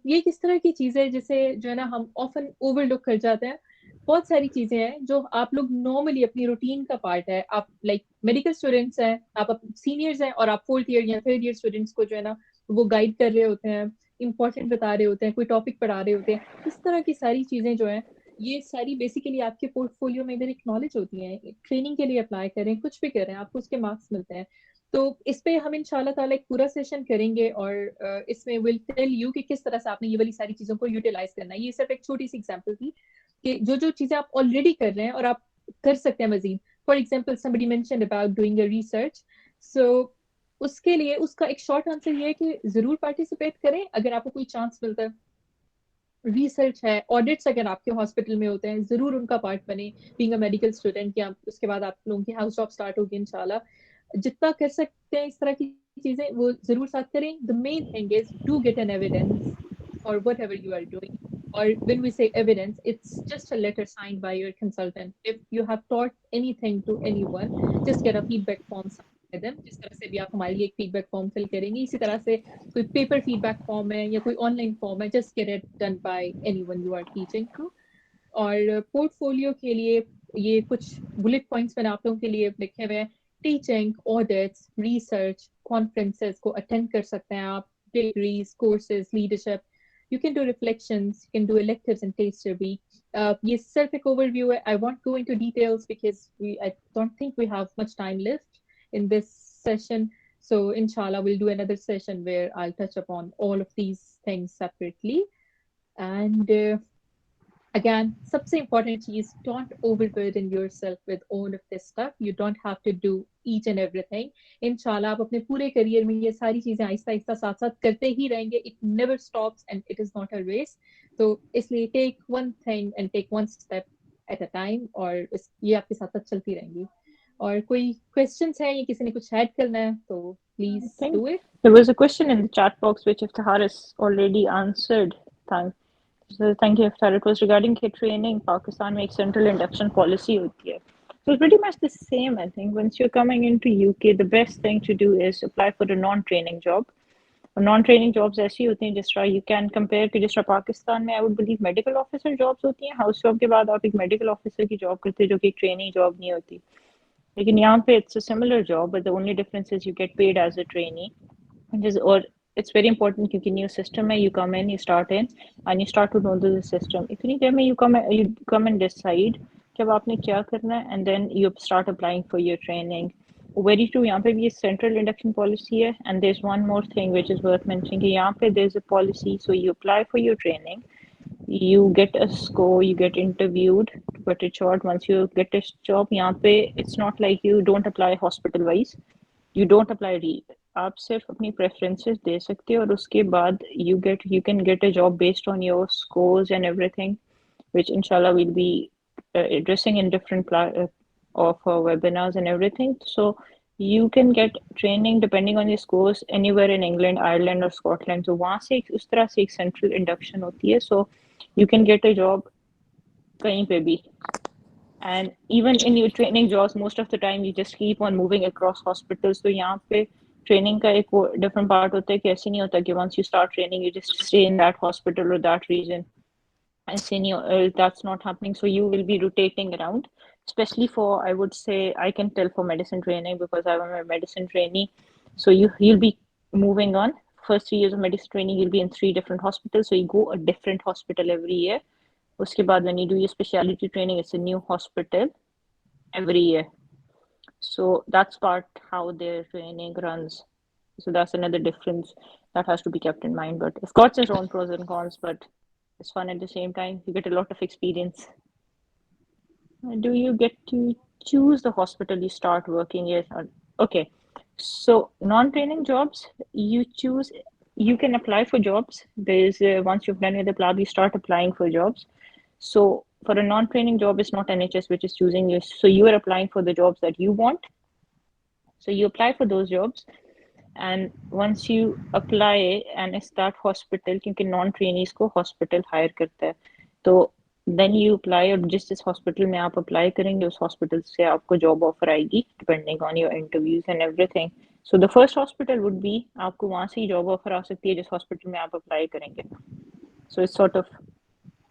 ये किस तरह की चीज है जिसे जो है ना हम ऑफन ओवरलुक कर जाते हैं. बहुत सारी चीजें हैं जो आप लोग नॉर्मली अपनी रूटीन का पार्ट है. आप लाइक मेडिकल स्टूडेंट्स हैं, आप सीनियर्स हैं और आप 4th ईयर या 3rd ईयर स्टूडेंट्स को जो है ना वो गाइड कर रहे होते हैं, इंपॉर्टेंट बता रहे होते हैं, कोई टॉपिक पढ़ा रहे होते हैं. इस तरह की सारी चीजें जो हैं ये सारी बेसिकली आपके पोर्टफोलियो में इधर एक नॉलेज होती है. ट्रेनिंग के लिए अप्लाई करें, कुछ भी करें, आपको उसके मार्क्स मिलते हैं. तो इस पे हम इंशाल्लाह ताला एक पूरा सेशन करेंगे और इसमें विल टेल यू कि किस तरह से आपने ये वाली सारी चीजों को यूटिलाइज करना है. ये सिर्फ एक छोटी सी एग्जांपल थी कि जो जो चीजें आप ऑलरेडी कर रहे हैं और आप कर सकते हैं Majid. For example somebody mentioned about doing a research. So उसके लिए उसका एक शॉर्ट आंसर ये है कि जरूर पार्टिसिपेट करें अगर आपको कोई चांस मिलता है. रिसर्च है, ऑडिट्स अगर आपके हॉस्पिटल में होते हैं जरूर उनका पार्ट बने. बीइंग अ मेडिकल स्टूडेंट या उसके बाद आप लोगों की हाउस जॉब स्टार्ट होगी इंशाल्लाह. जितना कर सकते हैं इस तरह की चीजें वो जरूर साथ करें. The main thing is do get an evidence or whatever you are doing. Or when we say evidence, it's just a letter signed by your consultant. If you have taught anything to anyone, just get a feedback form signed by them. जिस तरह से भी आप हमारे लिए एक feedback form fill करेंगे, इसी तरह से कोई paper feedback form है या कोई online form है, just get it done by anyone you are teaching to. और पोर्टफोलियो के लिए ये कुछ बुलेट पॉइंट्स मैंने आप लोगों के लिए लिखे हुए हैं. टीचिंग, ऑडिट्स, रिसर्च, कॉन्फ्रेंसेस को अटेंड कर सकते हैं आप, degrees, courses, leadership. You can do reflections, you can do electives and taster week. Yes, self एक overview. I won't go into details because I don't think we have much time left in this session. So inshallah, we'll do another session where I'll touch upon all of these things separately. And again, सबसे important चीज, don't overburden yourself with all of this stuff. You don't have to do each and everything. Inshallah, आप अपने पूरे career में ये सारी चीजें आहिस्ता आहिस्ता साथ साथ करते ही रहेंगे. It never stops and it is not a race. तो इसलिए take one thing and take one step at a time, और ये आपके साथ साथ चलती रहेंगी. और कोई questions है या किसी ने कुछ add करना है तो please do it. There was a question in the chat box which Iftihar has already answered. So thank you, Iftihar. It was regarding कि training Pakistan में एक central induction policy होती है. So it's pretty much the same, I think. Once you're coming into UK, the best thing to do is apply for a non-training job. Non-training jobs ऐसी होती हैं जिस तरह you can compare कि जिस तरह पाकिस्तान में I would believe medical officer jobs होती हैं. House job के बाद आप एक medical officer की job करते हैं जो कि एक training job नहीं होती. लेकिन यहाँ पे it's a similar job, but the only difference is you get paid as a trainee. Or it's very important क्योंकि new system है, you come in, you start in, and you start to know the system. इतनी देर में you come and decide कि अब आपने क्या करना है, and then you start applying for your training. Very true, यहाँ पे भी central induction policy है, and there's one more thing which is worth mentioning कि यहाँ पे there's a policy, so you apply for your training, you get a score, you get interviewed, to cut it short, once you get a job, यहाँ पे it's not like you don't apply hospital wise, you don't apply आप सिर्फ अपनी preferences दे सकते हो और उसके बाद you can get a job based on your scores and everything, which inshallah we'll be addressing in different webinars and everything. So you can get training depending on your scores anywhere in England, Ireland or Scotland. So वहाँ से उस तरह से एक central induction होती है. So you can get a job कहीं पे भी. And even in your training jobs, most of the time you just keep on moving across hospitals. So यहाँ पे training का एक different part होता है कि ऐसे नहीं होता कि once you start training you just stay in that hospital or that region. And senior, that's not happening. So you will be rotating around, especially for, I would say, I can tell for medicine training because I'm a medicine trainee. So you'll be moving on. First 3 years of medicine training, you'll be in 3 different hospitals. So you go a different hospital every year. Uske baad, when you do your specialty training, it's a new hospital every year. So that's part how their training runs. So that's another difference that has to be kept in mind. But of course, there's own pros and cons, but it's fun at the same time. You get a lot of experience. Do you get to choose the hospital you start working in? Okay, so non-training jobs, you can apply for jobs. There's once you've done with the PLAB, you start applying for jobs. So for a non-training job, it's not NHS which is choosing you. So you are applying for the jobs that you want. So you apply for those jobs. And once you apply and it's that hospital, क्योंकि non-trainees को hospital hire करता है, तो then you apply और जिस hospital में आप apply करेंगे उस hospital से आपको job offer आएगी depending on your interviews and everything. So the first hospital would be आपको वहाँ से ही job offer आ सकती है जिस hospital में आप apply करेंगे. So it's sort of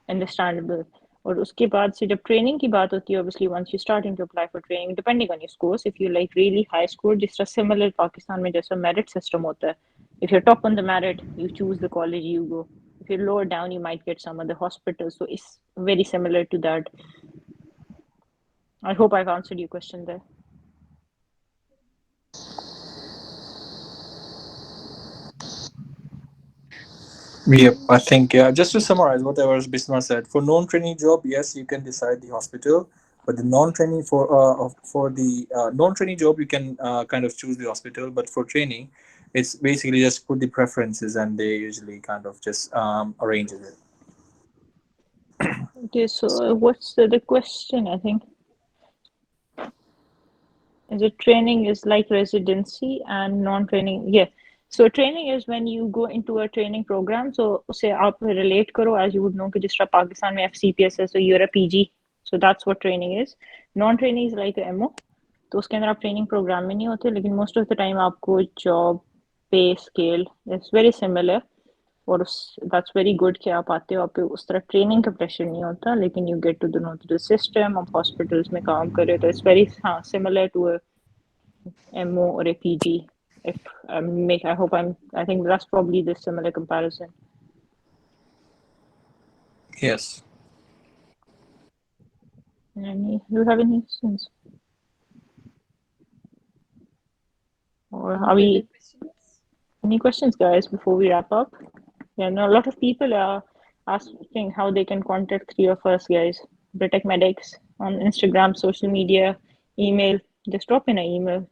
understandable. और उसके बाद से जब training की बात होती है, obviously once you starting to apply for training, depending on your scores, if you like really high score, जिस तरह similar पाकिस्तान में जैसा merit system होता है, if you're top on the merit, you choose the college you go. If you're lower down, you might get some other hospitals. So it's very similar to that. I hope I've answered your question there. Yep, I think just to summarize whatever Bisma said, for non-training job, yes, you can decide the hospital, but the non-training for the non-training job, you can kind of choose the hospital, but for training, it's basically just put the preferences and they usually kind of just arrange it. Okay, so what's the question? I think is it training is like residency and non-training? Yeah. So training is when you go into a training program. So उसे आप relate करो as you would know कि जिस तरह पाकिस्तान में FCPS है, so you're a PG. So that's what training is. Non-training is like a MO. तो उसके अंदर आप training program में नहीं होते, लेकिन most of the time आपको job, pay scale is very similar. और that's very good कि आप आते हो, आपके उस तरह ट्रेनिंग का प्रेशर नहीं होता, लेकिन you get to know the system. आप हॉस्पिटल्स में काम कर रहे हो, तो it's very similar to a MO or a PG. If I think that's probably the similar comparison. Yes. Do you have any questions? Or are we? Any questions, guys, before we wrap up? Yeah, no, a lot of people are asking how they can contact three of us, guys. Britak Medics on Instagram, social media, email. Just drop in an email.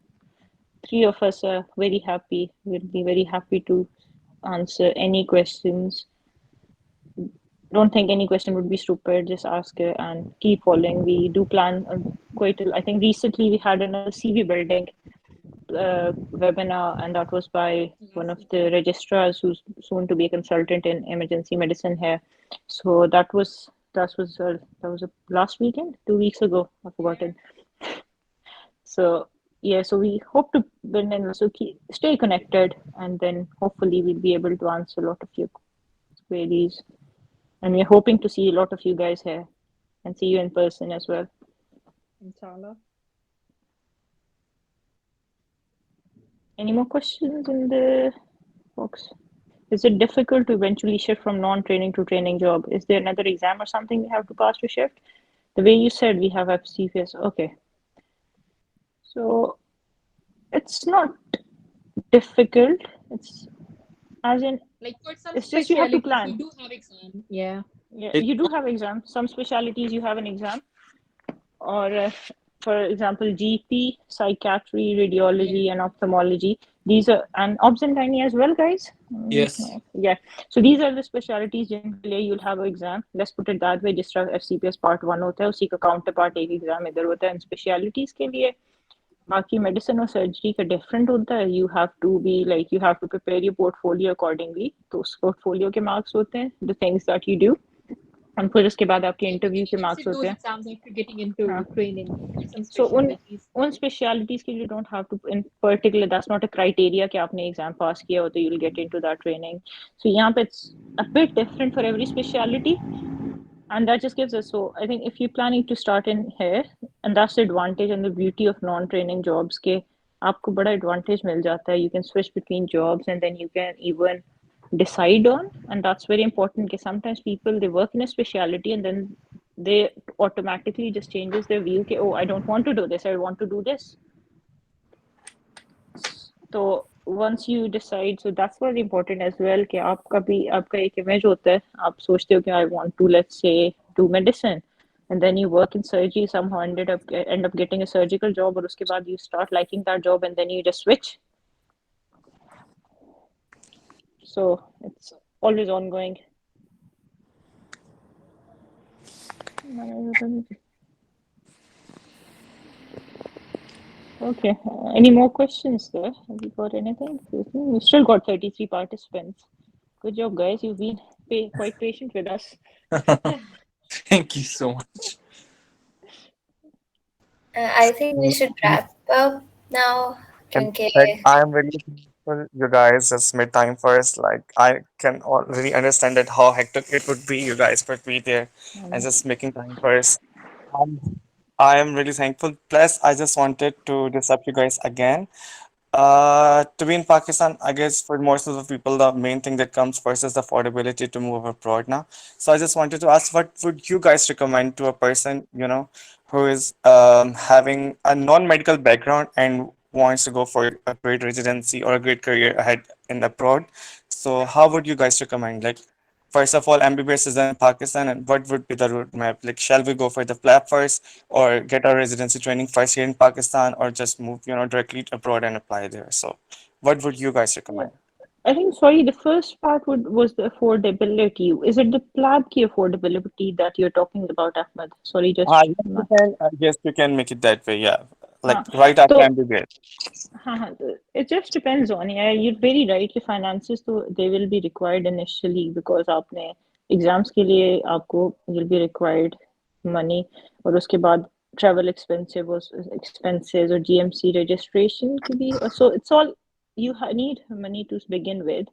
Three of us are very happy. We'll be very happy to answer any questions. Don't think any question would be stupid. Just ask it and keep following. We do plan I think recently we had another CV building webinar, and that was by one of the registrars who's soon to be a consultant in emergency medicine here. So that was last weekend, 2 weeks ago. I've forgotten. So yeah, so we hope to win and so stay connected, and then hopefully we'll be able to answer a lot of your queries. And we're hoping to see a lot of you guys here and see you in person as well. Inshallah. Any more questions in the box? Is it difficult to eventually shift from non-training to training job? Is there another exam or something we have to pass to shift? The way you said we have FCPS. Okay. So it's not difficult. It's as in like for some it's just you have to plan. You do have exam. Yeah. You do have exams. Some specialties you have an exam, or for example, GP, psychiatry, radiology, and ophthalmology. These are and obs and gynae as well, guys. Yes. Yeah. So these are the specialties generally you'll have an exam. Let's put it that way. जिस तरह FCPS part 1 होता है, उसी का counterpart एक exam इधर होता है. And specialties के लिए बाकी medicine और surgery का different होता है. You have to prepare your portfolio accordingly. तो उस portfolio के marks होते हैं, the things that you do. And फिर उसके बाद आपके interview के marks होते हैं. Exams after getting into training. So उन specialities के लिए you don't have to in particular. That's not a criteria कि आपने exam pass किया हो तो you'll get into that training. So यहाँ पे it's a bit different for every specialty. And that just gives us, so I think if you're planning to start in here, and that's the advantage and the beauty of non-training jobs, के आपको बड़ा advantage मिल जाता है. You can switch between jobs and then you can even decide on, and that's very important because sometimes people they work in a specialty and then they automatically just changes their view कि oh I don't want to do this, I want to do this. So once you decide, so that's very important as well कि आपका एक image होता है, आप सोचते हो कि I want to, let's say, do medicine, and then you work in surgery, somehow end up getting a surgical job, और उसके बाद you start liking that job and then you just switch. So it's always ongoing. Okay, any more questions there? Have you got anything? We've still got 33 participants. Good job, guys. You've been quite patient with us. Thank you so much. I think we should wrap up now. I am really thankful you guys just made time for us. Like I can already understand that how hectic it would be you guys would be there and just making time for us. I am really thankful. Plus, I just wanted to disturb you guys again. To be in Pakistan, I guess for most of the people, the main thing that comes first is the affordability to move abroad now. So I just wanted to ask, what would you guys recommend to a person, who is having a non-medical background and wants to go for a great residency or a great career ahead in abroad? So how would you guys recommend? Like, first of all, MBBS is done in Pakistan, and what would be the roadmap? Like, shall we go for the PLAB first, or get our residency training first here in Pakistan, or just move, directly abroad and apply there? So, what would you guys recommend? I think, sorry, the first part was the affordability. Is it the PLAB ki affordability that you're talking about, Ahmed? Sorry, just. Yes, you can make it that way. Yeah, like right after MBBS. It just depends on, yeah, you're very right कि finances तो they will be required initially because आपने exams के लिए आपको will be required money और उसके बाद travel expenses or GMC registration के लिए so it's all you need money to begin with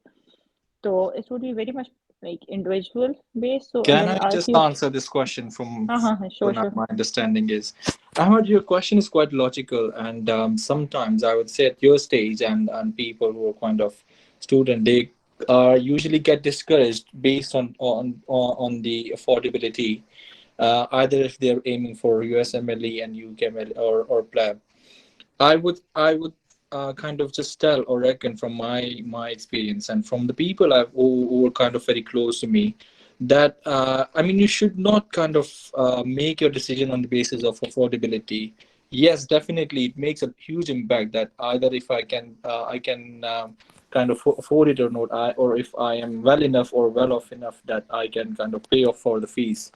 so it would be very much like individual based so Can then I as just you answer this question from sure my understanding is, Ahmed, your question is quite logical, and sometimes I would say at your stage and people who are kind of student, they usually get discouraged based on the affordability, either if they're aiming for USMLE and UKMLA or PLAB. I would kind of just tell or reckon from my experience and from the people who were kind of very close to me that I mean you should not kind of make your decision on the basis of affordability. Yes, definitely it makes a huge impact that either if I can kind of afford it or not, or if I am well enough or well off enough that I can kind of pay off for the fees.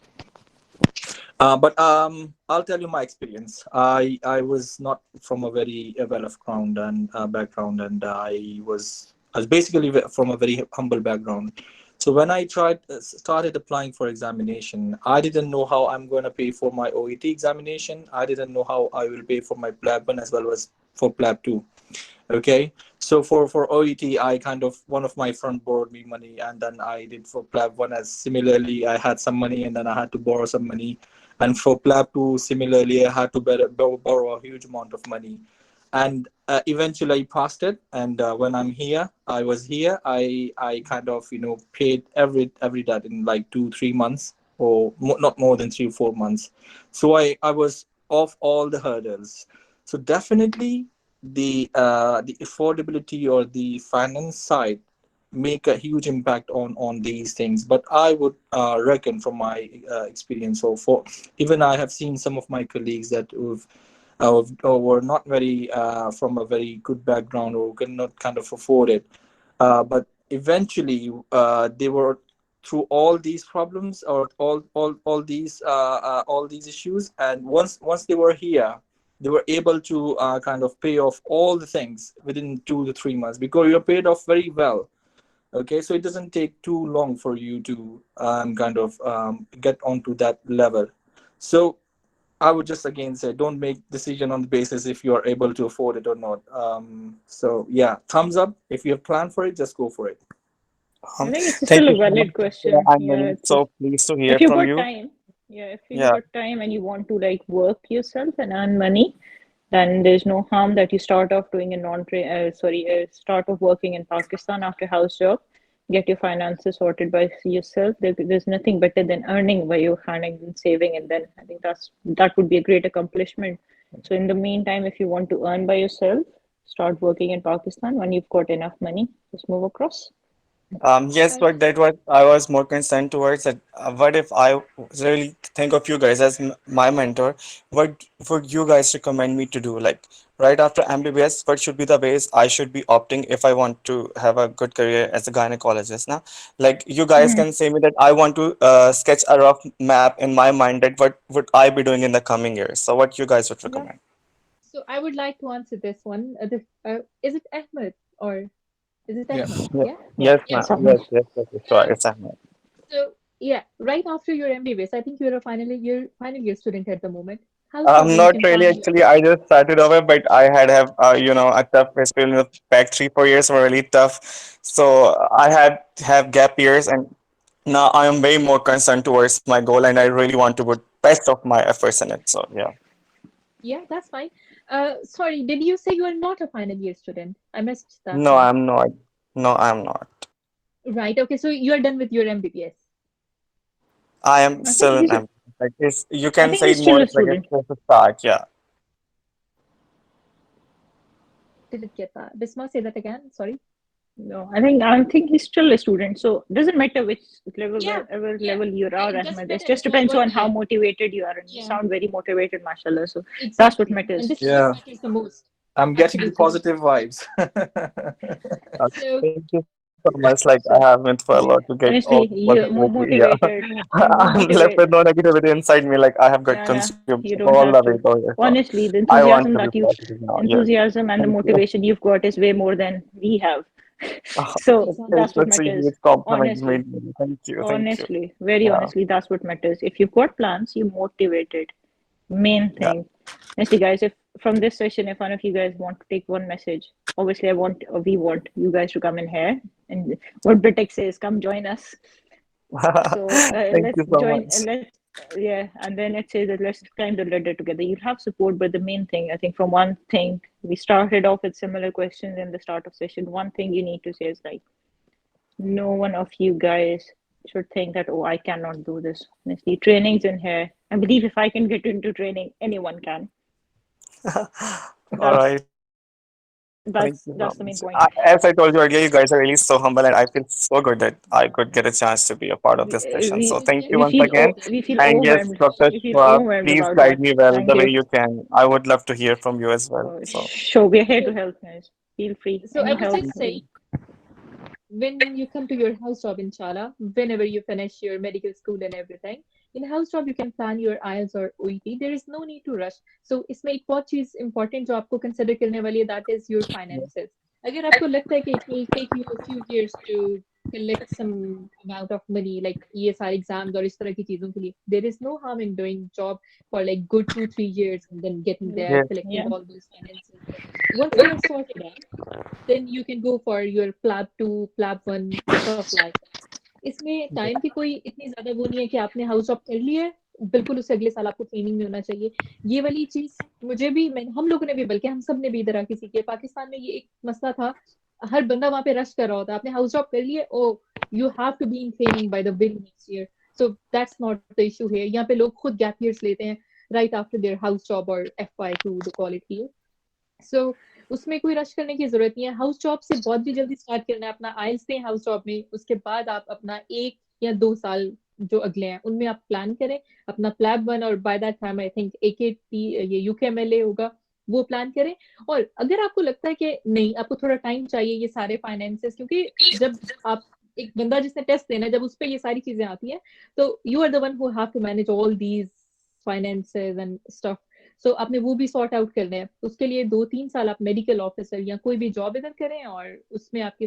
But I'll tell you my experience. I was not from a very well-off ground and background, and I was basically from a very humble background. So when I started applying for examination, I didn't know how I'm going to pay for my OET examination. I didn't know how I will pay for my PLAB 1 as well as for PLAB 2. Okay, so for OET, I kind of one of my friend borrowed me money, and then I did for PLAB 1 as similarly I had some money, and then I had to borrow some money, and for PLAB 2 similarly I had to borrow a huge amount of money, and eventually I passed it. And when I was here, I kind of paid every debt in like 2-3 months, or not more than 3-4 months. So I was off all the hurdles. So definitely the affordability or the finance side make a huge impact on these things. But I would reckon from my experience, so for even I have seen some of my colleagues that were not very from a very good background or cannot kind of afford it, but eventually they were through all these problems or all these issues, and once they were here, they were able to kind of pay off all the things within 2 to 3 months, because you're paid off very well. Okay, so it doesn't take too long for you to kind of get onto that level. So I would just again say, don't make decision on the basis if you are able to afford it or not. So yeah, thumbs up. If you have planned for it, just go for it. I think it's Thank still a you so much. valid question. I'm Yeah, really so pleased to hear if you from got you. time, yeah, if you Yeah. got time and you want to like work yourself and earn money, then there's no harm that you start off doing start off working in Pakistan after house job, get your finances sorted by yourself. There's nothing better than earning by your earning and saving, and then I think that would be a great accomplishment. So in the meantime, if you want to earn by yourself, start working in Pakistan. When you've got enough money, just move across. Yes, but that what I was more concerned towards that. What if I really think of you guys as my mentor? What would you guys recommend me to do? Like right after MBBS, what should be the ways I should be opting if I want to have a good career as a gynecologist? Now, like you guys Mhm. can say me that I want to sketch a rough map in my mind that what would I be doing in the coming years. So what you guys would Yeah. recommend? So I would like to answer this one. Is it Ahmed or is it Yeah. Ahmed? Yeah. Yeah. Yes, Yeah. ma'am. Yes, sure. It's Ahmed. So yeah, right after your MBBS, I think you're a final year student at the moment. How's the Not admission really. process? Actually, I just started over, but I had have a tough experience. The back 3-4 years were really tough, so I had have gap years, and now I am way more concerned towards my goal, and I really want to put best of my efforts in it. So yeah. Yeah, that's fine. Sorry, did you say you are not a final year student? I missed that No, part. I'm not. No, I'm not. Right. Okay, so you are done with your MBBS. I am I think still in he's M. Like it's, you I can think say he's it more still a like it's student. just a start. Yeah. Didn't get that. Bisma, say that again. Sorry. No, I think he's still a student. So it doesn't matter which level, Yeah, wherever yeah. level you are, It doesn't Ahmed. It matter just depends what on how year. motivated you are, and you Yeah, sound very motivated, mashallah. So that's what exactly. And matters. this is what Yeah, matters the most. I'm getting the Absolutely. positive vibes. So Thank you. so much. Like I have went for a lot to get all Honestly, the you're more positivity. Yeah, motivated. You're more I'm left with motivated. no negativity inside me. Like I have got Yeah, consumed you don't all the have way to. over here. So Honestly, the I want enthusiasm to be that you, positive now. Yes. enthusiasm and the Thank you. motivation you've got is way more than we have. Oh, So it's that's what a matters. huge compliment Honestly, made me. Thank you. Thank you. honestly, very Yeah. honestly, that's what matters. If you've got plans, you're motivated. Main Yeah. thing. Honestly, guys, if from this session, if one of you guys want to take one message, obviously, I want, or we want you guys to come in here. And what Britak says, come join us. So Thank let's you so join, much. let's, yeah, and then it says that let's climb the ladder together. You'll have support, but the main thing, I think, from one thing, we started off with similar questions in the start of session. One thing you need to say is like, no one of you guys should think that, oh, I cannot do this. Honestly, training's in here. I believe if I can get into training, anyone can. All right. Thank you so That's the much. main point. As I told you earlier, you guys are really so humble, and I feel so good that I could get a chance to be a part of this session. So thank you We once feel again. we feel And yes, overwhelmed. Dr. We feel Schwab, overwhelmed please about guide that. me well Thank the way you. you can. I would love to hear from you as well. So Sure, we're here to help, guys. Feel free. So I Any was help. just saying, when you come to your house job, inshallah, whenever you finish your medical school and everything, in house job you can plan your IELTS or OET. There is no need to rush. So इसमें एक बहुत चीज important जो आपको consider करने वाली है, that is your finances. अगर आपको लगता है कि it will take you a few years to collect some amount of money, like ये सारे exams और इस तरह की चीजों के लिए, there is no harm in doing job for like good 2-3 years and then getting there, yeah. collecting Yeah. all those finances. Once you are sorted out, then you can go for your PLAB 2, PLAB 1, stuff like that. इसमें time की कोई इतनी ज्यादा वो नहीं है कि आपने हाउस जॉब कर लिया है, बिल्कुल उससे अगले साल आपको ट्रेनिंग में होना चाहिए। ये वाली चीज मुझे भी, हम लोगों ने भी, बल्कि हम सब ने भी इधर आके सीखी है। पाकिस्तान में ये एक मसला था, हर बंदा वहां पे रश कर रहा होता, आपने हाउस जॉब कर लिए, oh you have to be in training by the very next year. So that's not the issue है। यहाँ पे लोग खुद गैप ईयर्स लेते हैं right after there house job और FY2 they call it here. So उसमें कोई रश करने की जरूरत नहीं है। हाउस जॉब से बहुत भी जल्दी स्टार्ट करना है, अपना आइल्स दें हाउस जॉब में, उसके बाद आप अपना 1 या 2 साल जो अगले हैं उनमें आप प्लान करें अपना प्लैब 1, और by that time I think AKT ये UKMLA होगा, वो प्लान करें। और अगर आपको लगता है कि नहीं, आपको थोड़ा टाइम चाहिए ये सारे फाइनेंसेस, क्योंकि जब आप एक बंदा जिसने टेस्ट देना है, जब उस पर ये सारी चीजें आती हैं, तो you are the one who have to manage all these finances and stuff. So आपने वो भी सॉर्ट आउट करना है। उसके लिए 2-3 साल आप मेडिकल ऑफिसर या कोई भी जॉब इधर करें, और उसमें आपके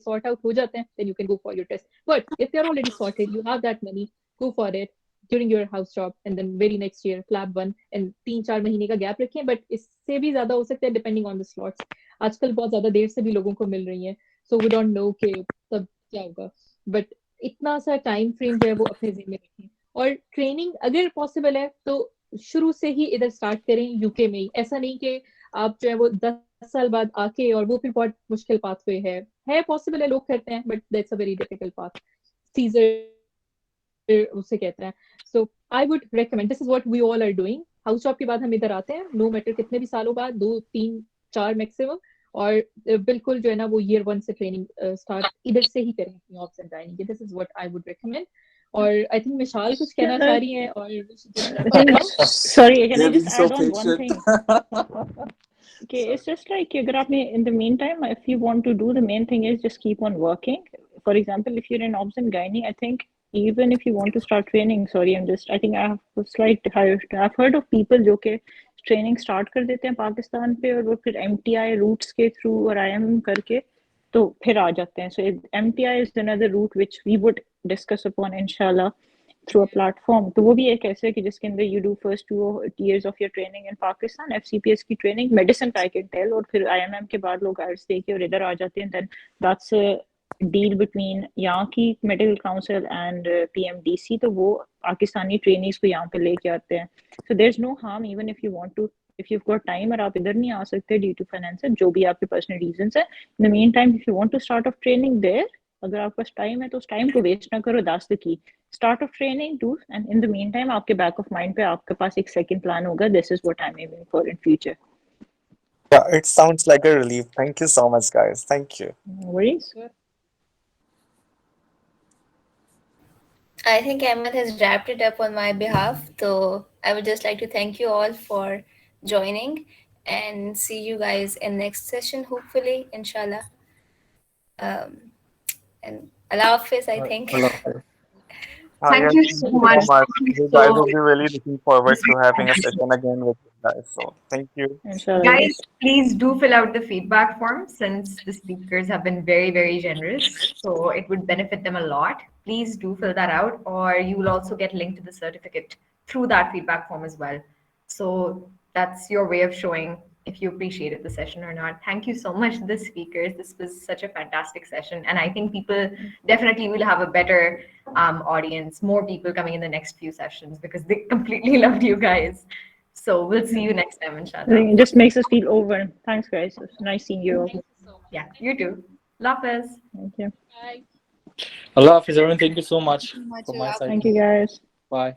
sort out हो जाते हैं, then you can go for your test. But if you're already sorted, you have that money, go for it during your house job, and then very next year PLAB 1, and 3-4 महीने का gap रखें, but इससे भी ज्यादा हो सकता है depending on the slots. आजकल बहुत ज्यादा देर से भी लोगों को मिल रही हैं, so we don't know कि तब क्या होगा, but इतना सा टाइम फ्रेम जो है वो अपने ज़हन में रखें। और ट्रेनिंग अगर पॉसिबल है तो शुरू से ही इधर स्टार्ट करें यूके में ही। ऐसा नहीं कि आप जो है वो 10 साल बाद आके, और वो फिर बहुत मुश्किल पाथवे है पॉसिबल है, लोग करते हैं, but that's a very difficult path. सीजर उसे कहते हैं। So I would recommend, this is what we all are doing. House job के बाद हम इधर आते हैं, नो मैटर कितने भी सालों बाद, 2-3-4 मैक्सिमम, और बिल्कुल जो है ना वो ईयर 1 से ट्रेनिंग स्टार्ट इधर से ही करें अपनी ops and dining. This is what I would recommend. और आई थिंक मिशाल कुछ कहना चाह रही हैं, और Sorry, can I They're just being so add on one patient. thing? Okay, it's just like अगर आपने in the meantime, if you want to do, the main thing is just keep on working. For example, if you're in obs and gynae, I think even if you want to start training, sorry, I think I have a slight higher. I've heard of people जो के training start कर देते हैं पाकिस्तान पे, और वो फिर MTI roots के थ्रू और IIM करके तो फिर आ जाते हैं। So MTI is another route which we would discuss upon inshallah through a platform. तो वो भी एक ऐसे कि जिसके अंदर you do first 2 years of your training in Pakistan, FCPS की training, medicine I can tell, और फिर IMM के बाद लोग IELTS देके और इधर आ जाते हैं। Then that's a deal between यहाँ की medical council and PMDC, तो वो पाकिस्तानी trainees को यहाँ पे लेके आते हैं। So there's no harm even if you want to, if you've got time और आप इधर नहीं आ सकते due to finances, जो भी आपके personal reasons है, in the meantime if you want to start off training there, अगर आपके पास टाइम है तो उस टाइम को वेस्ट ना करो। That's the key. Start of training do, and in the mean time आपके बैक ऑफ माइंड पे आपके पास एक सेकंड प्लान होगा, this is what I am aiming for in future. Yeah, it sounds like a relief. Thank you so much, guys. Thank you. No worries. I think Ahmed has wrapped it up on my behalf. So I would just like to thank you all for joining and see you guys in next session, hopefully, inshallah. And Allah Hafiz, I think. Thank Yes, you thank so you much. so much. Thank you You guys so will be really looking forward This to was having a fantastic. session again with you guys. So thank you. Guys, please do fill out the feedback form since the speakers have been very, very generous. So it would benefit them a lot. Please do fill that out, or you will also get linked to the certificate through that feedback form as well. So that's your way of showing if you appreciated the session or not. Thank you so much to the speakers. This was such a fantastic session. And I think people definitely will have a better audience, more people coming in the next few sessions because they completely loved you guys. So we'll see you next time, I inshallah. think it just makes us feel over. Thanks, guys. It's nice seeing you all. Yeah, you too. Allah Hafiz. Thank you. Allah Hafiz, everyone. Thank you so much from my side. Thank you, guys. Bye.